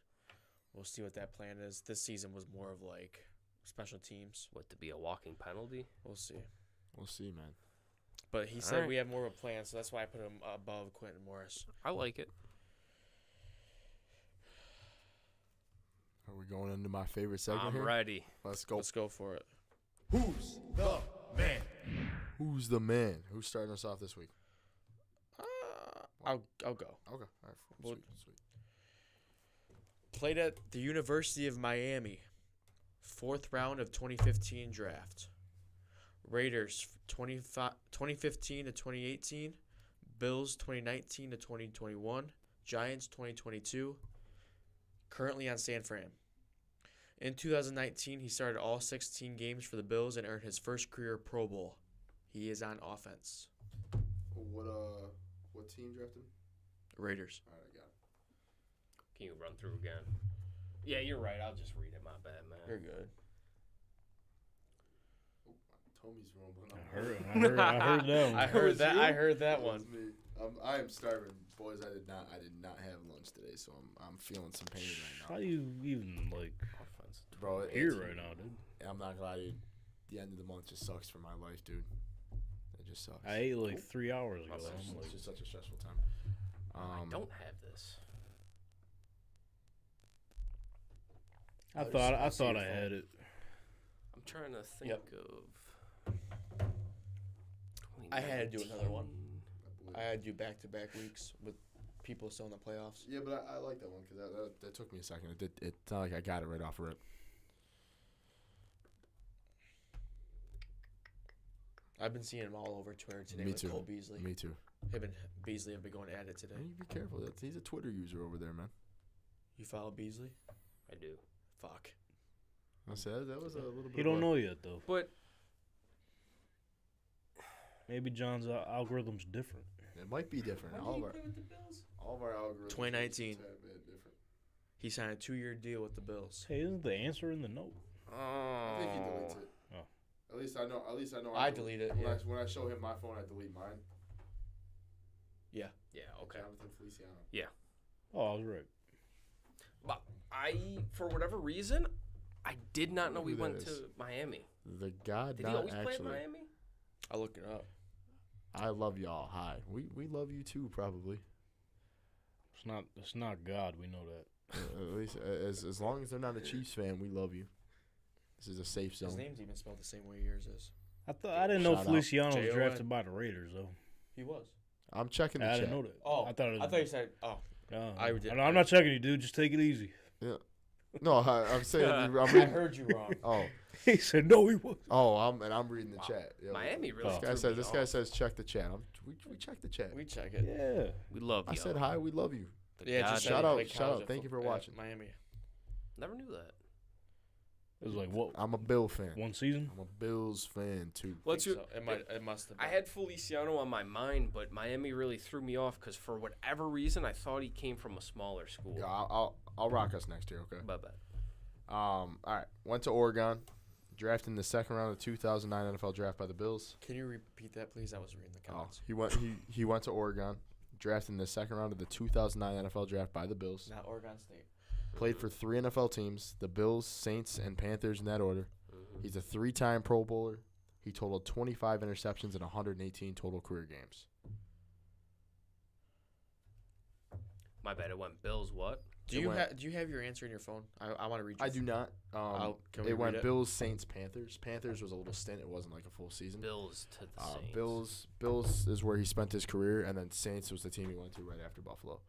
We'll see what that plan is. This season was more of like special teams. What, to be a walking penalty? We'll see. We'll see, man. But he said right. we have more of a plan, so that's why I put him above Quentin Morris. I like it. Are we going into my favorite segment I'm here? ready. Let's go. Let's go for it. Who's the man? Who's the man? Who's starting us off this week? I'll go. Okay. All right. Well- Sweet. Played at the University of Miami. 4th round of 2015 draft. Raiders 2015 to 2018. Bills 2019 to 2021. Giants 2022. Currently on San Fran. In 2019, he started all 16 games for the Bills and earned his first career Pro Bowl. He is on offense. What team drafted him? Raiders. All right, I got it. Can you run through again? Yeah, you're right. I'll just read it. My bad, man. You're good. Oh, Tommy's rumbling. I heard that one. I heard that. I heard that one. That's me. I am starving, boys. I did not have lunch today, so I'm feeling some pain How right you even like Offense. now, bro. here right now, dude? I'm not gonna lie to you. The end of the month just sucks for my life, dude. It just sucks. I ate like 3 hours ago. It's I'm It's like, just such a stressful time. I don't have this. I thought I had it. I'm trying to think Yep. of. I had to do another one. 2019. I had to do back-to-back weeks with people still in the playoffs. Yeah, but I like that one because that took me a second. It's not like I got it right off rip. I've been seeing him all over Twitter today Me with too. Cole Beasley. Me too. Him and Beasley have been going at it today. You be careful. He's a Twitter user over there, man. You follow Beasley? I do. Fuck. I said that was a little bit. He don't know yet though. But Maybe John's algorithm's different. It might be different. All of our algorithms. 2019. are a bit different. He signed a 2-year deal with the Bills. Hey, isn't the answer in the note? I think he deletes it. Oh. At least I know. I delete it. When I show him my phone, I delete mine. Yeah, okay. Jonathan Feliciano. Oh, I was right. But for whatever reason, I did not know Who we that went is. to Miami. The God Did he not always play in actually. Miami? I'll look it up. I love y'all. Hi. We love you too, probably. It's not God. We know that. At least as long as they're not a Chiefs fan, we love you. This is a safe zone. His name's even spelled the same way yours is. I didn't know Shout out. Feliciano was J-O-N. drafted by the Raiders though. He was. I'm checking the I chat. didn't know that. Oh, I thought it was. I thought you said. Oh, No, I did- I'm not checking you, dude. Just take it easy. No, I'm saying I'm I reading. heard you wrong. Oh, He said no, he wasn't. I'm reading the chat. Yo, Miami really. This guy says check the chat. We check the chat. We check it. Yeah. We love you. I said hi. We love you. Yeah, just shout said he out, played shout college out. at Thank you for football- watching. Miami. Never knew that. It was like what? I'm a Bill fan. One season? I'm a Bills fan too. What's your? So it must have been. I had Feliciano on my mind, but Miami really threw me off because for whatever reason I thought he came from a smaller school. Yeah, I'll rock us next year. Okay. But All right. Went to Oregon, drafted in the second round of the 2009 NFL Draft by the Bills. Can you repeat that, please? I was reading the comments. He went to Oregon, drafted in the second round of the 2009 NFL Draft by the Bills. Not Oregon State. Played for 3 NFL teams: the Bills, Saints, and Panthers in that order. He's a 3-time Pro Bowler. He totaled 25 interceptions in 118 total career games. my bad, it went Bills. What? Do you have your answer in your phone? I want to read. I do not. Can we it went read it? Bills, Saints, Panthers. Panthers was a little stint. It wasn't like a full season. Bills to the Saints. Bills is where he spent his career, and then Saints was the team he went to right after Buffalo.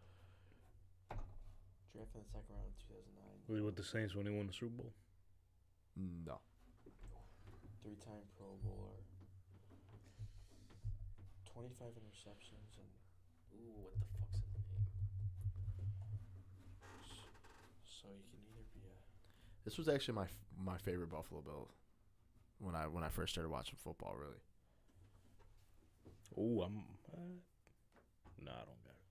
Draft in the second round of 2009. Was he with the Saints when he won the Super Bowl? No. 3-time Pro Bowler. 25 interceptions and Ooh, what the fuck's his name? so you can either be a. This was actually my favorite Buffalo Bill when I first started watching football. Really. Oh, nah, I don't got it.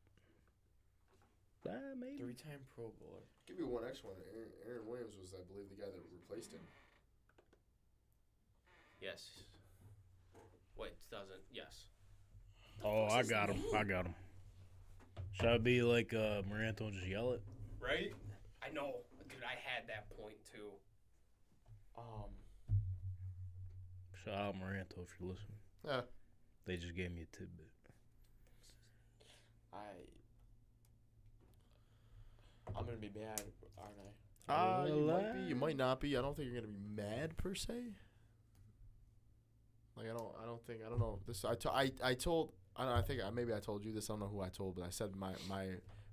Maybe. 3-time Pro Bowler. Give me one extra one. Aaron Williams was, I believe, the guy that replaced him. Yes. Wait, doesn't. Yes. Oh, I got him. Should I be like Maranto and just yell it? Right? I know, dude. I had that point too. Shout out Maranto if you're listening. Yeah. They just gave me a tidbit. I'm gonna be mad, aren't I? You might be. You might not be. I don't think you're gonna be mad per se. Like I don't know. This I told. I think maybe I told you this. I don't know who I told, but I said my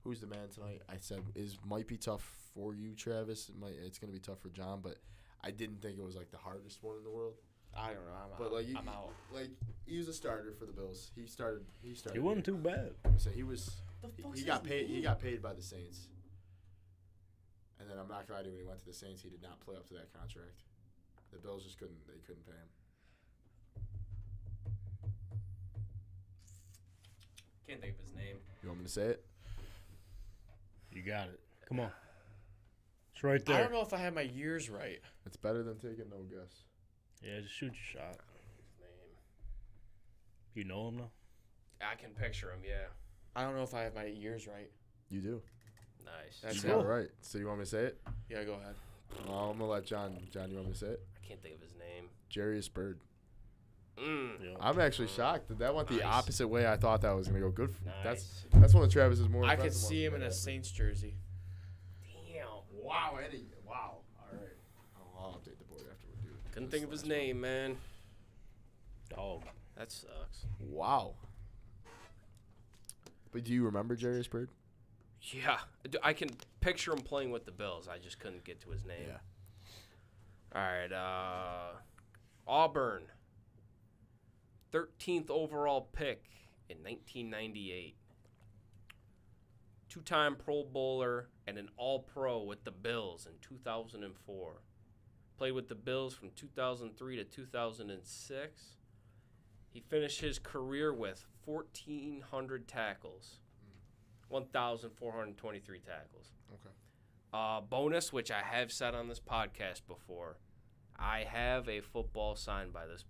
who's the man tonight. I said might be tough for you, Travis. It's gonna be tough for John, but I didn't think it was like the hardest one in the world. I don't know. I'm out. Like he was a starter for the Bills. He started. He wasn't too bad. So he was. He got paid. He got paid by the Saints. And then I'm not gonna lie to you, when he went to the Saints, he did not play up to that contract. The Bills just couldn't. They couldn't pay him. Can't think of his name. You want me to say it? You got it. Come on. It's right there. I don't know if I have my years right. It's better than taking no guess. Yeah, just shoot your shot. His name. You know him now? I can picture him. Yeah. I don't know if I have my years right. You do. Nice. That's You it. got it right. So you want me to say it? Yeah, go ahead. Well, I'm gonna let John. John, you want me to say it? I can't think of his name. Jarius Byrd. Yeah. I'm actually shocked that went the Nice. opposite way I thought that was gonna go. Good. Nice. That's one of Travis's more. I could impressive see ones him in a ever. Saints jersey. Damn. Wow, Eddie. Wow. All right. I'll update the board after we do. Couldn't this think of his last one. name, man. Dog. That sucks. Wow. But do you remember Jarius Byrd? Yeah, I can picture him playing with the Bills. I just couldn't get to his name. Yeah. All right, Auburn, 13th overall pick in 1998. Two-time Pro Bowler and an All-Pro with the Bills in 2004. Played with the Bills from 2003 to 2006. He finished his career with 1,400 tackles, 1,423 tackles. Okay. Bonus, which I have said on this podcast before, I have a football signed by this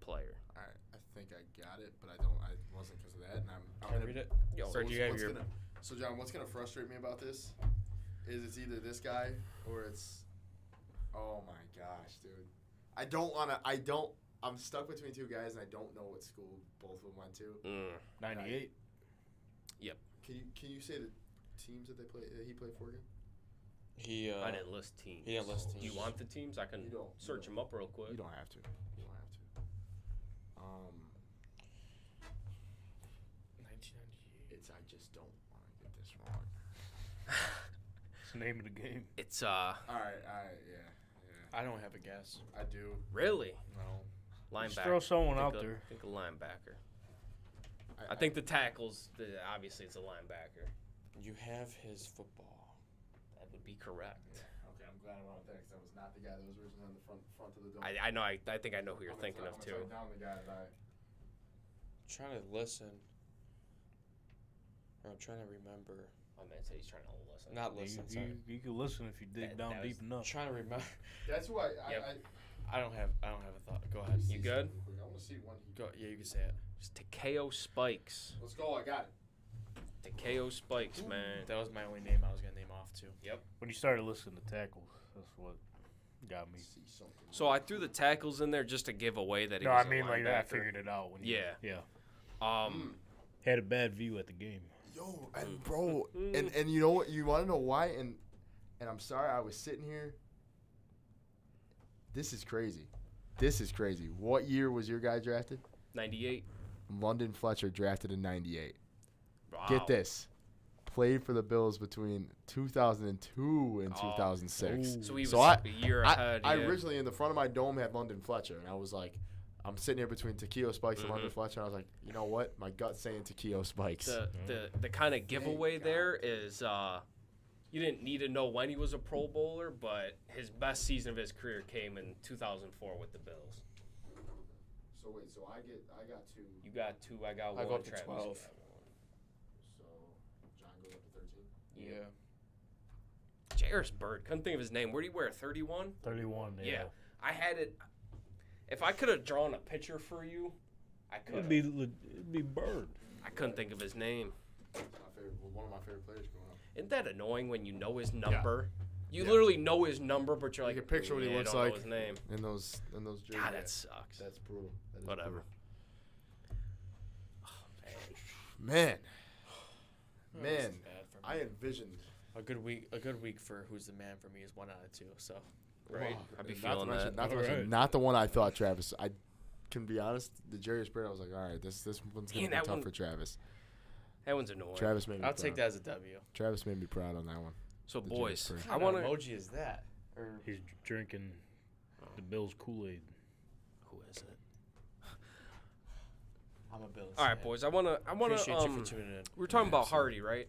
player. All right. I think I got it, but I wasn't because of that. And I'm Can I gonna read it? Yo, Or do you have what's your? So, John, what's gonna frustrate me about this is it's either this guy or it's. Oh my gosh, dude! I'm stuck between two guys, and I don't know what school both of them went to. 98. Can you say the teams that he played for again? I didn't list teams. He didn't list Do you teams. want the teams? I can search them up real quick. You don't have to. 1998. I just don't want to get this wrong. It's the name of the game. It's All right, yeah. I don't have a guess. I do. really No. linebacker. Just throw someone out Think there. Think a linebacker. I think the tackles. Obviously, it's a linebacker. You have his football. That would be correct. Okay, I'm glad I went with that because that was not the guy that was originally on the front of the dome. I know. I think I know who you're I'm thinking gonna of try too. to down the guy that I'm trying to listen. Or I'm trying to remember. My man said he's trying to listen. Not listen. Sorry. You can listen if you dig down that deep was- I'm enough. trying to remember. That's who I I don't have a thought. Go ahead. You good? I want to see when he. Go. Yeah, you can say it. It's Takeo Spikes. Let's go. I got it. Takeo Spikes, man. That was my only name I was gonna name off too. When you started listening to tackles, that's what got me. See something. So I threw the tackles in there just to give away that he No, was I mean a like I linebacker. figured it out when you. Yeah. Yeah. Had a bad view at the game. Yo, and bro, and you know what? You want to know why? And I'm sorry, I was sitting here. This is crazy. What year was your guy drafted? 98. London Fletcher drafted in '98. Wow. Get this. Played for the Bills between 2002 and 2006. So he was So I- a year ahead. I yeah. originally in the front of my dome had London Fletcher, and I was like, I'm sitting here between Takeo Spikes and London Fletcher, and I was like, you know what? My gut's saying Takeo Spikes. The kind of giveaway there is you didn't need to know when he was a Pro Bowler, but his best season of his career came in 2004 with the Bills. So wait, I got two. You got 2, I got 1. I go up to Travis, you 12. got 1. So John goes up to 13. Yeah. Jairus Bird, couldn't think of his name. Where do you wear? 31? 31. Yeah. I had it. If I could have drawn a picture for you, I could. It'd be Bird. I couldn't think of his name. One of my favorite players growing up. Isn't that annoying when you know his number? You Yeah. literally know his number, but you're like, You can picture what he "Yeah, I looks don't know like." his name. In those jerseys. God, that sucks. That's brutal. That is Whatever. Man. That's Man, bad for me. I envisioned. A good week for who's the man for me is 1 out of 2. So Right? Wow. I'd be Not to feeling mention- that. Not, to All mention, right. not the one I thought Travis. I can be honest. The Jairus Bird, I was like, all right, this one's gonna Man, be that tough one- for Travis. That one's annoying. Travis made me. I'll proud. take that as a W. Travis made me proud on that one. So, The boys, Jairus Bird. I want to. emoji is that? Or He's drinking the Bills Kool-Aid. Who is it? I'm a Bills. All right, fan. boys. I want to. Appreciate you for tuning in. We were talking about absolutely. Hardy, right?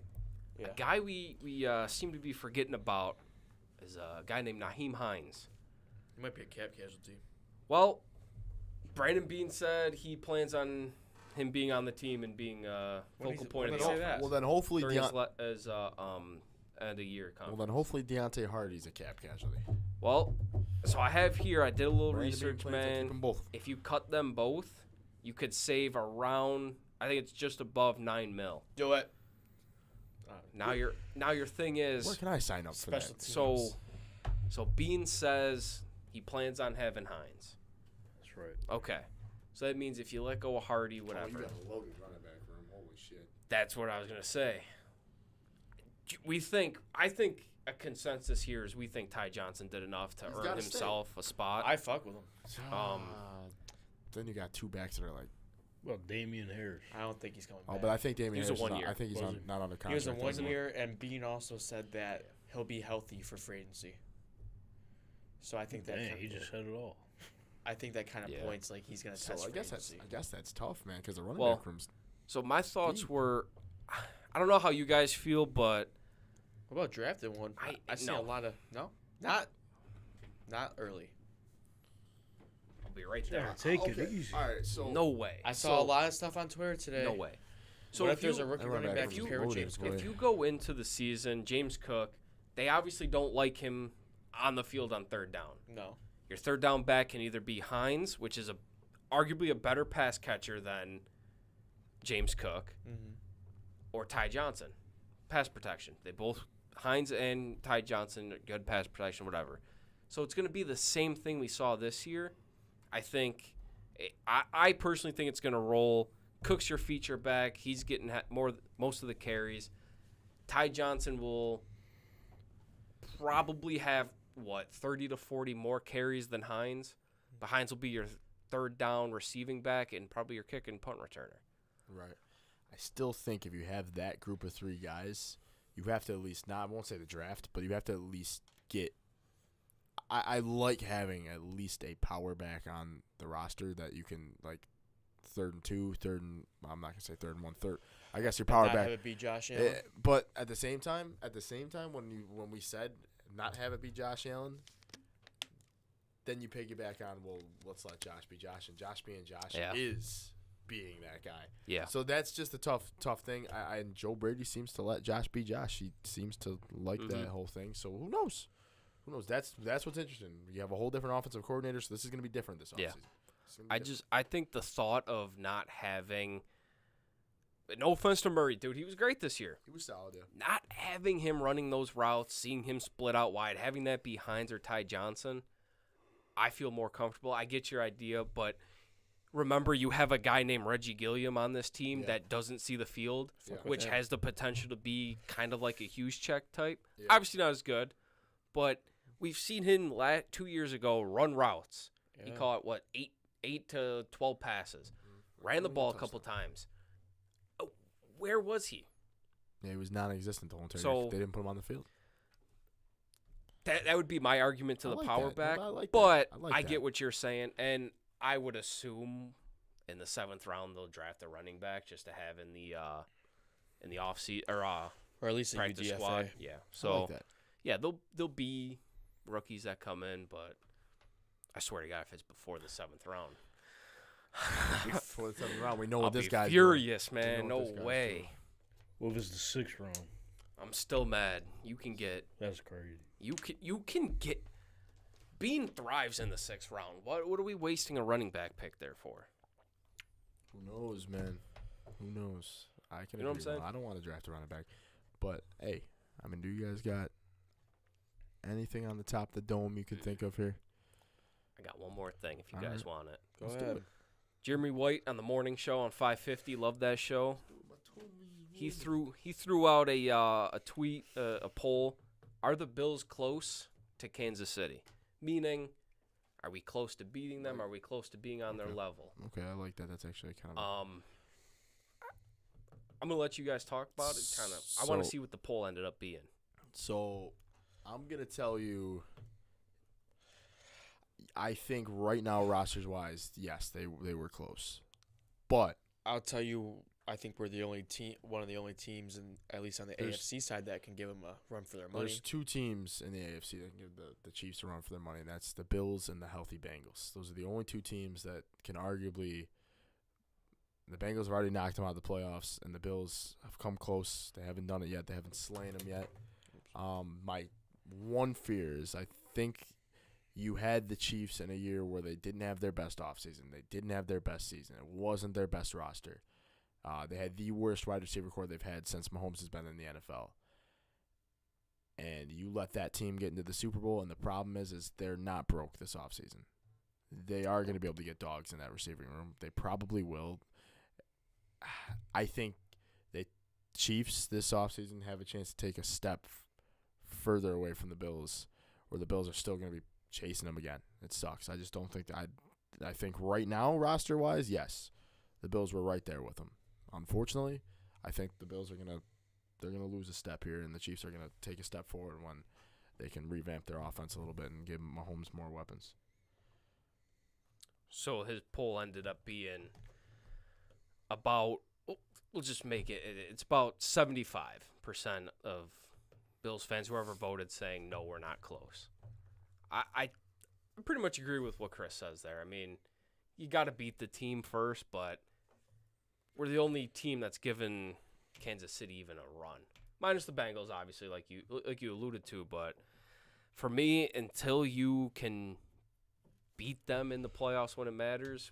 Yeah. A guy we seem to be forgetting about is a guy named Naheem Hines. He might be a cap casualty. Well, Brandon Beane said he plans on him being on the team and being focal point of the say that? Well, then hopefully during his Deont- end of year well, conference. then hopefully Deontay Hardy's a cap casualty. Well, so I have here. I did a little Brandon Beane research, plans on keeping man. both. If you cut them both, you could save around. I think it's just above $9 million. Do it. Now your thing is Where can I sign up for Special that? teams. so Bean says he plans on having Hines. That's right. Okay. So that means if you let go of Hardy, Oh, whatever. you got a loaded running back room. Holy shit. That's what I was gonna say. I think a consensus here is we think Ty Johnson did enough to He's earn gotta himself a spot. I fuck with him. Um, Then you got two backs that are like Well, Damian Harris. I don't think he's coming Oh, back. but I think Damian He was a Harris is 1 year. I think he's Was he? not under contract. He was a anymore. 1 year, and Bean also said that he'll be healthy for free agency. So I think that Dang, he just said it all. I think that kind of Yeah. points like he's gonna So test I free guess agency. that's tough, man, because the running Well, back room's So my thoughts Deep. were, I don't know how you guys feel, but What about drafting one? I see no. a lot of not early. I'll be right Yeah, there. take it easy. All right, so No way. I saw a lot of stuff on Twitter today. No way. So What if if there's you, a rookie That running running back back compared with was James loaded, Cook? if you go into the season, James Cook, they obviously don't like him on the field on third down. No. Your third down back can either be Hines, which is arguably a better pass catcher than James Cook, Mm-hmm. or Ty Johnson, pass protection. They both, Hines and Ty Johnson, good pass protection, whatever. So it's going to be the same thing we saw this year. I think, I personally think it's going to roll. Cook's your feature back. He's getting most of the carries. Ty Johnson will probably have, 30 to 40 more carries than Hines. But Hines will be your third down receiving back and probably your kick and punt returner. right. I still think if you have that group of three guys, you have to at least I won't say the draft, but you have to at least get. I like having at least a power back on the roster that you can like 3rd and 2, I'm not gonna say 3rd and 1, third. I guess your power Not back. have it be Josh Allen. But at the same time, when we said not have it be Josh Allen, then you piggyback on, well, let's let Josh be Josh, and Josh being Josh Yeah. is being that guy. Yeah. So that's just a tough thing. And Joe Brady seems to let Josh be Josh. He seems to like that whole thing. So who knows? Who knows? That's what's interesting. You have a whole different offensive coordinator, so this is going to be different this Yeah. offseason. It's gonna be different. I think the thought of not having, no offense to Murray, dude, he was great this year. He was solid, yeah. Not having him running those routes, seeing him split out wide, having that be Hines or Ty Johnson, I feel more comfortable. I get your idea, but remember you have a guy named Reggie Gilliam on this team that doesn't see the field, Yeah. which has the potential to be kind of like a Hughes check type. Yeah. Obviously not as good, but we've seen him 2 years ago run routes. He Yeah. caught, 8 to 12 passes. Ran the ball a couple times. Oh, where was he? Yeah, he was non-existent the whole entire So- year. They didn't put him on the field. That would be my argument to I the like power that. back. I like that. But I like I that. get what you're saying, and I would assume in the 7th round they'll draft a running back just to have in the offseason or Or at least a practice UDFA. squad. Yeah. I So like that. yeah, there'll be rookies that come in, but I swear to God, if it's before the 7th round, Before the 7th round, we know I'll what this be guy's furious, doing. man. We know No what this guy's way. doing. What if it's the 6th round? I'm still mad. You can get. That's crazy. You can get. Bean thrives in the 6th round. What are we wasting a running back pick there for? Who knows, man? Who knows? I can You know what I'm agree. saying? I don't want to draft a running back, but hey, I mean, do you guys got anything on the top of the dome you can think of here? I got one more thing if you All guys right. want it. Go Let's do ahead. it. Jeremy White on the morning show on 550. Love that show. He threw out a tweet, a poll. Are the Bills close to Kansas City? Meaning, are we close to beating them? Are we close to being on their Okay. level? Okay, I like that. That's actually kind of. I'm gonna let you guys talk about it. I want to So- see what the poll ended up being. So, I'm gonna tell you. I think right now, rosters wise, yes, they were close, but I'll tell you, I think we're the only team, one of the only teams, in at least on the There's- AFC side, that can give them a run for their money. there's two teams in the AFC that can give the Chiefs a run for their money. And that's the Bills and the healthy Bengals. Those are the only two teams that can arguably. The Bengals have already knocked them out of the playoffs, and the Bills have come close. They haven't done it yet. They haven't slain them yet. My one fear is I think you had the Chiefs in a year where they didn't have their best offseason. They didn't have their best season. It wasn't their best roster. They had the worst wide receiver core they've had since Mahomes has been in the NFL. And you let that team get into the Super Bowl, and the problem is they're not broke this offseason. They are going to be able to get dogs in that receiving room. They probably will. I think the Chiefs this offseason have a chance to take a step further away from the Bills, where the Bills are still going to be chasing them again. It sucks. I just don't think that I think right now, roster-wise, yes, the Bills were right there with them. Unfortunately, I think the Bills they're gonna lose a step here, and the Chiefs are gonna take a step forward when they can revamp their offense a little bit and give Mahomes more weapons. So his poll ended up being about, we'll just make it, it's about 75% of Bills fans, whoever voted, saying, no, we're not close. I pretty much agree with what Chris says there. I mean, you got to beat the team first, but we're the only team that's given Kansas City even a run. Minus the Bengals, obviously, like you alluded to. But for me, until you can beat them in the playoffs when it matters,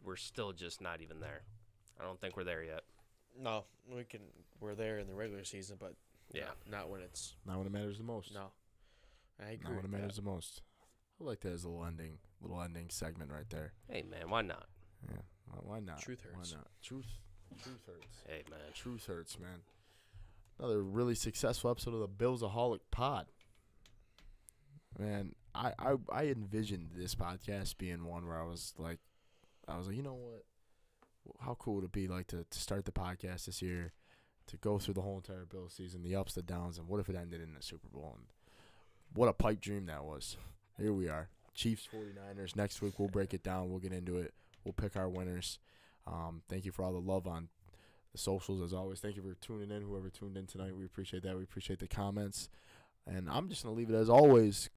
we're still just not even there. I don't think we're there yet. No, we're there in the regular season, but Yeah. not when it's Not when it matters the most. no. I agree. Not when it with matters that. the most. I like that as a little ending segment right there. Hey, man, why not? Yeah, why not? Truth hurts. Why not? Truth hurts. Hey, man. Truth hurts, man. Another really successful episode of the BillsAholic Pod. Man, I envisioned this podcast being one where I was like, you know what? How cool would it be like to start the podcast this year, to go through the whole entire Bills season, the ups, the downs, and what if it ended in the Super Bowl? And what a pipe dream that was. Here we are. Chiefs, 49ers. Next week we'll break it down. We'll get into it. We'll pick our winners. Thank you for all the love on the socials, as always. Thank you for tuning in, whoever tuned in tonight. We appreciate that. We appreciate the comments. And I'm just going to leave it as always.